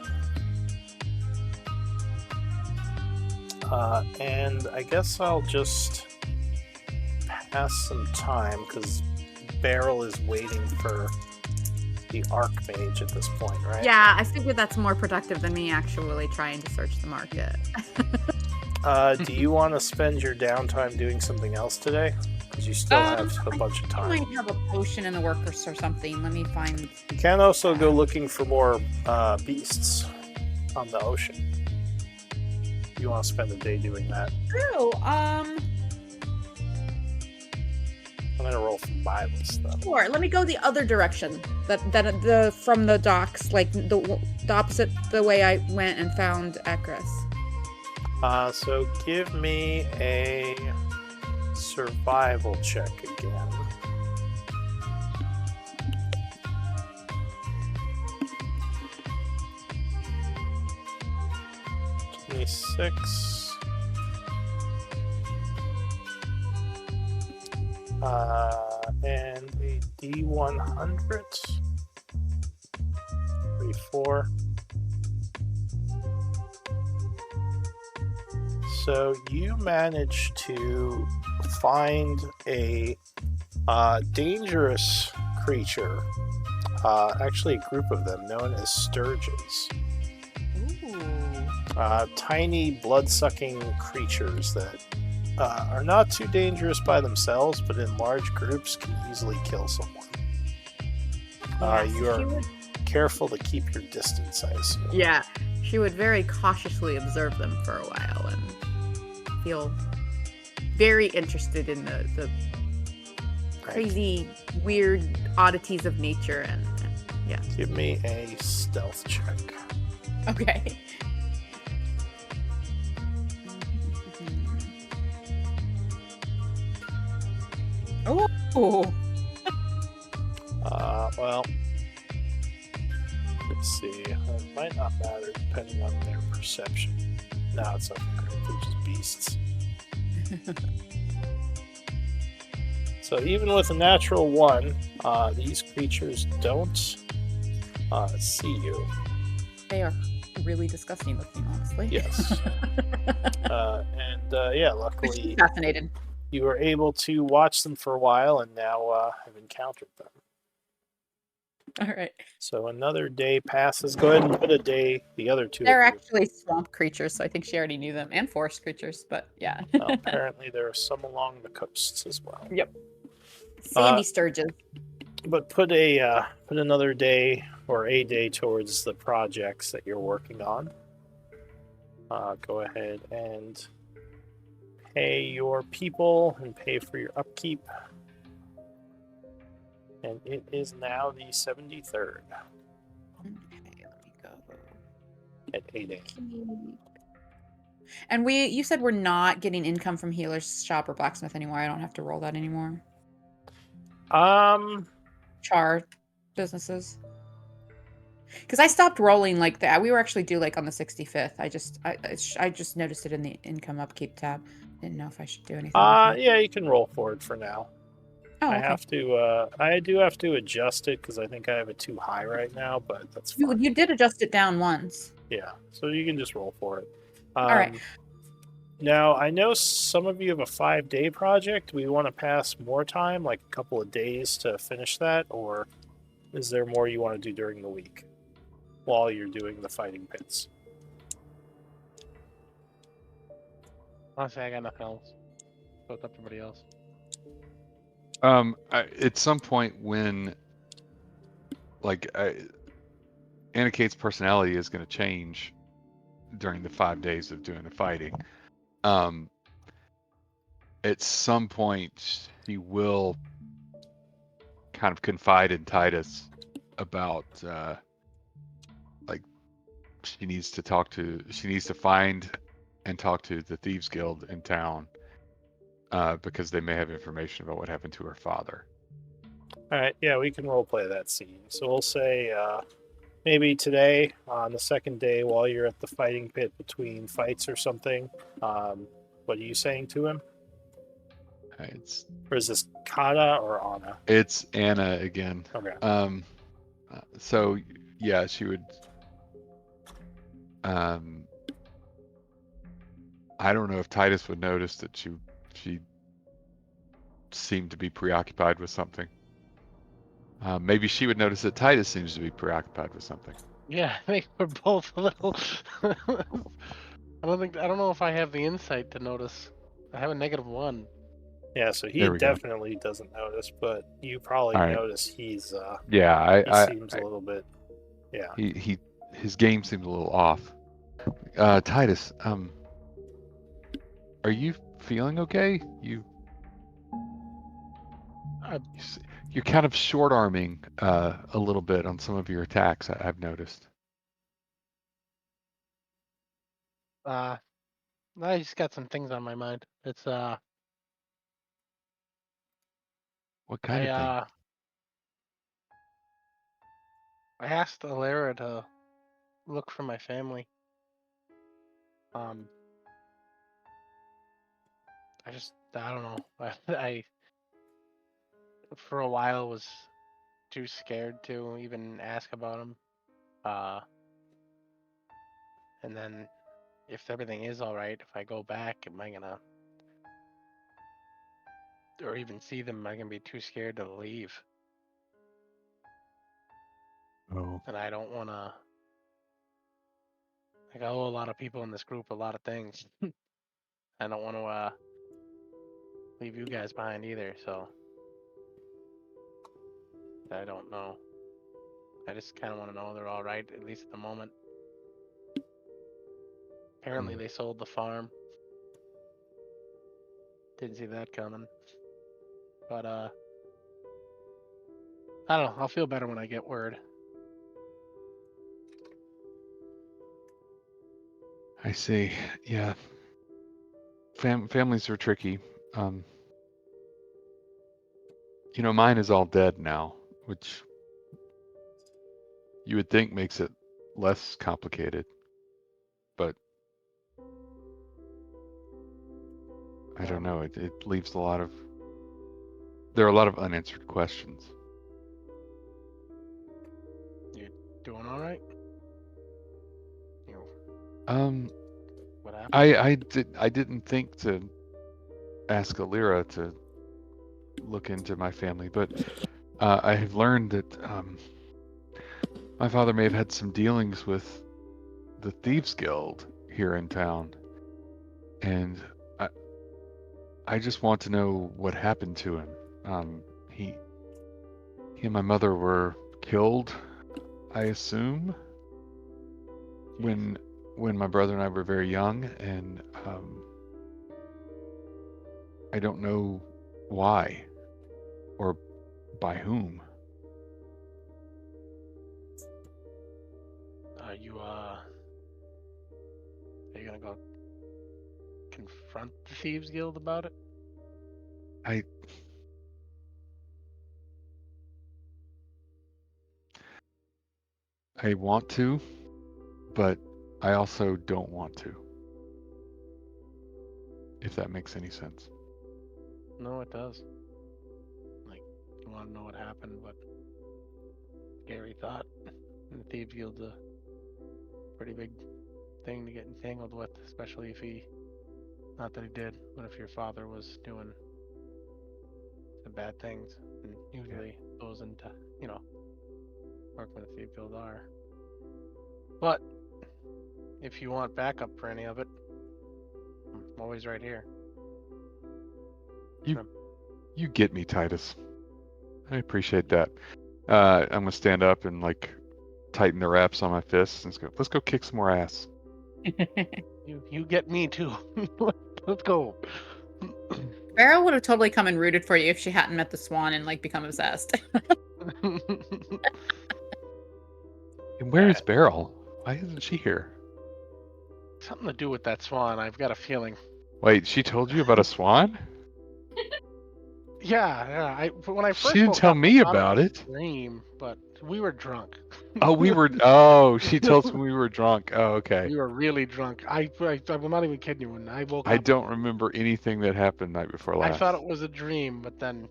And I guess I'll just pass some time, because Beryl is waiting for the Archmage at this point, right? Yeah, I figured that's more productive than me actually trying to search the market. Do you want to spend your downtime doing something else today? Because you still have a bunch of I time. might have a potion in the workers or something. Let me find. You can also go looking for more beasts on the ocean. You want to spend the day doing that. True. I'm gonna roll for my list though. Sure, let me go the other direction. The from the docks, like the opposite the way I went and found Ekris. So give me a survival check again. 26. And a D100. 34. So you managed to find a dangerous creature, actually a group of them known as sturges. Ooh. Tiny blood-sucking creatures that are not too dangerous by themselves, but in large groups can easily kill someone. You are careful to keep your distance, I assume. Yeah, she would very cautiously observe them for a while and feel very interested in the crazy, weird oddities of nature. And yeah. Give me a stealth check. Okay. Oh. Well, let's see. It might not matter depending on their perception. No, it's okay. They're just beasts. So even with a natural 1, these creatures don't see you. They are really disgusting looking, honestly. Yes. Yeah, luckily Fascinated. you were able to watch them for a while and now have encountered them. All right. So another day passes. Go ahead and put the other two. They're actually swamp creatures, so I think she already knew them, and forest creatures, but yeah. Well, apparently there are some along the coasts as well. Yep. Sandy sturgeon. But put another day or a day towards the projects that you're working on. Go ahead and pay your people and pay for your upkeep. And it is now the 73rd. Okay, let me go. At 8 a.m. And you said we're not getting income from healer's shop or blacksmith anymore. I don't have to roll that anymore. Char businesses. Because I stopped rolling like that. We were actually due like on the 65th. I just noticed it in the income upkeep tab. Didn't know if I should do anything. Yeah, you can roll for it for now. Oh, okay. I do have to adjust it because I think I have it too high right now, but that's fine. You did adjust it down once. Yeah, so you can just roll for it. All right. Now, I know some of you have a 5-day project. We want to pass more time, like a couple of days to finish that, or is there more you want to do during the week while you're doing the fighting pits? Honestly, I got nothing else. So it's up to everybody else. At some point when, Anna Kate's personality is going to change during the 5 days of doing the fighting. At some point, she will kind of confide in Titus about, she needs to find and talk to the Thieves Guild in town. Because they may have information about what happened to her father. All right, yeah, we can roleplay that scene. So we'll say maybe today on the second day while you're at the fighting pit between fights or something. What are you saying to him? Or is this Kata or Anna? It's Anna again. Okay. So yeah, she would. I don't know if Titus would notice that she seemed to be preoccupied with something. Maybe she would notice that Titus seems to be preoccupied with something. Yeah, I think we're both a little. I don't know if I have the insight to notice. I have a -1. Yeah, so he There we go. definitely doesn't notice, but you probably All right. notice he's Yeah, he seems a little bit. Yeah. his game seems a little off. Titus, are you feeling okay? I, You're kind of short arming a little bit on some of your attacks. I've noticed. I just got some things on my mind. It's What kind I of thing? I asked Alara to look for my family. I don't know. I for a while was too scared to even ask about them. And then if everything is all right, if I go back, am I gonna, or even see them? Am I gonna be too scared to leave? Oh, And I don't wanna. Like, I owe a lot of people in this group a lot of things. I don't want to leave you guys behind either. So I don't know. I just kind of want to know they're all right, at least at the moment. Apparently, they sold the farm. Didn't see that coming. But I don't know. I'll feel better when I get word. I see. Yeah. Families are tricky. Mine is all dead now, which you would think makes it less complicated, but I don't know. It leaves there are a lot of unanswered questions. You doing all right? You what happened? I didn't think to ask Alira to look into my family, but I have learned that my father may have had some dealings with the Thieves Guild here in town, and I just want to know what happened to him. He and my mother were killed, I assume, when my brother and I were very young, and I don't know why or by whom. Are you gonna go confront the Thieves Guild about it? I want to, but I also don't want to. If that makes any sense. No, it does. Like, you want to know what happened, but Gary thought the Thieves Guild's a pretty big thing to get entangled with, especially if he, not that he did, but if your father was doing the bad things, and usually those into, working with the Thief Guild are. But if you want backup for any of it, I'm always right here. You get me, Titus. I appreciate that. I'm gonna stand up and tighten the wraps on my fists and let's go kick some more ass. You get me too. Let's go. Beryl would have totally come and rooted for you if she hadn't met the swan and become obsessed. And where is Beryl? Why isn't she here? Something to do with that swan. I've got a feeling. Wait, she told you about a swan? Yeah. When I first She didn't woke tell up, me I thought about was it. a dream, but we were drunk. Oh, she told us when we were drunk. Oh, okay. We were really drunk. I'm not even kidding you. When I woke I up, don't remember anything that happened night before last. I thought it was a dream, but then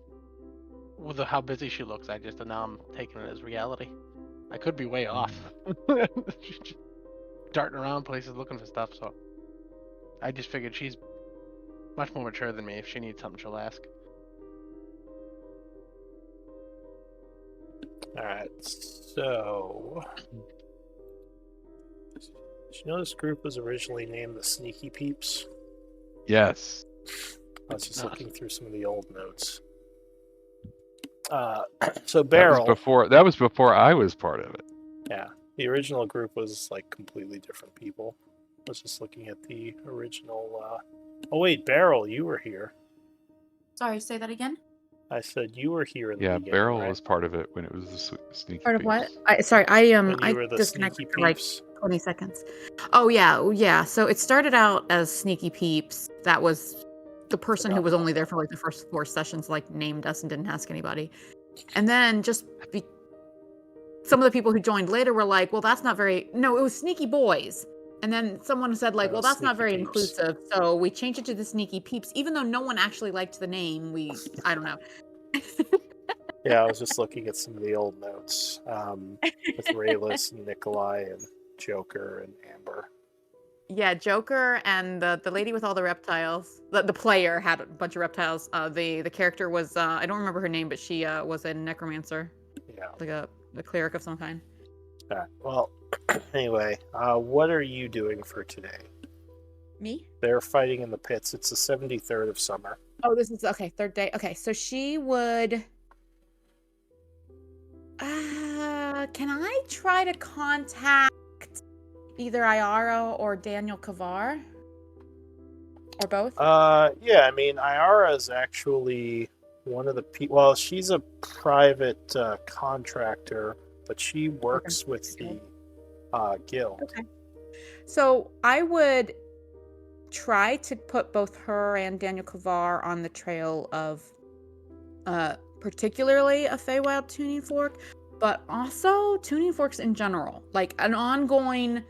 with how busy she looks, now I'm taking it as reality. I could be way off. She's darting around places looking for stuff, so I just figured she's much more mature than me. If she needs something, she'll ask. Alright, so... Did you know this group was originally named the Sneaky Peeps? Yes. I was just Ah. looking through some of the old notes. So That Beryl... was before I was part of it. Yeah, the original group was like completely different people. I was just looking at the original... Oh wait, Beryl, you were here. Sorry, say that again. I said you were here in the Yeah, beginning, Beryl right? was part of it when it was the Sneaky Part of Peeps. what? I When you were the disconnected Sneaky for like Peeps. 20 seconds. Oh yeah. So it started out as Sneaky Peeps. That was the person who Forgot was about only there that. for like the first 4 sessions, like named us and didn't ask anybody. And then some of the people who joined later were like, well, that's not very. No, it was Sneaky Boys. And then someone said like, well, that's not Sneaky very Peeps. inclusive. So we changed it to the Sneaky Peeps, even though no one actually liked the name. I don't know. Yeah, I was just looking at some of the old notes with Rayless and Nikolai and Joker and Amber. Yeah, Joker and the lady with all the reptiles. The player had a bunch of reptiles. The character was I don't remember her name, but she was a necromancer, Yeah. like a cleric of some kind. All right. Well, anyway, what are you doing for today? Me? They're fighting in the pits. It's the 73rd of summer. Oh, this is okay. 3rd day. Okay, so she would. Can I try to contact either Iara or Daniel Kavar? Or both? Yeah, I mean, Iara is actually one of the people. Well, she's a private contractor, but she works with the guild. Okay. So I would try to put both her and Daniel Kavar on the trail of particularly a Feywild tuning fork, but also tuning forks in general. Like an ongoing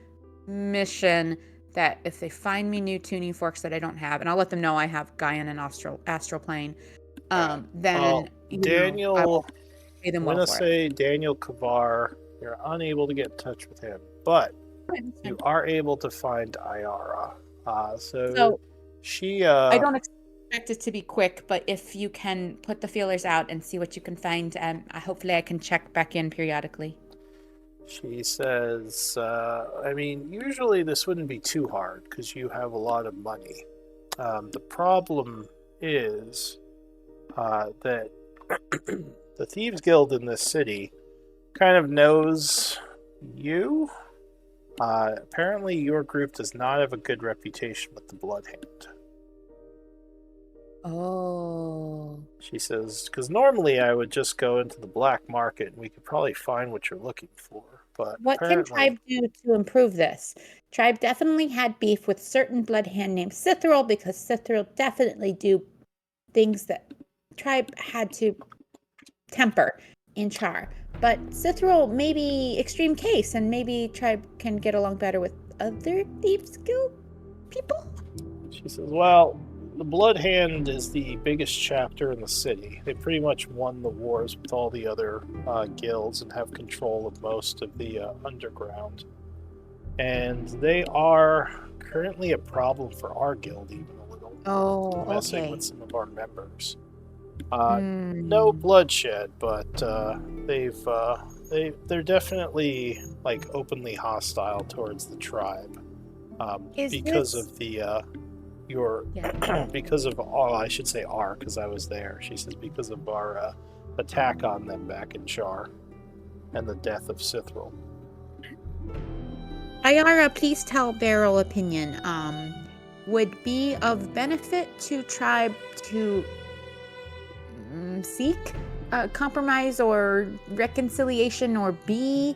mission that if they find me new tuning forks that I don't have, and I'll let them know I have Gaian and Astral Plane, then Daniel, I will pay them I'm well going to for say Daniel Kavar, you're unable to get in touch with him, but it. you are able to find Iara. So she... I don't expect it to be quick, but if you can put the feelers out and see what you can find, hopefully I can check back in periodically. She says, I mean, usually this wouldn't be too hard because you have a lot of money. The problem is that the Thieves Guild in this city kind of knows you. Apparently your group does not have a good reputation with the Bloodhand. Oh. She says, because normally I would just go into the black market and we could probably find what you're looking for. But What can Tribe do to improve this? Tribe definitely had beef with certain Bloodhand named Cithril because Cithril definitely do things that Tribe had to temper in Char. But Cithril may be extreme case, and maybe Tribe can get along better with other Thieves Guild people? She says, well, the Bloodhand is the biggest chapter in the city. They pretty much won the wars with all the other guilds and have control of most of the underground. And they are currently a problem for our guild, even a little. Oh, Messing okay. with some of our members. No bloodshed, but they're definitely like openly hostile towards the tribe because of the because of I should say our, because I was there. She says because of our attack on them back in Char and the death of Cithril. Iara, please tell Beryl opinion. Would be of benefit to Tribe to seek compromise or reconciliation, or be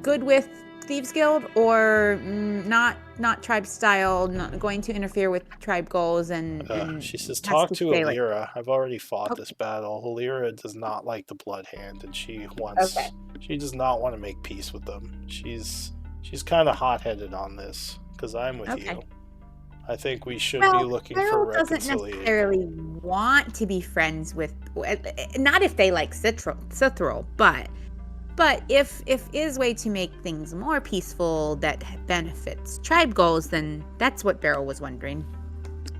good with Thieves Guild, or not Tribe style, not going to interfere with Tribe goals, and she says, has talk to stay like- Alira. I've already fought Okay. this battle. Alira does not like the Bloodhand, and she does not want to make peace with them. She's kind of hot-headed on this, because I'm with you. I think we should be looking for reconciliation. Doesn't necessarily want to be friends with, not if they like Cithril, but if is way to make things more peaceful that benefits Tribe goals, then that's what Beryl was wondering.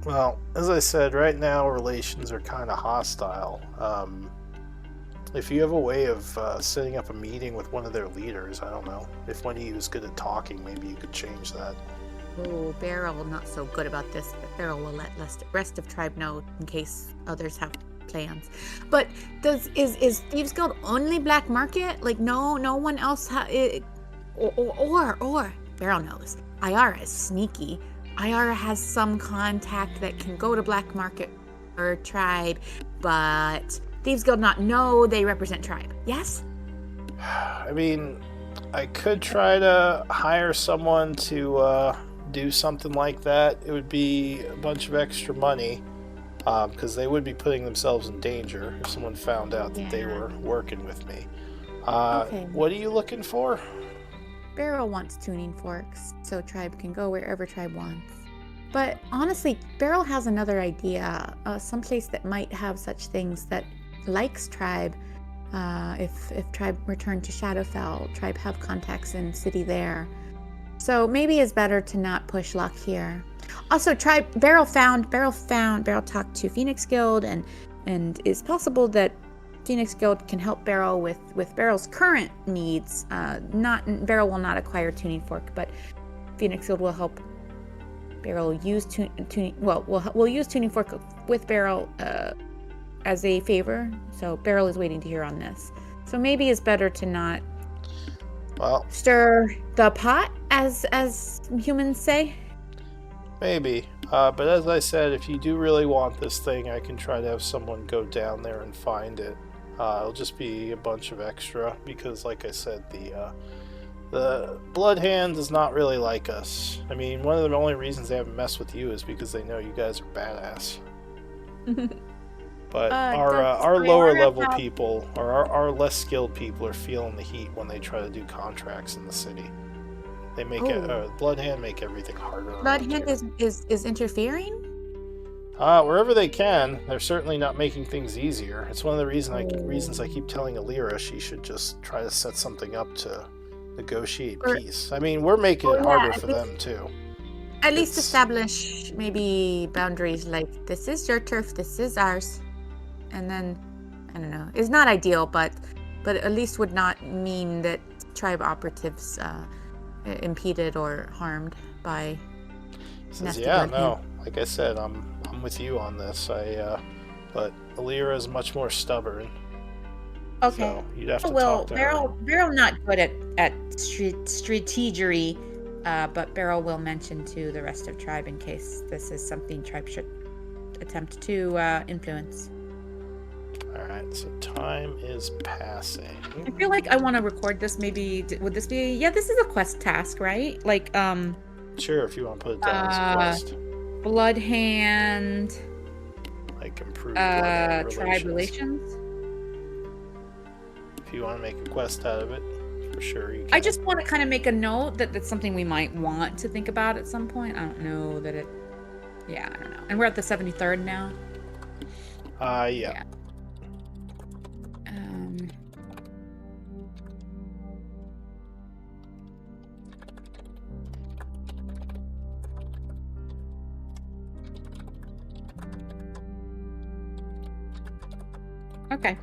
Well, as I said, right now relations are kind of hostile. if you have a way of setting up a meeting with one of their leaders, I don't know. If one of you is good at talking, maybe you could change that. Oh, Beryl not so good about this, but Beryl will let rest of tribe know in case others have plans. But is Thieves Guild only black market? Like no one else or Beryl knows. Ayara is sneaky. Ayara has some contact that can go to black market or tribe, but Thieves Guild not know they represent tribe. Yes? I mean, I could try to hire someone to do something like that. It would be a bunch of extra money, because they would be putting themselves in danger if someone found out that they were working with me. Okay. What are you looking for? Beryl wants tuning forks, so tribe can go wherever tribe wants. But honestly, Beryl has another idea. Someplace that might have such things that likes tribe. If tribe returned to Shadowfell, tribe have contacts in city there. So maybe it's better to not push luck here. Also, Beryl talked to Phoenix Guild, and it's possible that Phoenix Guild can help Beryl with Beryl's current needs. Beryl will not acquire tuning fork, but Phoenix Guild will help Beryl use tuning. Well, we'll use tuning fork with Beryl as a favor. So Beryl is waiting to hear on this. So maybe it's better to not stir the pot, as humans say. Maybe. But as I said, if you do really want this thing, I can try to have someone go down there and find it. It'll just be a bunch of extra because, like I said, the Blood Hand does not really like us. I mean, one of the only reasons they haven't messed with you is because they know you guys are badass. But our lower level people, or our less skilled people, are feeling the heat when they try to do contracts in the city. They make Blood Hand make everything harder. Blood Hand is interfering? Wherever they can. They're certainly not making things easier. It's one of the reasons I keep telling Alira she should just try to set something up to negotiate peace. I mean, we're making it harder for them too. At least establish maybe boundaries like this is your turf, this is ours. And then, I don't know, it's not ideal, but at least would not mean that tribe operatives impeded or harmed by like I said, I'm with you on this. But Alira is much more stubborn. Okay. So you'd have to talk to her. Beryl not good at strategery, but Beryl will mention to the rest of tribe in case this is something tribe should attempt to influence. Alright, so time is passing. I feel like I want to record this. Maybe would this be? Yeah, this is a quest task, right? Like, sure, if you want to put it down as a quest. Blood Hand. Like improve Blood Hand tribe relations. If you want to make a quest out of it, for sure you can. I just want to kind of make a note that that's something we might want to think about at some point. I don't know that it. Yeah, I don't know. And we're at the 73rd now. Yeah. Okay.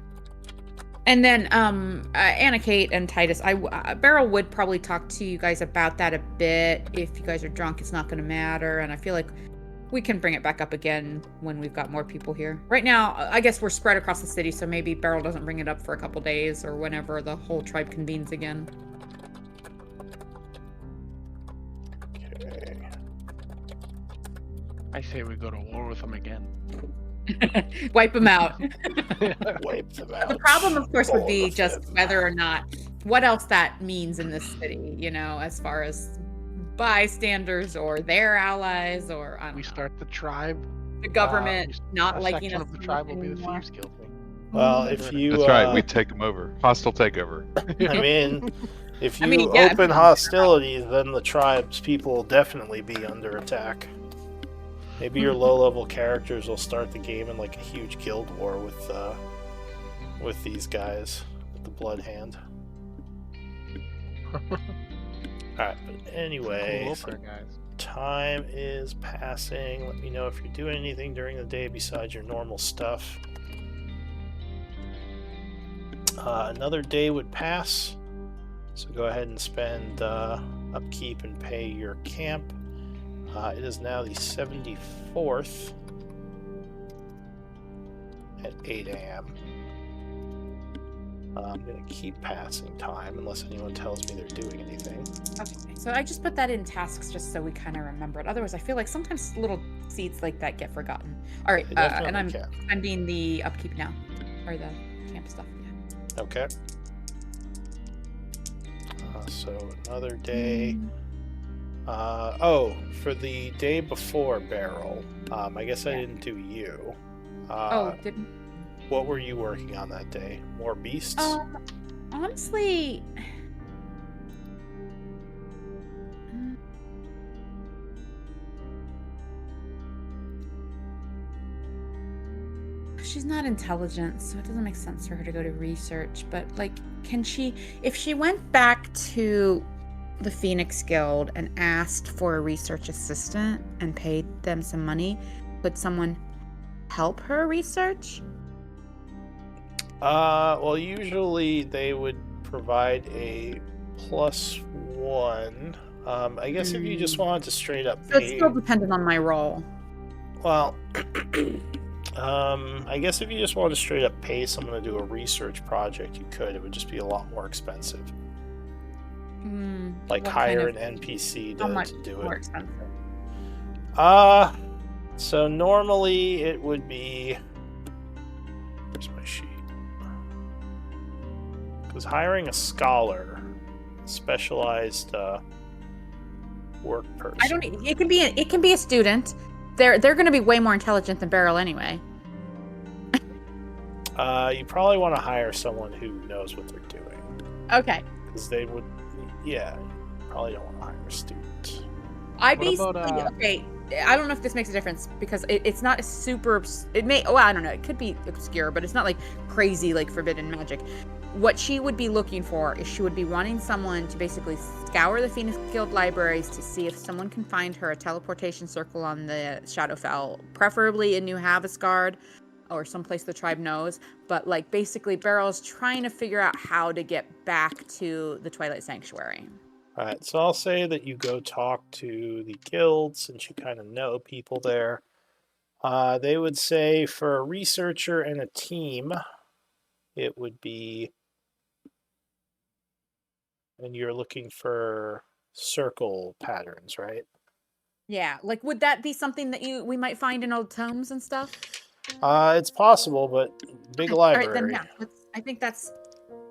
And then Anna Kate and Titus, Beryl would probably talk to you guys about that a bit. If you guys are drunk, it's not going to matter. And I feel like we can bring it back up again when we've got more people here. Right now, I guess we're spread across the city, so maybe Beryl doesn't bring it up for a couple days or whenever the whole tribe convenes again. Okay. I say we go to war with them again. Wipe them out. Wipe them out. The problem, of course, would be just whether or not, what else that means in this city, you know, as far as bystanders or their allies, or I don't know. Start the tribe. The government not liking us. Of the tribe will be the Thieves Guild thing. Well, if you... That's right, we take them over. Hostile takeover. I mean, if you open hostilities, then the tribe's people will definitely be under attack. Maybe your low-level characters will start the game in like a huge guild war with these guys, with the Blood Hand. Alright, but anyway, time is passing. Let me know if you're doing anything during the day besides your normal stuff. Another day would pass. So go ahead and spend upkeep and pay your camp. It is now the 74th at 8 a.m. I'm going to keep passing time unless anyone tells me they're doing anything. Okay, so I just put that in tasks just so we kind of remember it. Otherwise, I feel like sometimes little seeds like that get forgotten. All right, and I'm being the upkeep now, or the camp stuff. Yeah. Okay. So another day. For the day before Beryl, I guess I didn't do you. Didn't. What were you working on that day? More beasts? Honestly, she's not intelligent, so it doesn't make sense for her to go to research. But like, if she went back to the Phoenix Guild and asked for a research assistant and paid them some money, could someone help her research? Well, usually they would provide a +1. I guess if you just wanted to straight up So pay... it's still dependent on my role. Well, I guess if you just wanted to straight up pay someone to do a research project, you could. It would just be a lot more expensive. Like hire an NPC to do it. More expensive? So normally it would be... Where's my sheet? Because hiring a scholar, specialized work person. It can be a student. They're going to be way more intelligent than Beryl anyway. You probably want to hire someone who knows what they're doing. Okay. Because they would, probably don't want to hire a student. Okay, I don't know if this makes a difference because it's not super. It may. Oh, I don't know. It could be obscure, but it's not like crazy, like forbidden magic. What she would be looking for is she would be wanting someone to basically scour the Phoenix Guild libraries to see if someone can find her a teleportation circle on the Shadowfell, preferably in New Havasgard or someplace the tribe knows. But like basically, Beryl's trying to figure out how to get back to the Twilight Sanctuary. All right, so I'll say that you go talk to the guild since you kind of know people there. They would say for a researcher and a team, it would be, and you're looking for circle patterns, right? Yeah, like would that be something that we might find in old tomes and stuff? It's possible, but big library. All right, then I think that's.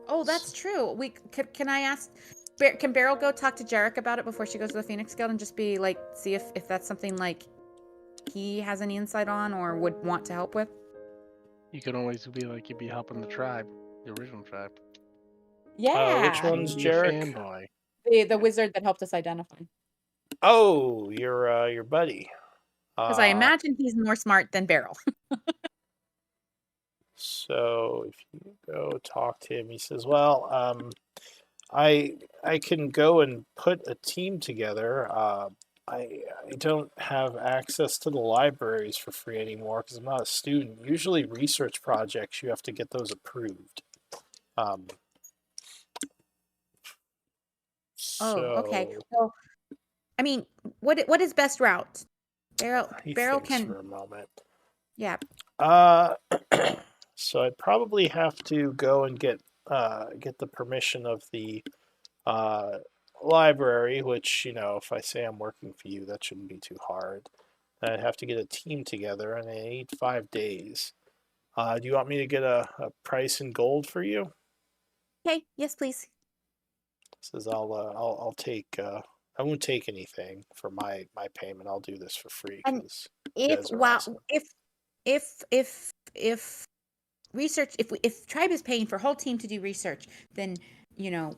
Oh, that's true. Can I ask? Can Beryl go talk to Jarek about it before she goes to the Phoenix Guild and just be like, see if that's something like he has any insight on or would want to help with? You could always be like you'd be helping the tribe, the original tribe. Yeah. Which one's Be a Jarek? fanboy. The wizard that helped us identify. Oh, your buddy. Because I imagine he's more smart than Beryl. So if you go talk to him, he says, well, I can go and put a team together. I don't have access to the libraries for free anymore because I'm not a student. Usually research projects, you have to get those approved. Okay. Well, I mean, what is best route? Beryl can... for a moment. Yeah. So I'd probably have to go and get the permission of the library, which, if I say I'm working for you, that shouldn't be too hard. I'd have to get a team together, and I need 5 days. Do you want me to get a price in gold for you? Okay. Yes, please. Says I'll take. I won't take anything for my payment. I'll do this for free. If research, if tribe is paying for whole team to do research, then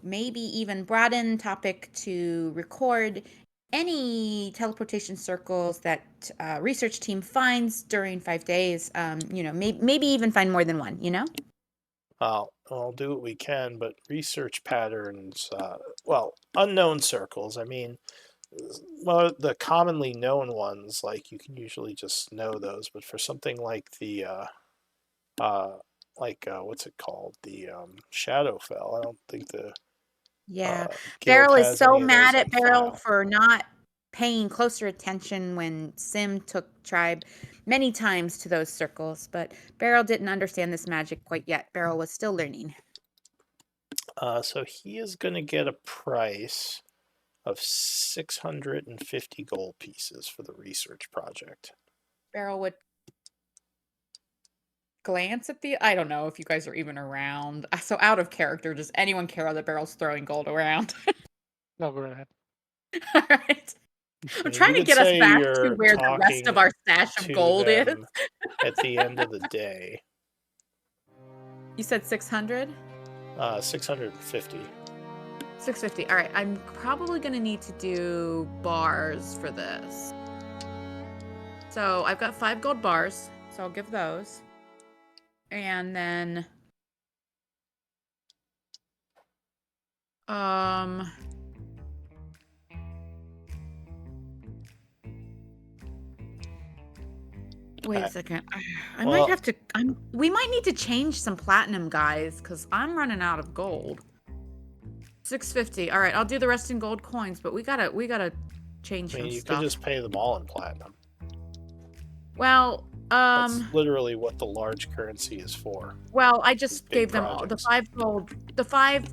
maybe even broaden topic to record any teleportation circles that research team finds during 5 days. Maybe even find more than one. I'll do what we can, but research patterns, unknown circles. I mean, well, the commonly known ones, like you can usually just know those, but for something like the like what's it called? The Shadowfell. I don't think the Yeah. guild Beryl is has so any of those mad on at Beryl file. for not paying closer attention when Sim took Tribe many times to those circles, but Beryl didn't understand this magic quite yet. Beryl was still learning. So he is going to get a price of 650 gold pieces for the research project. Beryl would glance at I don't know if you guys are even around. So out of character, does anyone care that Beryl's throwing gold around? No, go right ahead. All right. I I'm mean, trying you to could get us say back to you're where the rest of talking our stash of to gold is. them at the end of the day. You said 600? 650. 650. All right. I'm probably going to need to do bars for this. So I've got 5 gold bars. So I'll give those. And then... Wait a second. I Well- might have to... we might need to change some platinum, guys, because I'm running out of gold. 650. All right, I'll do the rest in gold coins, but we gotta change I mean, some you stuff. could just pay them all in platinum. Well, That's literally what the large currency is for. well, I just big gave them all the projects. 5 gold. The 5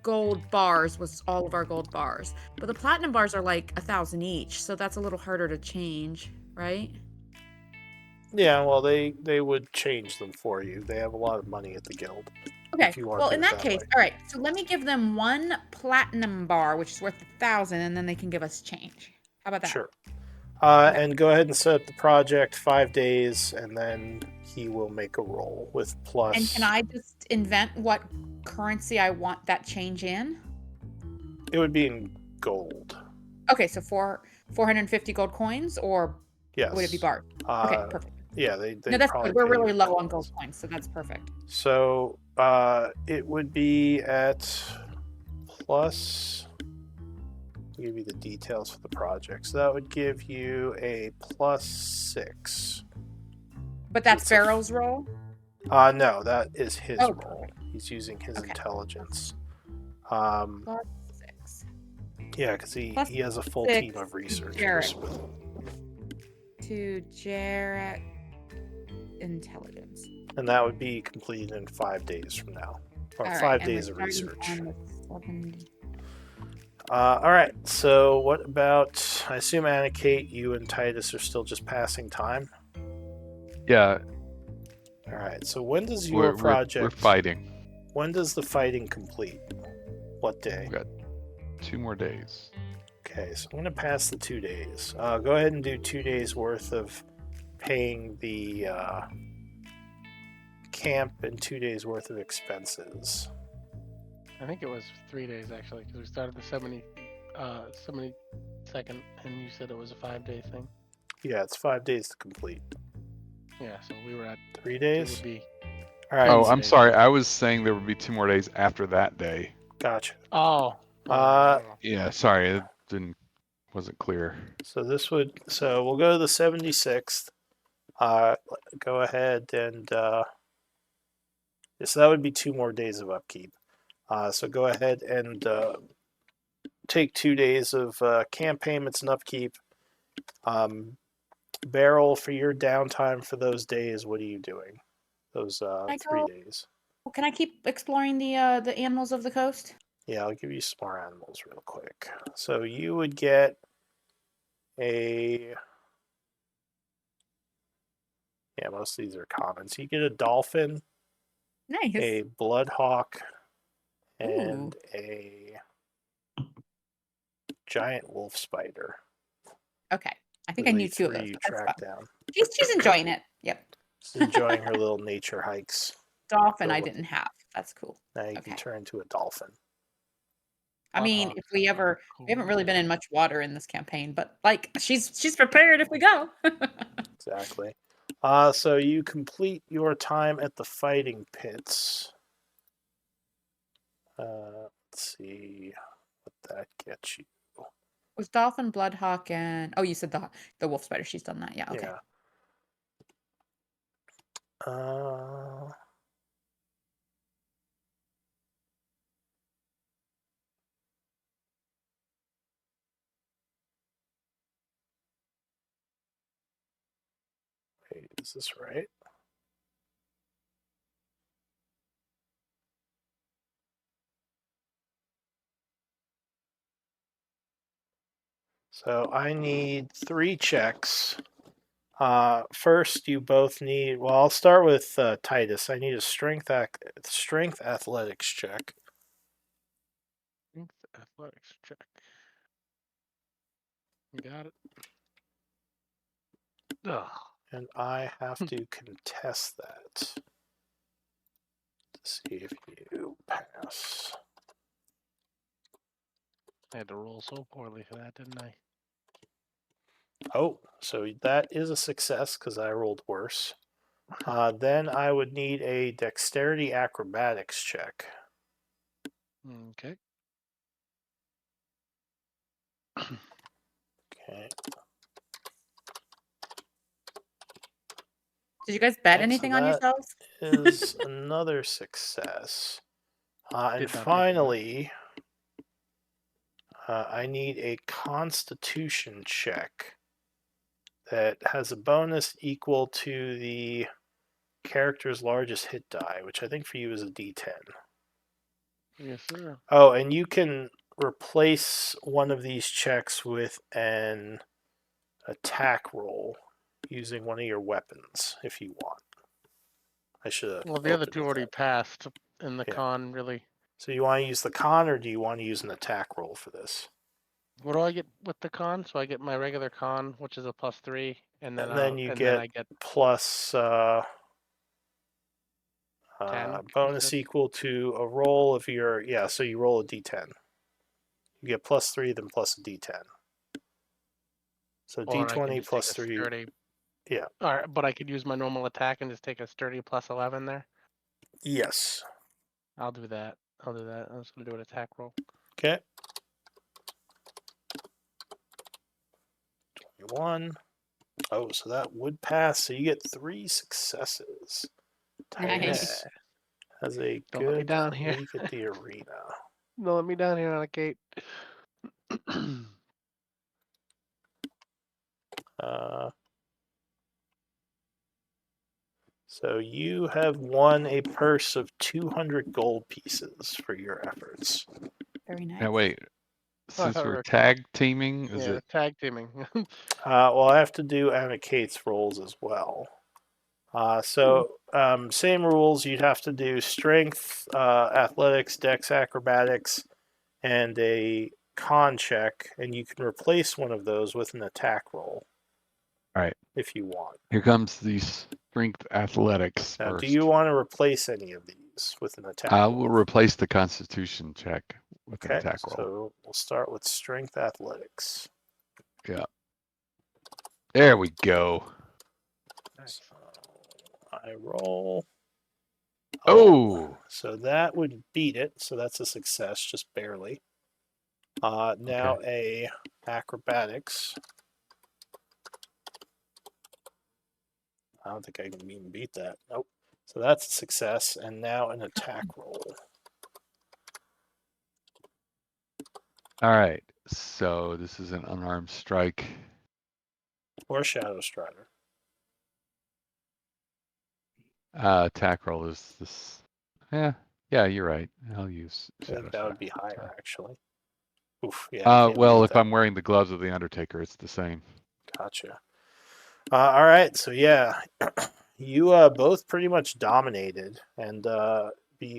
gold bars was all of our gold bars, but the platinum bars are like 1,000 each, so that's a little harder to change, right? Yeah, well, they would change them for you. They have a lot of money at the guild. Okay. If you want Well, to in do it that that case, way. all right. So let me give them 1 platinum bar, which is worth 1,000, and then they can give us change. How about that? Sure. Okay. And go ahead and set up the project 5 days, and then he will make a roll with plus. And can I just invent what currency I want that change in? It would be in gold. Okay, so 450 gold coins, or Yes. would it be bars? Okay, perfect. Yeah, they No, that's probably good. We're pay you really in low on coins. gold coins, so that's perfect. So it would be at plus. I'll give you the details for the project. So that would give you a +6. But that's It's Beryl's roll? No, that is his Oh, roll. He's using his Okay. intelligence. +6. Yeah, because he has a full 6 team of to researchers. To Jarrett intelligence. And that would be completed in 5 days from now. Or All right, 5 and days we're of starting research. on the 70. All right, so what about, I assume, Anna Kate, you and Titus are still just passing time? Yeah, All right, so when does your we're project... fighting. When does the fighting complete? What day? We've got 2 more days. Okay, so I'm going to pass the 2 days. Go ahead and do 2 days worth of paying the camp and 2 days worth of expenses. I think it was 3 days actually, because we started the 72nd, and you said it was a 5-day thing. Yeah, it's 5 days to complete. Yeah, so we were at 3 it days? would be. All right. Oh, Wednesday. I'm sorry. I was saying there would be 2 more days after that day. Gotcha. Oh. Yeah, sorry, it wasn't clear. So we'll go to the 76th. Go ahead and so that would be 2 more days of upkeep. So go ahead and take 2 days of camp payments and upkeep. Beryl, for your downtime for those days, what are you doing? Those 3 days. Can I keep exploring the animals of the coast? Yeah, I'll give you some more animals real quick. So you would get most of these are common. So you get a dolphin, Nice. a bloodhawk, and a giant wolf spider. Okay. I think I knew 2 of those. You But that's track fun. down. She's enjoying it. Yep. She's enjoying her little nature hikes. Dolphin Go I with didn't have. That's cool. Now you can turn into a dolphin. I mean, Bloodhawks if we are haven't really been in much water in this campaign, but like she's prepared if we go. Exactly. So you complete your time at the fighting pits. Let's see what that gets you. Was dolphin, bloodhawk, and you said the wolf spider. She's done that. Yeah. Okay. Wait, is this right? So I need 3 checks. First, you both need. Well, I'll start with Titus. I need a strength athletics check. Strength athletics check. You got it. Ugh. And I have to contest that to see if you pass. I had to roll so poorly for that, didn't I? Oh, so that is a success because I rolled worse. Then I would need a dexterity acrobatics check. Okay. Okay. Did you guys bet Okay, anything so on that yourselves? is another success. And Did not take that. finally, I need a constitution check that has a bonus equal to the character's largest hit die, which I think for you is a d10. Yes, sir. Oh, and you can replace one of these checks with an attack roll using one of your weapons if you want. I should have. Well, the other opened two with already that. passed in the Yeah. con, really. So you want to use the con, or do you want to use an attack roll for this? What do I get with the con? So I get my regular con, which is a +3, and then I get plus 10. bonus equal to a roll of your So you roll a d10. You get +3, then plus a d10. So Or I can d20 just take plus a 3. sturdy. Yeah. All right, but I could use my normal attack and just take a sturdy +11 there. Yes. I'll do that. I'm just gonna do an attack roll. Okay. 21. Oh, so that would pass. So you get 3 successes. Titus has a Don't let me good down here. week at the arena. Don't let me down here on a gate. So you have won a purse of 200 gold pieces for your efforts. Very nice. Now wait, since thought we we're were- tag teaming, is Yeah, it? tag teaming. Well, I have to do Anna Kate's rolls as well. Same rules. You'd have to do strength, athletics, dex, acrobatics, and a con check, and you can replace one of those with an attack roll. All right. If you want. Here comes the strength athletics Now, first. do you want to replace any of these with an attack I roll? will replace the Constitution check with an attack roll. So we'll start with strength athletics. Yeah. There we go. Nice. So I roll. Oh. So that would beat it. So that's a success, just barely. Now a acrobatics. I don't think I can even beat that. Nope. So that's a success, and now an attack roll. All right. So this is an unarmed strike. Or Shadow Strider. Attack roll is this. Yeah, you're right. I'll use I Shadow think that would be Strike. higher, actually. Oof, yeah. I can't Well, beat if that. I'm wearing the gloves of the Undertaker, it's the same. Gotcha. All right, so yeah, you both pretty much dominated, and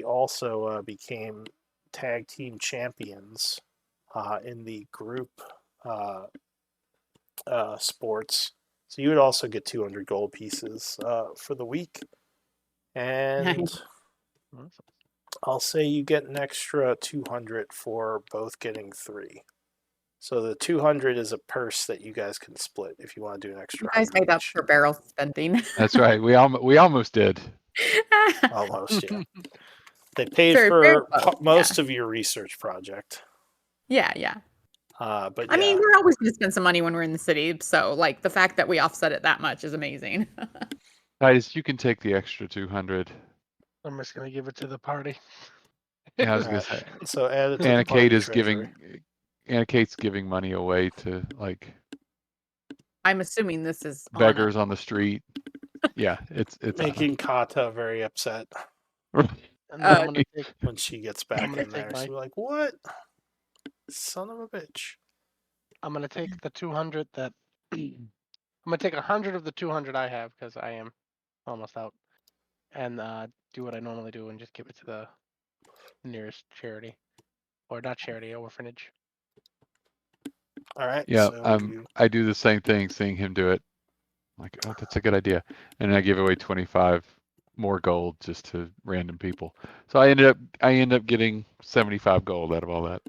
also became tag team champions in the group sports. So you would also get 200 gold pieces for the week, and Awesome. I'll say you get an extra 200 for both getting 3. So the 200 is a purse that you guys can split if you want to do an extra. You guys 100 made up each. for Beryl spending. That's right. We almost did. Almost, yeah. They paid Very for close, most of your research project. Yeah. But I mean, we're always going to spend some money when we're in the city, so like the fact that we offset it that much is amazing. Titus, you can take the extra 200. I'm just gonna give it to the party. Yeah, I was gonna Alright, say. so add it to the Anna Kate party is treasury. Anna Kate's giving money away to like I'm assuming this is beggars on the street. Yeah, it's Making Kata very upset And then I'm gonna take when she gets back gonna in take there. my- She's like, "What? Son of a bitch!" I'm gonna take the 200 that I'm gonna take 100 of the 200 I have because I am almost out, and do what I normally do and just give it to the nearest charity, or not charity, orphanage. All right, Yeah, so you I do the same thing, seeing him do it. Like, oh, that's a good idea. And I give away 25 more gold just to random people. So I end up getting 75 gold out of all that.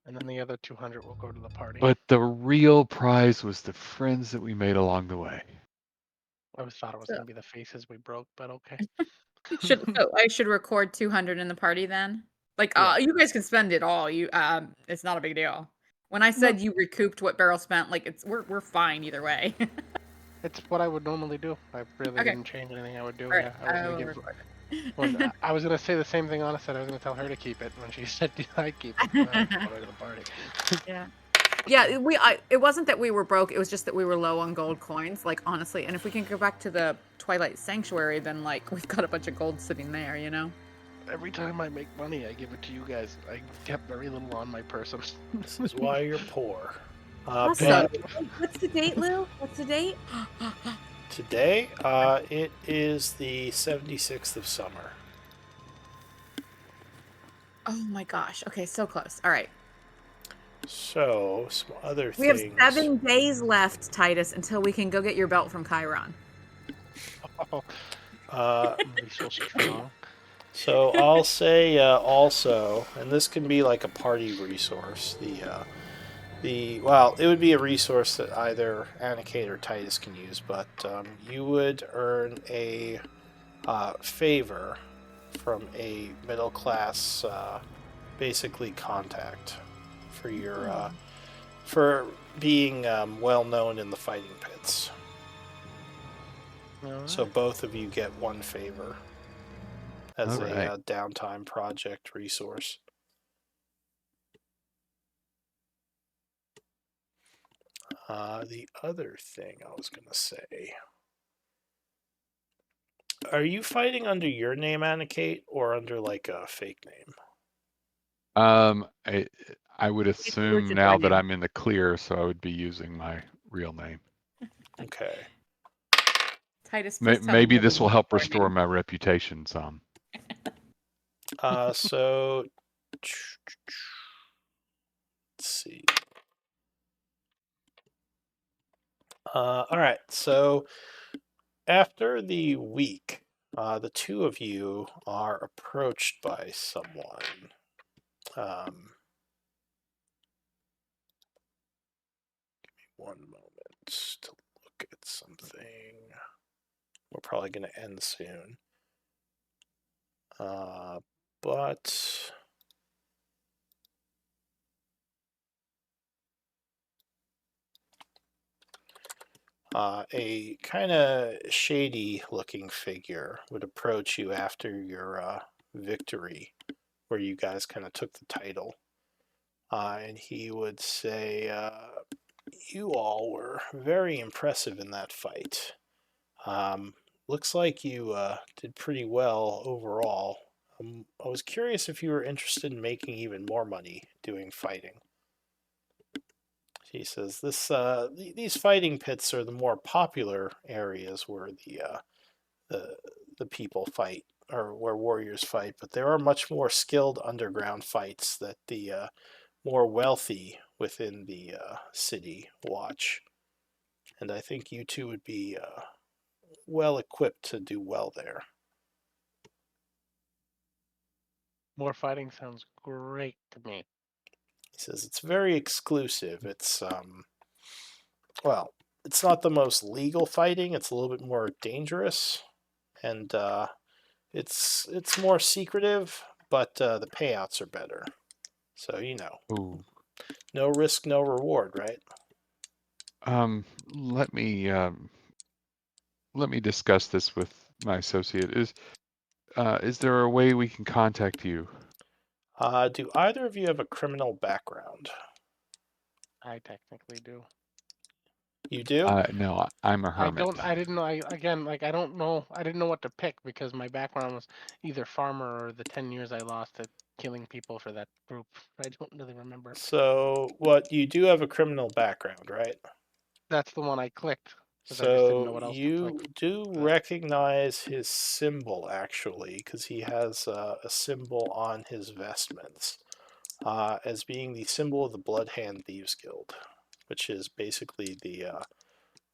And then the other 200 will go to the party. But the real prize was the friends that we made along the way. I always thought it was gonna be the faces we broke, but okay. So I should record 200 in the party then? Like, Yeah. you guys can spend it all. It's not a big deal. When I said you recouped what Beryl spent, like we're fine either way. It's what I would normally do. I really Okay. didn't change anything I would do. All right, Yeah, I was I gonna will give. record it. When I was gonna say the same thing Anna said, I was gonna tell her to keep it. When she said I keep it, I go to the party. Yeah. Yeah, it wasn't that we were broke, it was just that we were low on gold coins, like honestly. And if we can go back to the Twilight Sanctuary, then like we've got a bunch of gold sitting there, you know? Every time I make money, I give it to you guys. I kept very little on my person. this is why you're poor. Awesome. But What's the date, Lou? What's the date? today, it is the 76th of summer. Oh my gosh. Okay, so close. All right. So some other We have things. 7 days left, Titus, until we can go get your belt from Chiron. I'm so strong. So I'll say also, and this can be like a party resource. Well, it would be a resource that either Anna Kate or Titus can use, but you would earn a favor from a middle class, basically contact for your for being well known in the fighting pits. So both of you get one favor as a downtime project resource. The other thing I was going to say, are you fighting under your name, Anna Kate, or under like a fake name? I would assume now that I'm in the clear, so I would be using my real name. Okay. Titus, Maybe this will help restore my reputation some. So let's see. All right. So after the week, the two of you are approached by someone. Give me one moment to look at something. We're probably going to end soon. But a kind of shady looking figure would approach you after your victory, where you guys kind of took the title. And he would say, you all were very impressive in that fight. Looks like you did pretty well overall. I was curious if you were interested in making even more money doing fighting. He says these fighting pits are the more popular areas where the people fight, or where warriors fight, but there are much more skilled underground fights that the more wealthy within the city watch. And I think you two would be well equipped to do well there. More fighting sounds great to me. He says it's very exclusive. It's well, it's not the most legal fighting. It's a little bit more dangerous, and it's more secretive, but the payouts are better. So Ooh. No risk, no reward, right? Let me let me discuss this with my associate. Is there a way we can contact you? Do either of you have a criminal background? I technically do. You do? No, I'm a I hermit. don't. I didn't know. I don't know. I didn't know what to pick because my background was either farmer or the 10 years I lost at killing people for that group. I don't really remember. So, what you do have a criminal background, right? That's the one I clicked because I just didn't know So what else to you click. do recognize his symbol actually, because he has a symbol on his vestments as being the symbol of the Blood Hand Thieves Guild, which is basically the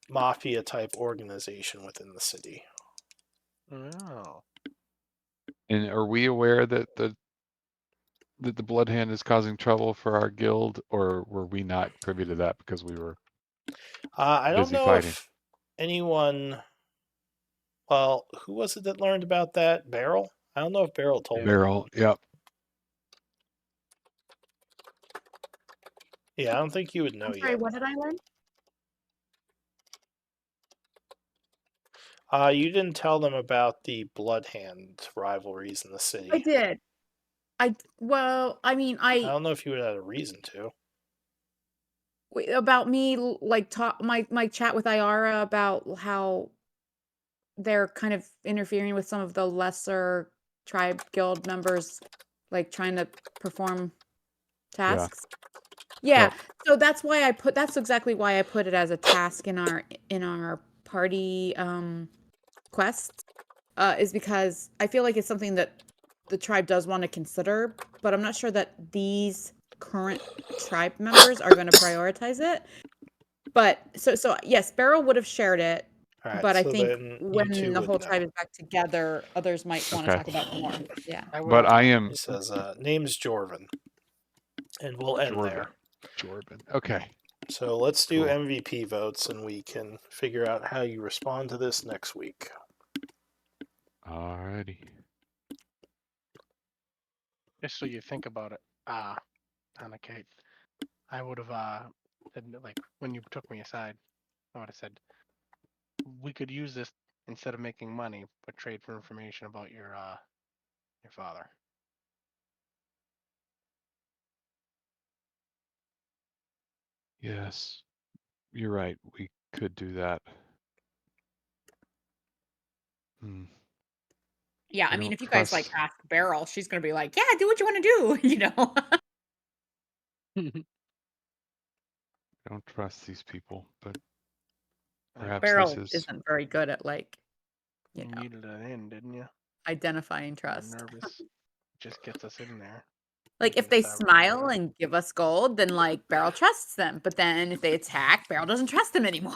mafia type organization within the city. Oh. And are we aware that the Blood Hand is causing trouble for our guild, or were we not privy to that because we were I don't busy know fighting? if anyone. Well, who was it that learned about that? Beryl? I don't know if Beryl told Yeah. anyone. Beryl, yep. Yeah, I don't think you would know I'm sorry, yet. what did I learn? You didn't tell them about the Blood Hand rivalries in the I city. did. Well, I mean, I don't know if you would have had a reason to. about me like talk my chat with Ayara about how they're kind of interfering with some of the lesser tribe guild members, like trying to perform tasks. Yeah. Yep. So that's exactly why I put it as a task in our party quest. Is because I feel like it's something that the tribe does want to consider, but I'm not sure that these current tribe members are going to prioritize it. But so yes, Beryl would have shared it, All right, but I so think then you when two the would whole know. tribe is back together, others might want to Okay. talk about it more. Yeah. I would But have I known. am He says, name's Jorvin. And we'll end Jorvin. there. Jorvin. Okay. So let's do Cool. MVP votes and we can figure out how you respond to this next week. Alrighty. Just so you think about it. Anna Kate, I would have said, like, when you took me aside, I would have said, we could use this instead of making money, but trade for information about your father. Yes. You're right. We could do that. Hmm. Yeah, I I mean, don't if you guys trust. ask Beryl, she's gonna be like, "Yeah, do what you want to do," you know. I don't trust these people, but perhaps Beryl this is. isn't very good at You needed an in, didn't you? identifying We're trust. nervous. Just gets us in there. Like We if can they start smile right and give us gold, then like Beryl trusts them. But then if they attack, Beryl doesn't trust them anymore.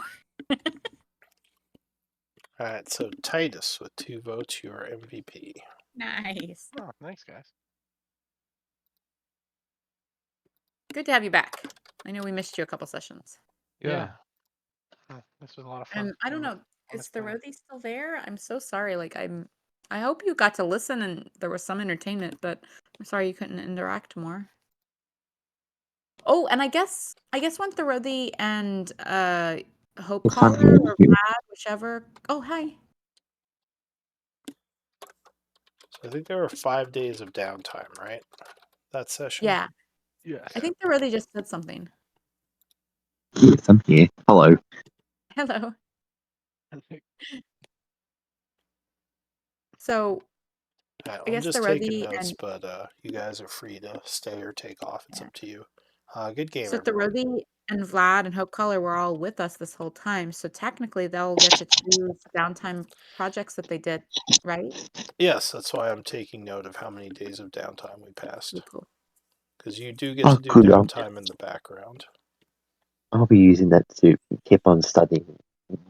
All right, so Titus with 2 votes, you are MVP. Nice. Oh, thanks, guys. Good to have you back. I know we missed you a couple sessions. Yeah. This was a lot of fun. And I don't know, is Honest thing. Therothy still there? I'm so sorry. Like I hope you got to listen and there was some entertainment, but I'm sorry you couldn't interact more. Oh, and I guess when Therothy and Hope Caller or Vlad, whichever. Oh, hi. So I think there were 5 days of downtime, right? That session? Yeah. Yes. I think Therothy just said something. Yes, I'm here. Hello. Hello. So All right, I I'm guess just taking Therothy notes, and but you guys are free to stay or take off. It's yeah. up to you. Good game, So everyone. Therothy and Vlad and Hope Caller were all with us this whole time. So technically they'll get to choose downtime projects that they did, right? Yes, that's why I'm taking note of how many days of downtime we passed. Cool. Because you do get Oh, to do good. downtime in the background. I'll be using that to keep on studying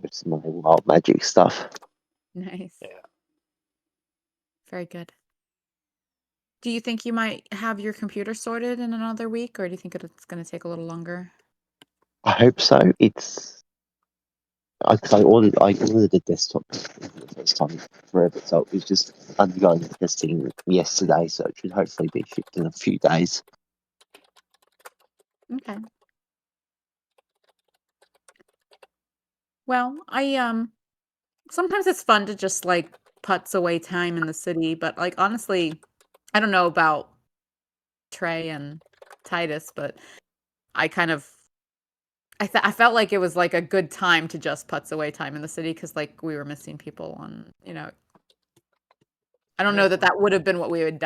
most of my wild magic stuff. Nice. Yeah. Very good. Do you think you might have your computer sorted in another week, or do you think it's going to take a little longer? I hope so. It's because I ordered a desktop for the first time forever, so it was just undergoing testing yesterday. So it should hopefully be shipped in a few days. Okay. Well, Sometimes it's fun to just like putz away time in the city, but like honestly, I don't know about Trey and Titus, but I kind of I felt like it was like a good time to just putz away time in the city because like we were missing people on, I don't know that that would have been what we would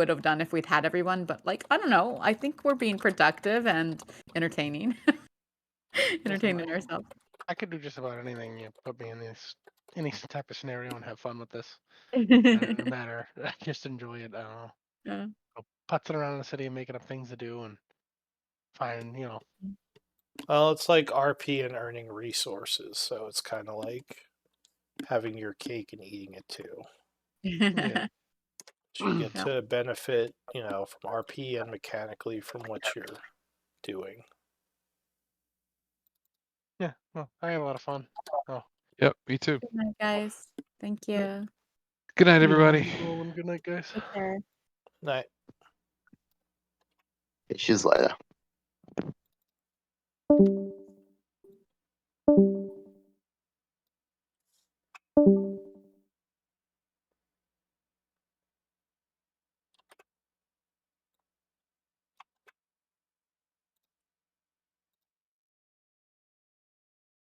have done if we'd had everyone, but like I don't know. I think we're being productive and entertaining. Entertaining ourselves. I could do just about anything. You put me in any type of scenario and have fun with this. It doesn't matter. I just enjoy it. I don't know. Yeah. Go putzing around the city and making up things to do and find, Well, it's like RP and earning resources, so it's kind of like having your cake and eating it too. Yeah. So you get Yeah. to benefit, from RP and mechanically from what you're doing. Yeah. Well, I had a lot of fun. Oh. Yep, me too. Good night, guys. Thank you. Good night, everybody. Good night, guys. Take care. Night. Issues later.